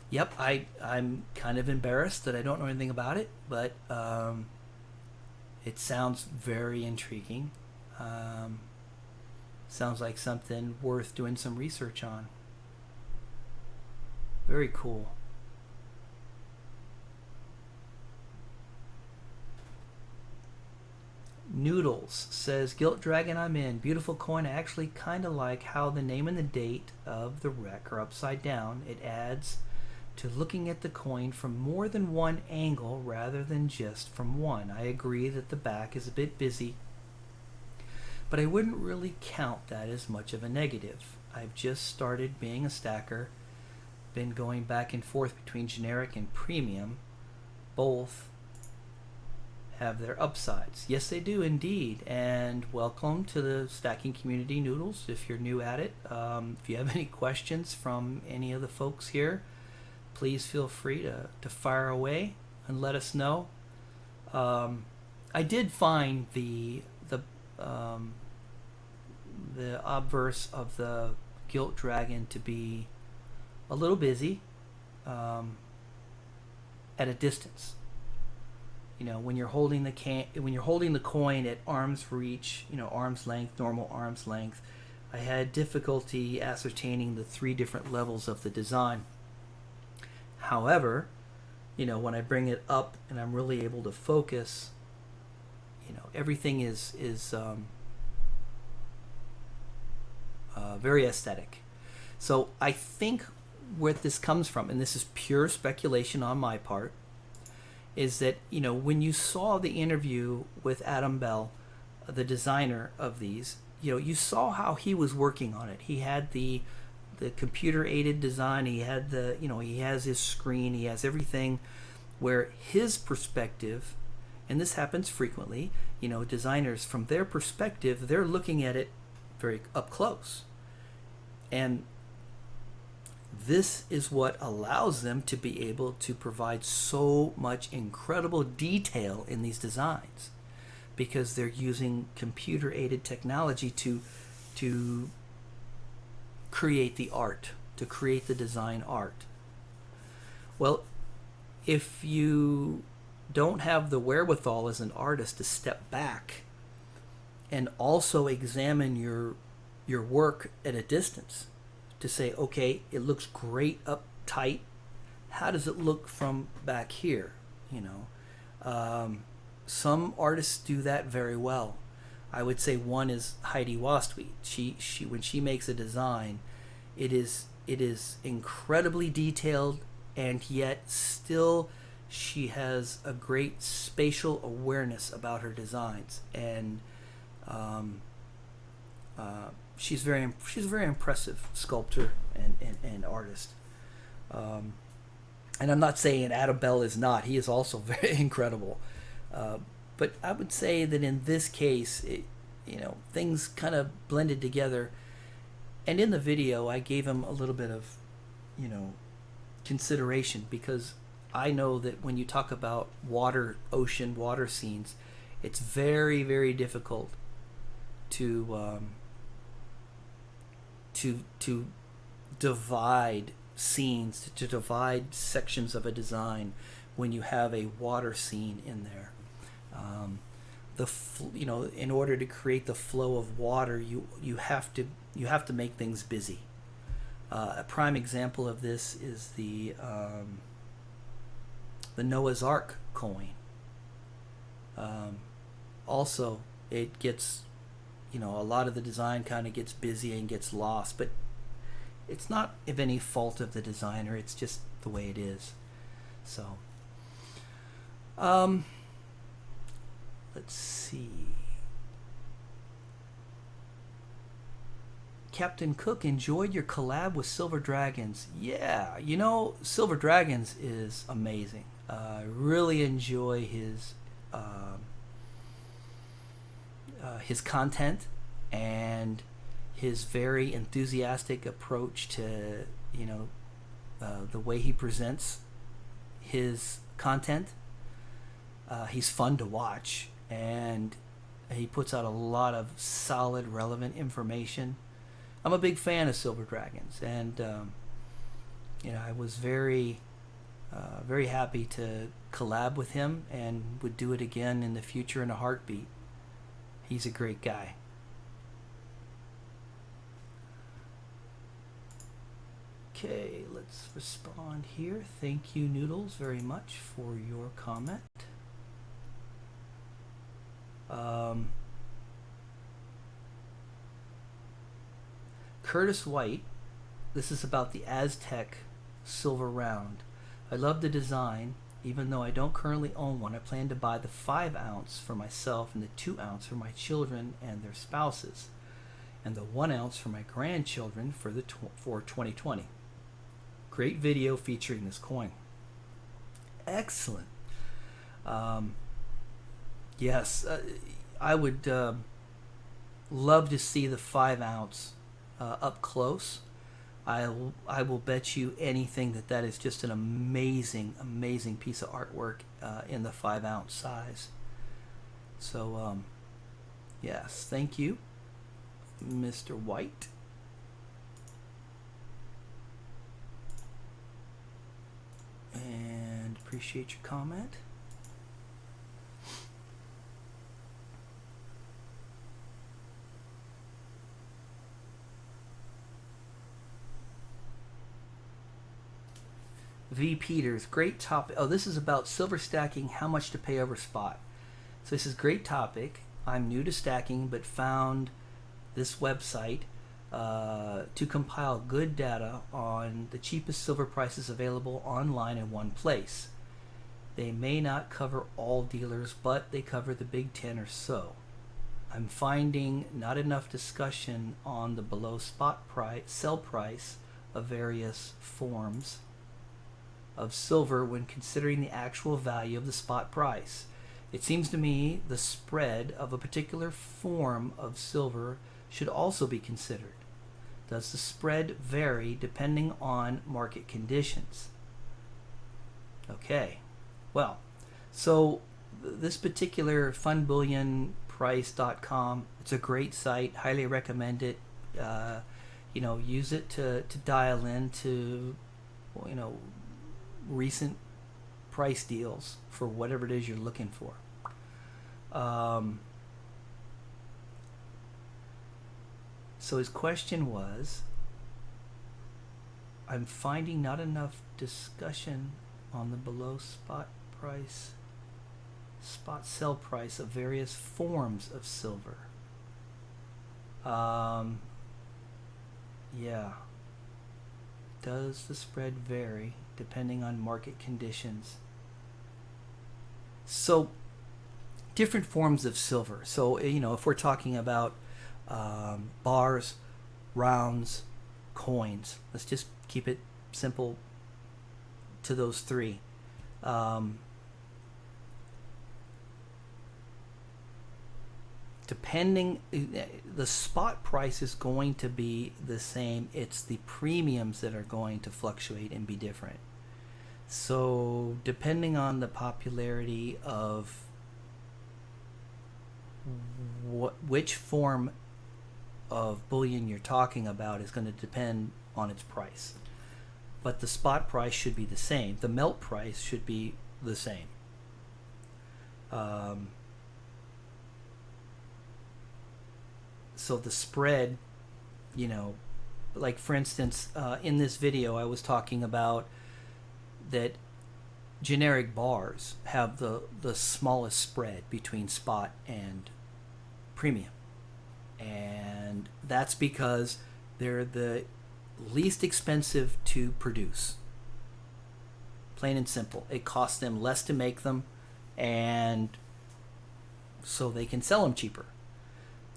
Yep, I'm kind of embarrassed that I don't know anything about it, but it sounds very intriguing. Sounds like something worth doing some research on. Very cool. Noodles says, Gilt Dragon, I'm in. Beautiful coin. I actually kind of like how the name and the date of the wreck are upside down. It adds to looking at the coin from more than one angle rather than just from one. I agree that the back is a bit busy, but I wouldn't really count that as much of a negative. I've just started being a stacker, been going back and forth between generic and premium. Both have their upsides. Yes, they do indeed. And welcome to the stacking community, Noodles, if you're new at it. If you have any questions from any of the folks here, please feel free to fire away and let us know. I did find the obverse of the Gilt Dragon to be a little busy at a distance. You know, when you're holding the coin at arm's reach, you know, arm's length, normal arm's length, I had difficulty ascertaining the 3 different levels of the design. However, you know, when I bring it up and I'm really able to focus, you know, everything is very aesthetic. So I think where this comes from, and this is pure speculation on my part, is that, you know, when you saw the interview with Adam Bell, the designer of these, you know, you saw how he was working on it. He had the computer aided design. He had the, you know, he has his screen. He has everything where his perspective, and this happens frequently, you know, designers from their perspective, they're looking at it very up close. And this is what allows them to be able to provide so much incredible detail in these designs, because they're using computer-aided technology to create the art, to create the design art. Well, if you don't have the wherewithal as an artist to step back and also examine your work at a distance, to say, okay, it looks great up tight. How does it look from back here? You know, some artists do that very well. I would say one is Heidi Wastweet. She when she makes a design, it is incredibly detailed, and yet still she has a great spatial awareness about her designs, and she's a very impressive sculptor and artist. And I'm not saying Adam Bell is not. He is also very incredible. But I would say that in this case, you know, things kind of blended together. And in the video, I gave him a little bit of, you know, consideration, because I know that when you talk about water, ocean, water scenes, It's very, very difficult to divide scenes, to divide sections of a design when you have a water scene in there. In order to create the flow of water, you have to make things busy. A prime example of this is the Noah's Ark coin. Also, it gets, a lot of the design kind of gets busy and gets lost, but it's not of any fault of the designer. It's just the way it is. So, let's see. Captain Cook enjoyed your collab with Silver Dragons. Yeah, Silver Dragons is amazing. I really enjoy his content and his very enthusiastic approach to the way he presents his content. He's fun to watch, and he puts out a lot of solid, relevant information. I'm a big fan of Silver Dragons, and I was very happy to collab with him and would do it again in the future in a heartbeat. He's a great guy. Okay, let's respond here. Thank you, Noodles, very much for your comment. Curtis White, this is about the Aztec silver round. I love the design. Even though I don't currently own one, I plan to buy the 5 ounce for myself and the 2 ounce for my children and their spouses, and the 1 ounce for my grandchildren for 2020. Great video featuring this coin. Excellent. Yes, I would love to see the 5 ounce up close. I will bet you anything that is just an amazing piece of artwork in the 5 ounce size. So yes, thank you, Mr. White. And appreciate your comment. V. Peters, great topic. Oh, this is about silver stacking, how much to pay over spot. So this is great topic. I'm new to stacking, but found this website to compile good data on the cheapest silver prices available online in one place. They may not cover all dealers, but they cover the big 10 or so. I'm finding not enough discussion on the below spot price, sell price of various forms of silver when considering the actual value of the spot price. It seems to me the spread of a particular form of silver should also be considered. Does the spread vary depending on market conditions? Okay, well, so this particular funbullionprice.com, it's a great site, highly recommend it. Use it to dial into recent price deals for whatever it is you're looking for. So his question was, I'm finding not enough discussion on the below spot sell price of various forms of silver. Yeah. Does the spread vary depending on market conditions? So, different forms of silver. So, if we're talking about bars, rounds, coins, let's just keep it simple to those three. Depending, the spot price is going to be the same. It's the premiums that are going to fluctuate and be different. So depending on the popularity of which form of bullion you're talking about is going to depend on its price. But the spot price should be the same. The melt price should be the same. So the spread, you know, like for instance, in this video I was talking about that generic bars have the smallest spread between spot and premium. And that's because they're the least expensive to produce. Plain and simple. It costs them less to make them, and so they can sell them cheaper.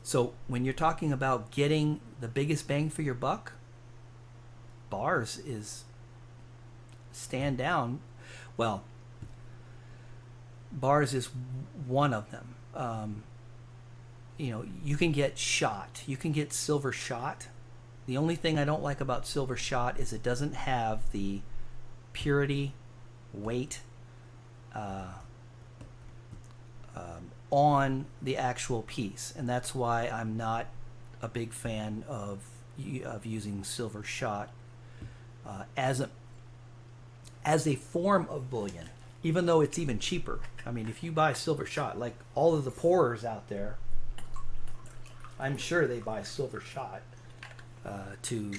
So when you're talking about getting the biggest bang for your buck, bars is stand down. Well, bars is one of them. You know, you can get shot. You can get silver shot. The only thing I don't like about silver shot is it doesn't have the purity, weight on the actual piece, and that's why I'm not a big fan of using silver shot as a form of bullion, even though it's even cheaper. I mean, if you buy silver shot, like all of the pourers out there, I'm sure they buy silver shot to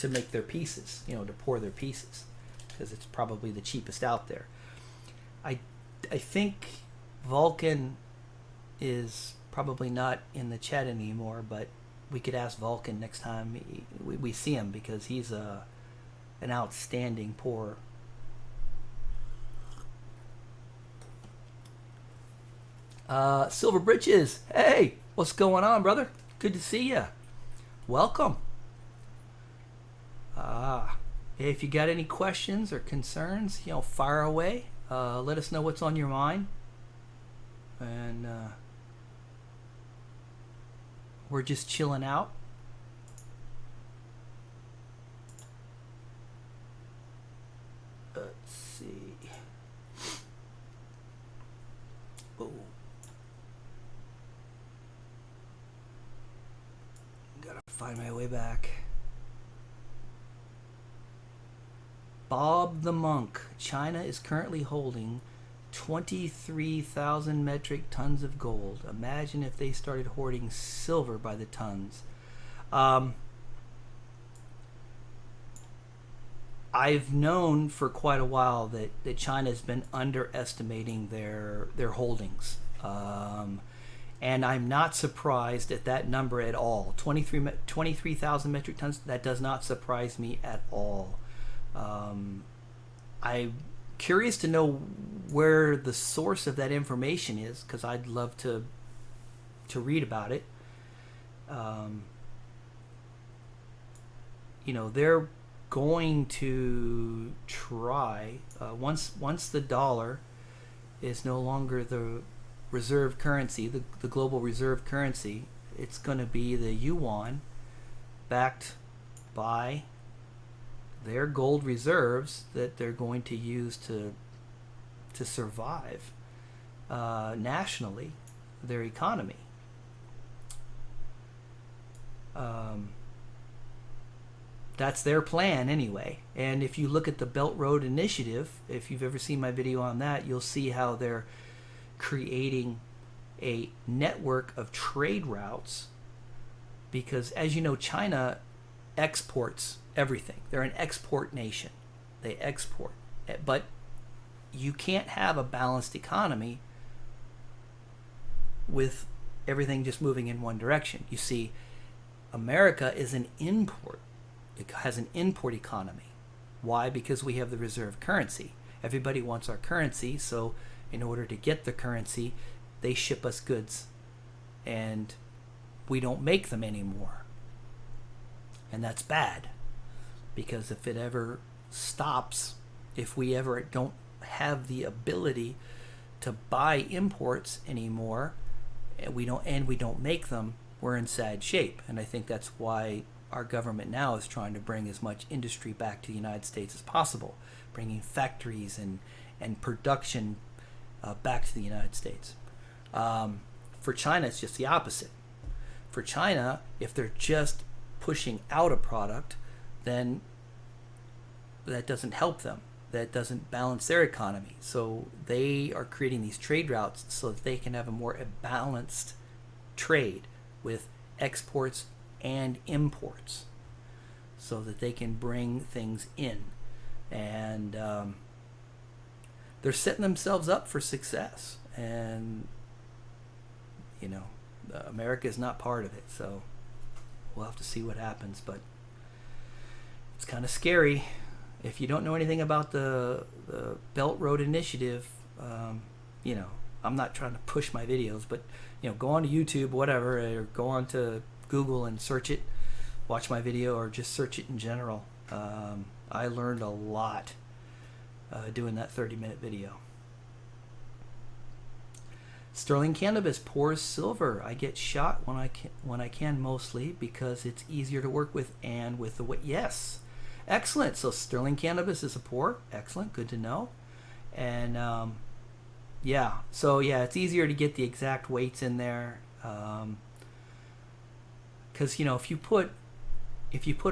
make their pieces, you know, to pour their pieces, because it's probably the cheapest out there. I think Vulcan is probably not in the chat anymore, but we could ask Vulcan next time we see him, because he's an outstanding pourer. Silver Britches, hey, what's going on, brother? Good to see you. Welcome. If you got any questions or concerns, you know, fire away. Let us know what's on your mind, and we're just chilling out. Let's see. Oh. Gotta find my way back. Bob the Monk. China is currently holding 23,000 metric tons of gold. Imagine if they started hoarding silver by the tons. I've known for quite a while that China's been underestimating their holdings. And I'm not surprised at that number at all. 23,000 metric tons, that does not surprise me at all. I'm curious to know where the source of that information is, because I'd love to read about it. You know, they're going to try once the dollar is no longer the reserve currency, the global reserve currency, it's going to be the yuan, backed by their gold reserves that they're going to use to survive nationally, their economy. That's their plan anyway. And if you look at the Belt Road Initiative, if you've ever seen my video on that, you'll see how they're creating a network of trade routes, because as you know, China exports everything. They're an export nation. They export. But you can't have a balanced economy with everything just moving in one direction. You see, America is an import. It has an import economy. Why? Because we have the reserve currency. Everybody wants our currency, so in order to get the currency, they ship us goods, and we don't make them anymore. And that's bad, because if it ever stops, if we ever don't have the ability to buy imports anymore, and we don't make them, we're in sad shape. And I think that's why our government now is trying to bring as much industry back to the United States as possible, bringing factories and production back to the United States. For China, it's just the opposite. For China, if they're just pushing out a product, then that doesn't help them. That doesn't balance their economy. So they are creating these trade routes so that they can have a more balanced trade with exports and imports, so that they can bring things in. And they're setting themselves up for success. And, you know, America is not part of it. So we'll have to see what happens. But it's kind of scary. If you don't know anything about the Belt Road Initiative, you know, I'm not trying to push my videos, but, you know, go on to YouTube, whatever, or go on to Google and search it, watch my video, or just search it in general. I learned a lot doing that 30-minute video. Sterling Cannabis pours silver. I get shot when I can mostly because it's easier to work with and with the weight. Yes. Excellent. So Sterling Cannabis is a pour. Excellent. Good to know. And yeah. So yeah, it's easier to get the exact weights in there. Because you know, if you put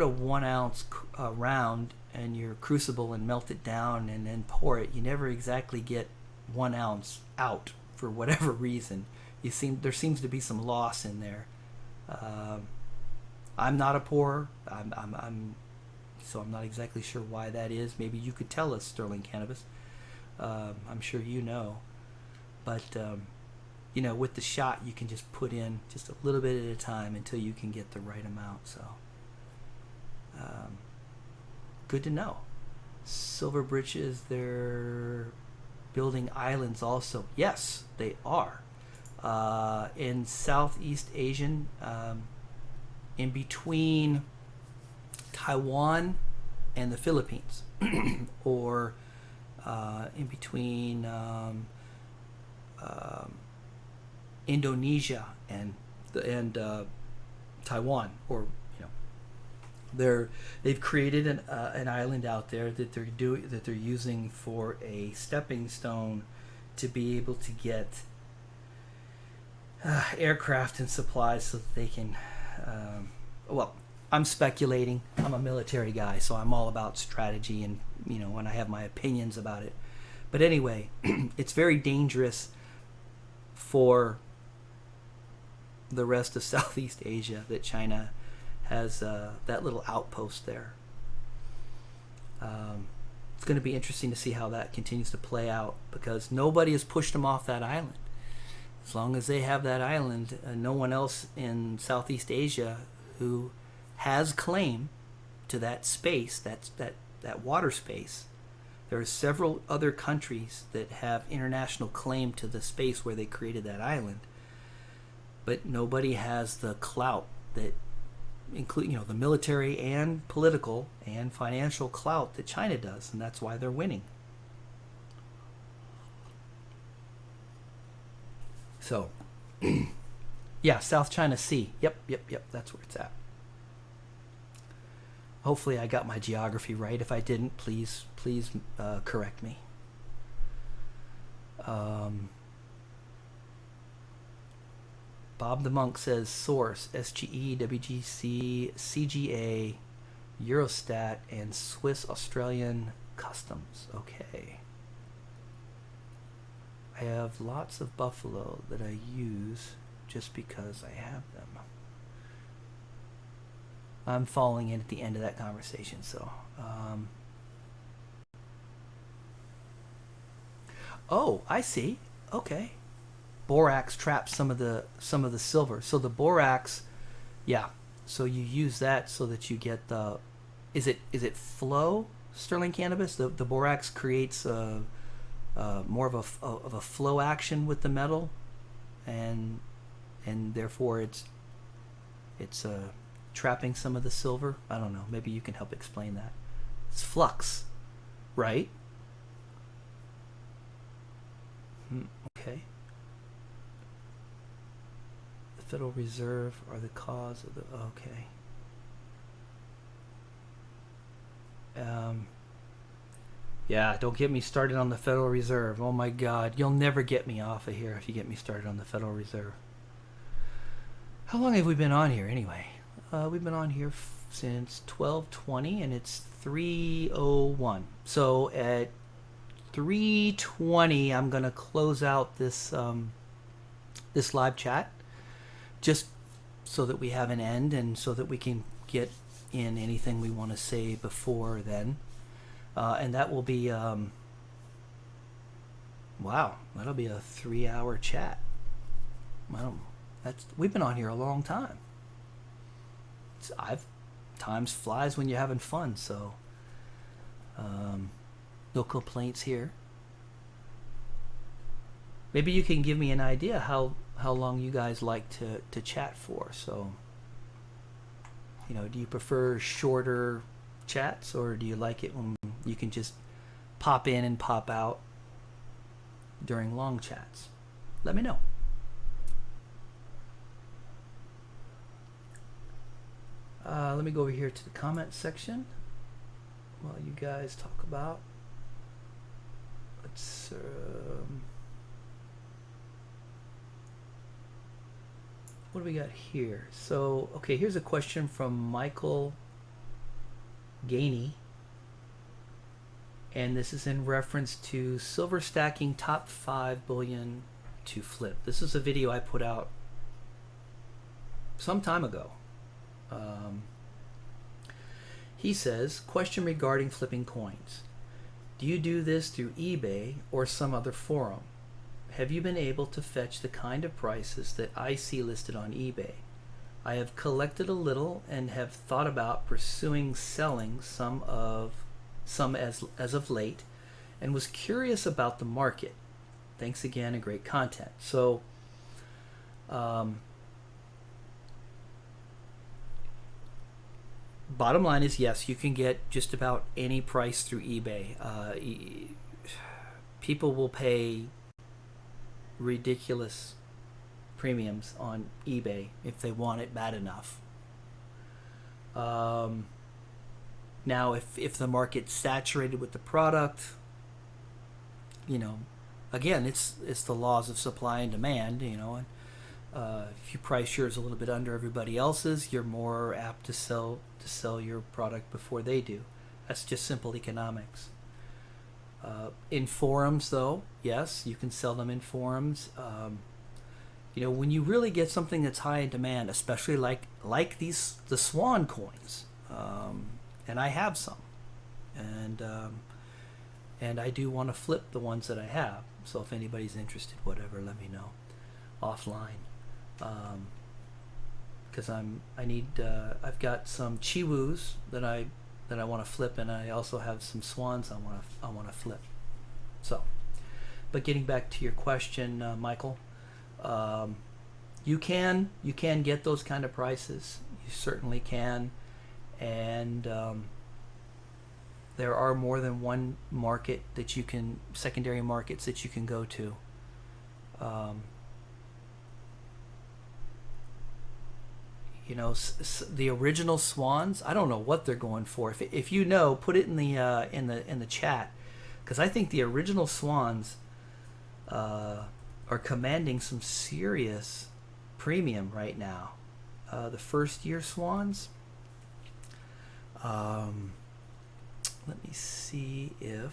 a 1 ounce round in your crucible and melt it down and then pour it, you never exactly get 1 ounce out for whatever reason. There seems to be some loss in there. I'm not a pourer. So I'm not exactly sure why that is. Maybe you could tell us, Sterling Cannabis. I'm sure you know. But, you know, with the shot, you can just put in just a little bit at a time until you can get the right amount. So, good to know. Silver Britches, they're building islands also. Yes, they are. In Southeast Asian, in between Taiwan and the Philippines, or in between Indonesia and Taiwan, or you know, they've created an island out there that they're using for a stepping stone to be able to get aircraft and supplies so that they can well, I'm speculating. I'm a military guy, so I'm all about strategy, and you know, when I have my opinions about it. But anyway, it's very dangerous for the rest of Southeast Asia that China has that little outpost there. It's going to be interesting to see how that continues to play out, because nobody has pushed them off that island. As long as they have that island, no one else in Southeast Asia who has claim to that space, that water space. There are several other countries that have international claim to the space where they created that island, but nobody has the clout that include, you know, the military and political and financial clout that China does, and that's why they're winning. So, yeah, South China Sea. Yep, that's where it's at. Hopefully I got my geography right. If I didn't, please correct me. Bob the Monk says source SGE, WGC, CGA, Eurostat, and Swiss Australian Customs. Okay. I have lots of buffalo that I use just because I have them. I'm falling in at the end of that conversation, so oh, I see. Okay. Borax traps some of the silver. So the borax, yeah. So you use that so that you get the is it flow, Sterling Cannabis? The borax creates more of a flow action with the metal, and therefore it's trapping some of the silver. I don't know. Maybe you can help explain that. It's flux, right? Okay. The Federal Reserve are the cause of the... Okay. Yeah, don't get me started on the Federal Reserve. Oh my God. You'll never get me off of here if you get me started on the Federal Reserve. How long have we been on here anyway? We've been on here since 12:20 and it's 3:01. So at 3:20 I'm going to close out this this live chat just so that we have an end and so that we can get in anything we want to say before then. And that will be wow, that'll be a 3-hour chat. We've been on here a long time. Times flies when you're having fun, so no complaints here. Maybe you can give me an idea how long you guys like to chat for. So, you know, do you prefer shorter chats, or do you like it when you can just pop in and pop out during long chats? Let me know. Let me go over here to the comment section while you guys talk about. Let's what do we got here? So, okay, here's a question from Michael Gainey, and this is in reference to silver stacking top 5 bullion to flip. This is a video I put out some time ago. He says, question regarding flipping coins. Do you do this through eBay or some other forum? Have you been able to fetch the kind of prices that I see listed on eBay? I have collected a little and have thought about pursuing selling some as of late, and was curious about the market. Thanks again and great content. So bottom line is, yes, you can get just about any price through eBay. People will pay ridiculous premiums on eBay if they want it bad enough. Now, if the market's saturated with the product, you know, again, it's the laws of supply and demand, you know, and if you price yours a little bit under everybody else's, you're more apt to sell your product before they do. That's just simple economics. In forums, though, yes, you can sell them in forums. You know, when you really get something that's high in demand, especially like the Swan coins, and I have some, and I do want to flip the ones that I have. So if anybody's interested, whatever, let me know offline. Because I've got some qzjus that I want to flip, and I also have some swans I want to flip. So, but getting back to your question, Michael, you can get those kind of prices. You certainly can, and there are more than one market that you can, secondary markets that you can go to. You know, the original swans, I don't know what they're going for. If you know, put it in the chat, because I think the original swans are commanding some serious premium right now. The first year swans. Let me see if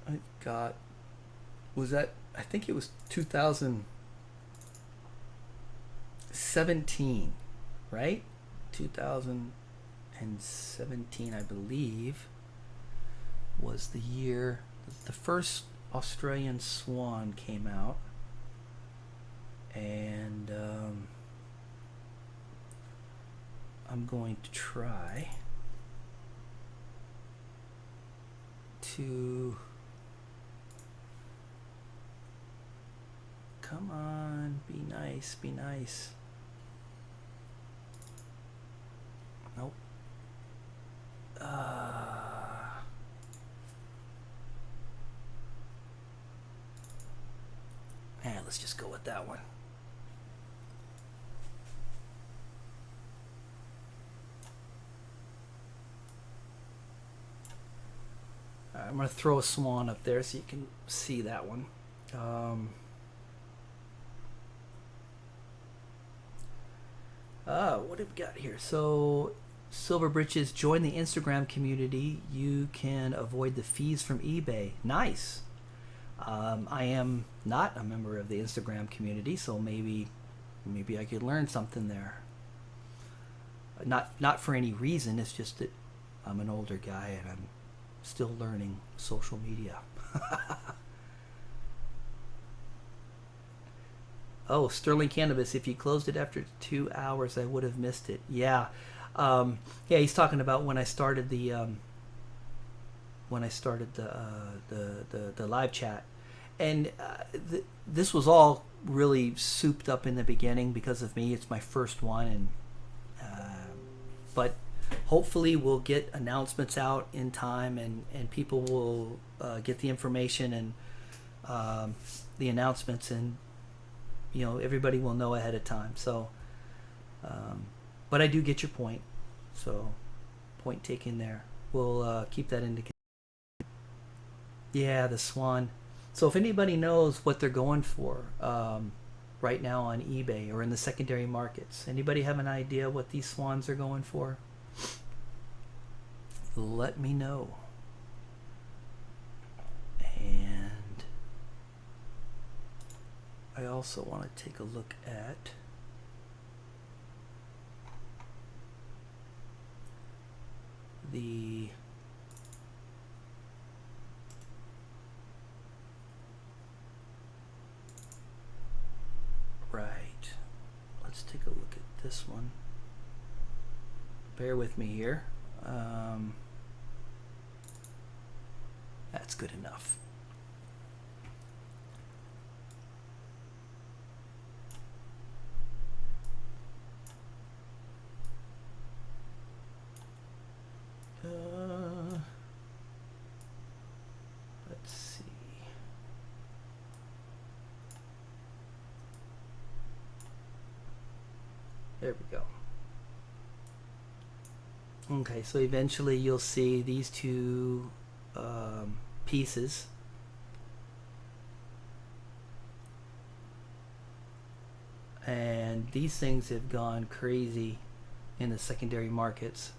I've got. Was that, I think it was 2017, right? 2017, I believe, was the year the first Australian swan came out. And I'm going to try to... Come on, be nice, be nice. Nope. Let's just go with that one. I'm going to throw a swan up there so you can see that one. What have we got here? So, Silver Britches, join the Instagram community. You can avoid the fees from eBay. Nice. I am not a member of the Instagram community, so maybe I could learn something there. Not for any reason. It's just that I'm an older guy and I'm still learning social media. Oh, Sterling Cannabis, if you closed it after 2 hours, I would have missed it. Yeah. Yeah, he's talking about when I started the live chat. And this was all really souped up in the beginning because of me. It's my first one, and but hopefully we'll get announcements out in time, and people will get the information and the announcements, and everybody will know ahead of time. So but I do get your point, so point taken there. We'll keep that into consideration. Yeah, the swan. So if anybody knows what they're going for right now on eBay or in the secondary markets, anybody have an idea what these swans are going for? Let me know. And I also want to take a look at the right. Let's take a look at this one. Bear with me here. That's good enough. Let's see. There we go. Okay, so eventually you'll see these two pieces. And these things have gone crazy in the secondary markets.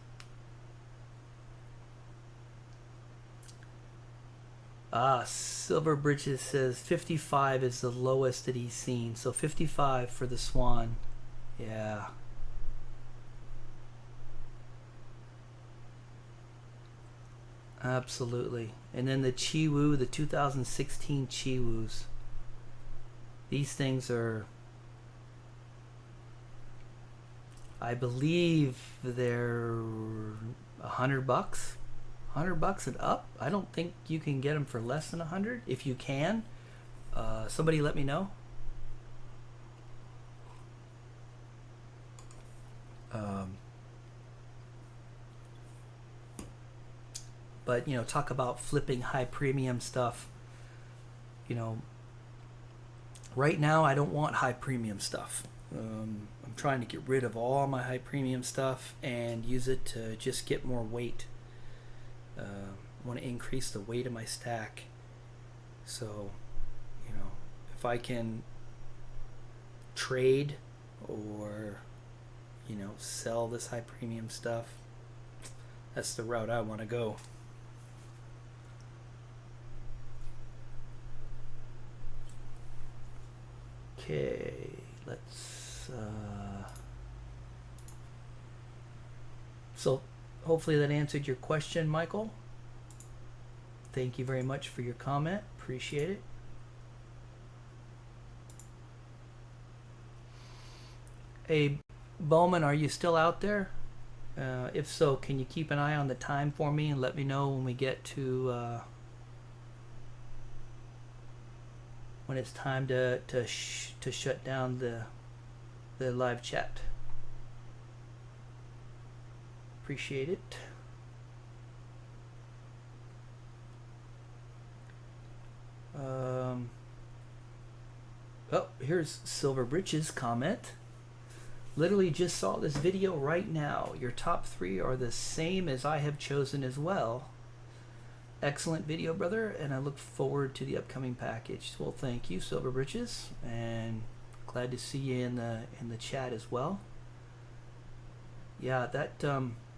Silver Bridges says 55 is the lowest that he's seen. So 55 for the swan. Yeah. Absolutely. And then the qzju, the 2016 qzjus. These things are, I believe they're $100. $100 and up. I don't think you can get them for less than 100. If you can, somebody let me know. But talk about flipping high premium stuff. Right now I don't want high premium stuff. I'm trying to get rid of all my high premium stuff and use it to just get more weight. I want to increase the weight of my stack. So, if I can trade or, sell this high premium stuff, that's the route I want to go. Okay, let's so hopefully that answered your question, Michael. Thank you very much for your comment. Appreciate it. Hey, Bowman, are you still out there? If so, can you keep an eye on the time for me and let me know when we get to when it's time to shut down the live chat. Appreciate it. Oh, here's Silver Britches comment. Literally just saw this video right now. Your top 3 are the same as I have chosen as well. excellent video, brother, and I look forward to the upcoming package. Well, thank you, Silver Britches, and glad to see you in the chat as well. Yeah, that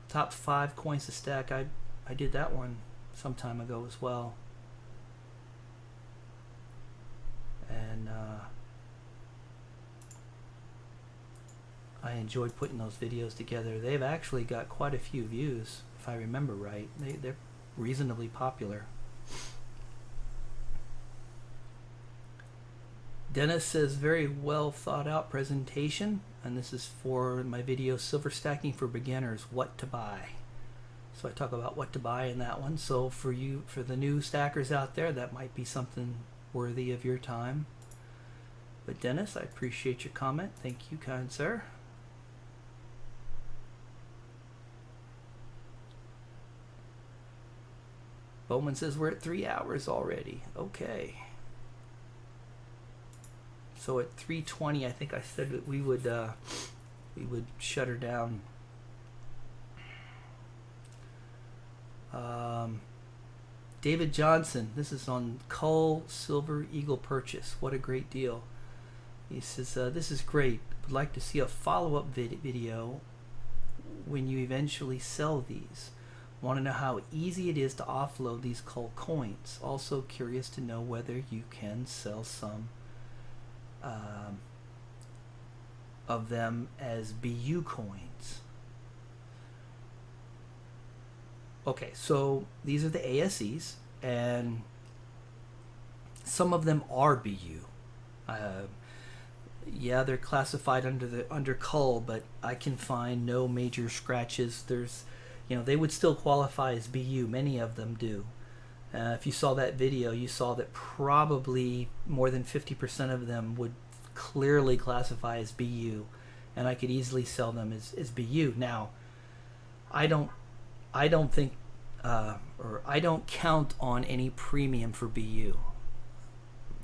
top 5 coins to stack, I did that one some time ago as well, and I enjoyed putting those videos together. They've actually got quite a few views, if I remember right. They're reasonably popular. Dennis says, very well thought out presentation, and this is for my video Silver Stacking for Beginners, what to buy. So I talk about what to buy in that one. So for you, for the new stackers out there, that might be something worthy of your time. But Dennis, I appreciate your comment. Thank you, kind sir. Bowman says we're at 3 hours already. Okay. So at 3:20, I think I said that we would shut her down. David Johnson, this is on Cull Silver Eagle purchase. What a great deal. He says, this is great. Would like to see a follow-up video when you eventually sell these. Want to know how easy it is to offload these Cull coins. Also curious to know whether you can sell some of them as BU coins. Okay, so these are the ASEs, and some of them are BU. Yeah, they're classified under Cull, but I can find no major scratches. There's, they would still qualify as BU. Many of them do. If you saw that video, you saw that probably more than 50% of them would clearly classify as BU, and I could easily sell them as BU. Now, I don't think, or I don't count on any premium for BU.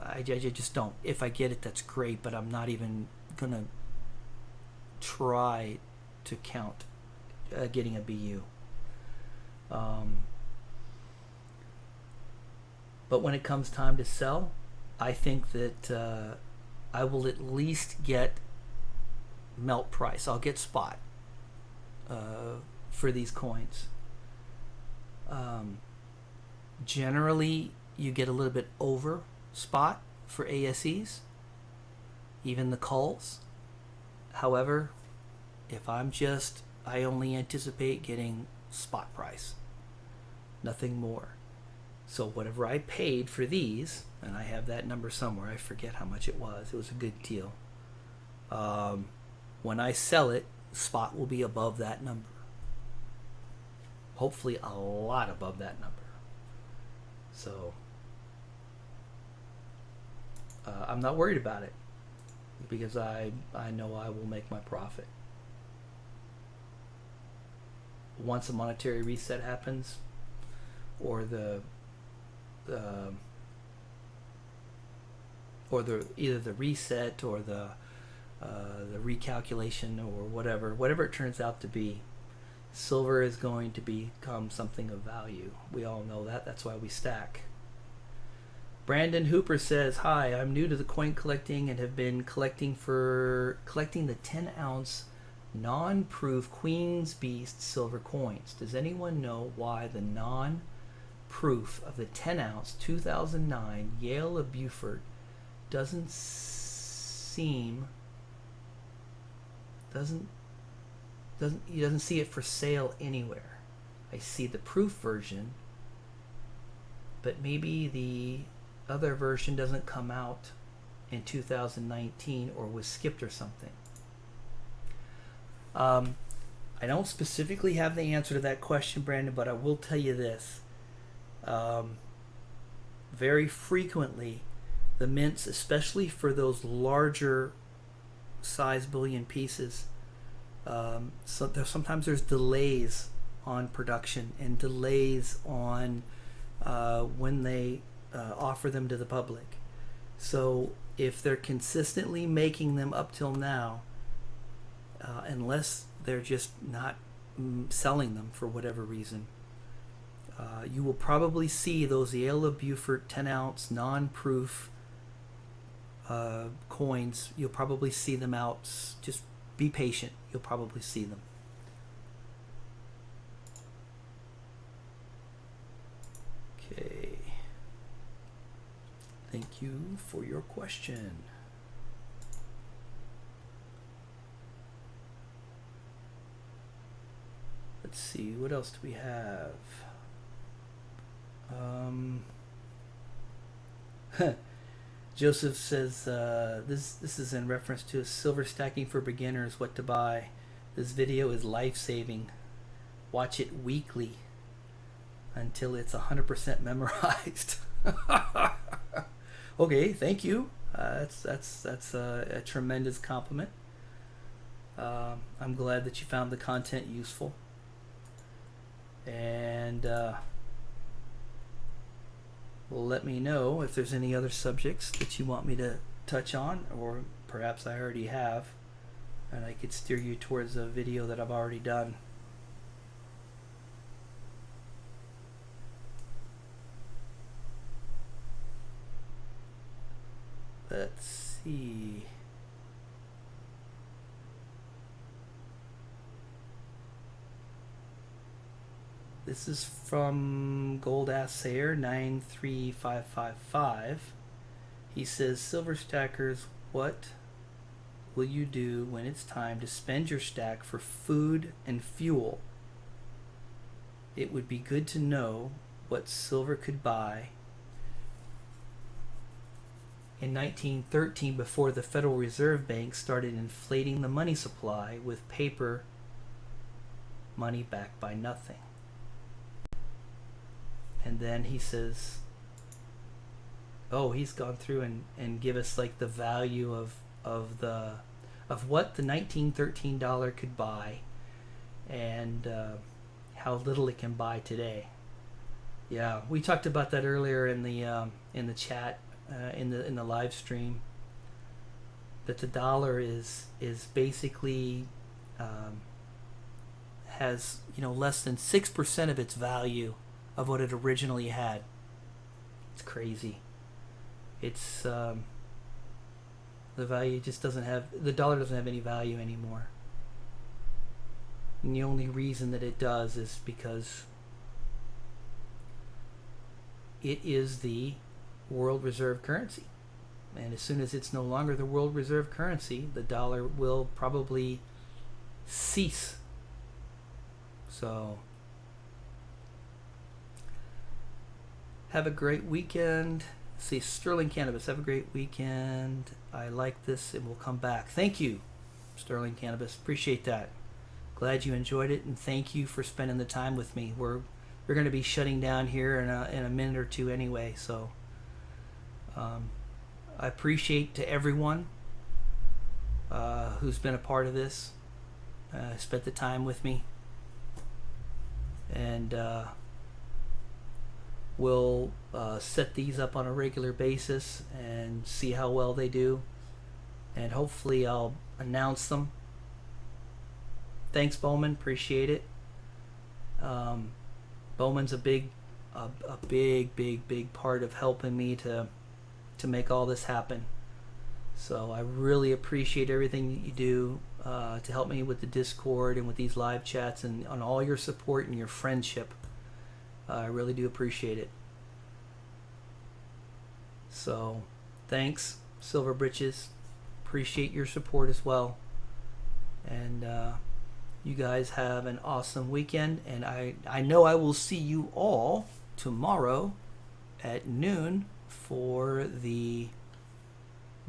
I just don't. If I get it, that's great, but I'm not even gonna try to count getting a BU. But when it comes time to sell, I think that I will at least get melt price. I'll get spot for these coins. Generally, you get a little bit over spot for ASEs, even the Culls. However, if I only anticipate getting spot price, nothing more. So whatever I paid for these, and I have that number somewhere, I forget how much it was a good deal. When I sell it, spot will be above that number. Hopefully a lot above that number. So I'm not worried about it, because I know I will make my profit. Once a monetary reset happens, or either the reset or the recalculation or whatever it turns out to be, silver is going to become something of value. We all know that. That's why we stack. Brandon Hooper says, hi, I'm new to the coin collecting and have been collecting the 10-ounce non-proof Queen's Beast silver coins. Does anyone know why the non-proof of the 10-ounce 2009 Yale of Beaufort doesn't see it for sale anywhere? I see the proof version, but maybe the other version doesn't come out in 2019 or was skipped or something. I don't specifically have the answer to that question, Brandon, but I will tell you this. Very frequently, the mints, especially for those larger size bullion pieces, sometimes there's delays on production and delays on when they offer them to the public. So if they're consistently making them up till now, unless they're just not selling them for whatever reason, You will probably see those Yale of Beaufort 10 ounce non-proof coins. You'll probably see them out. Just be patient. You'll probably see them. Okay. Thank you for your question. Let's see, what else do we have? Joseph says this is in reference to silver stacking for beginners, what to buy. This video is life-saving. Watch it weekly until it's 100% memorized. Okay, thank you. That's a tremendous compliment. I'm glad that you found the content useful. And let me know if there's any other subjects that you want me to touch on, or perhaps I already have, and I could steer you towards a video that I've already done. Let's see. This is from Gold Ass Sayer 93555. He says, Silver Stackers, what will you do when it's time to spend your stack for food and fuel? It would be good to know what silver could buy. In 1913, before the Federal Reserve Bank started inflating the money supply with paper money backed by nothing. And then he says, oh, he's gone through and give us like the value of what the 1913 dollar could buy, and how little it can buy today. Yeah, we talked about that earlier in the chat, in the live stream, that the dollar is basically has, you know, less than 6% of its value of what it originally had. It's crazy. It's the value just doesn't have, the dollar doesn't have any value anymore. And the only reason that it does is because it is the world reserve currency. And as soon as it's no longer the world reserve currency, the dollar will probably cease. So have a great weekend. See, Sterling Cannabis, have a great weekend. I like this and we'll come back. Thank you, Sterling Cannabis. Appreciate that. Glad you enjoyed it, and thank you for spending the time with me. We're going to be shutting down here in a minute or two anyway, so I appreciate to everyone who's been a part of this, spent the time with me, and we'll set these up on a regular basis and see how well they do, and hopefully I'll announce them. Thanks, Bowman, appreciate it. Bowman's a big part of helping me to make all this happen, so I really appreciate everything that you do to help me with the Discord and with these live chats, and on all your support and your friendship. I really do appreciate it. So, thanks, Silver Britches. Appreciate your support as well. And you guys have an awesome weekend. And I know I will see you all tomorrow at noon for the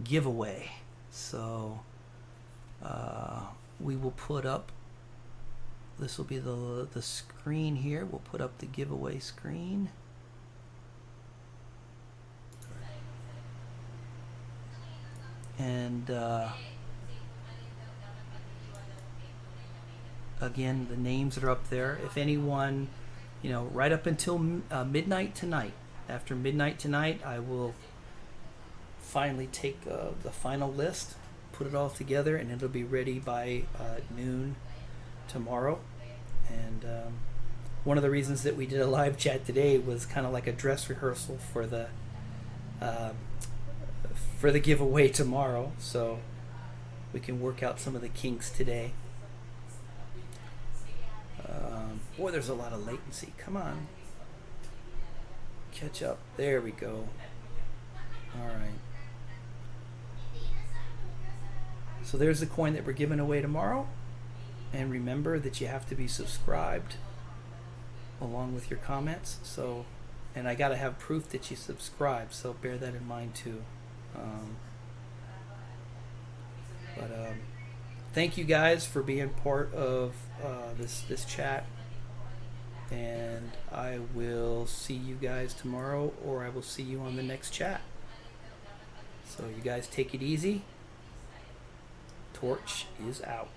giveaway. So, we will put up, this will be the screen here. We'll put up the giveaway screen. And again, the names that are up there. If anyone, you know, right up until midnight tonight. After midnight tonight, I will finally take the final list, put it all together, and it'll be ready by noon tomorrow. And one of the reasons that we did a live chat today was kind of like a dress rehearsal for the giveaway tomorrow, so we can work out some of the kinks today. Boy, there's a lot of latency. Come on, catch up. There we go. All right. So there's the coin that we're giving away tomorrow. And remember that you have to be subscribed along with your comments. So, and I got to have proof that you subscribe. So bear that in mind too. Thank you guys for being part of this chat. And I will see you guys tomorrow, or I will see you on the next chat. So you guys take it easy. Torch is out.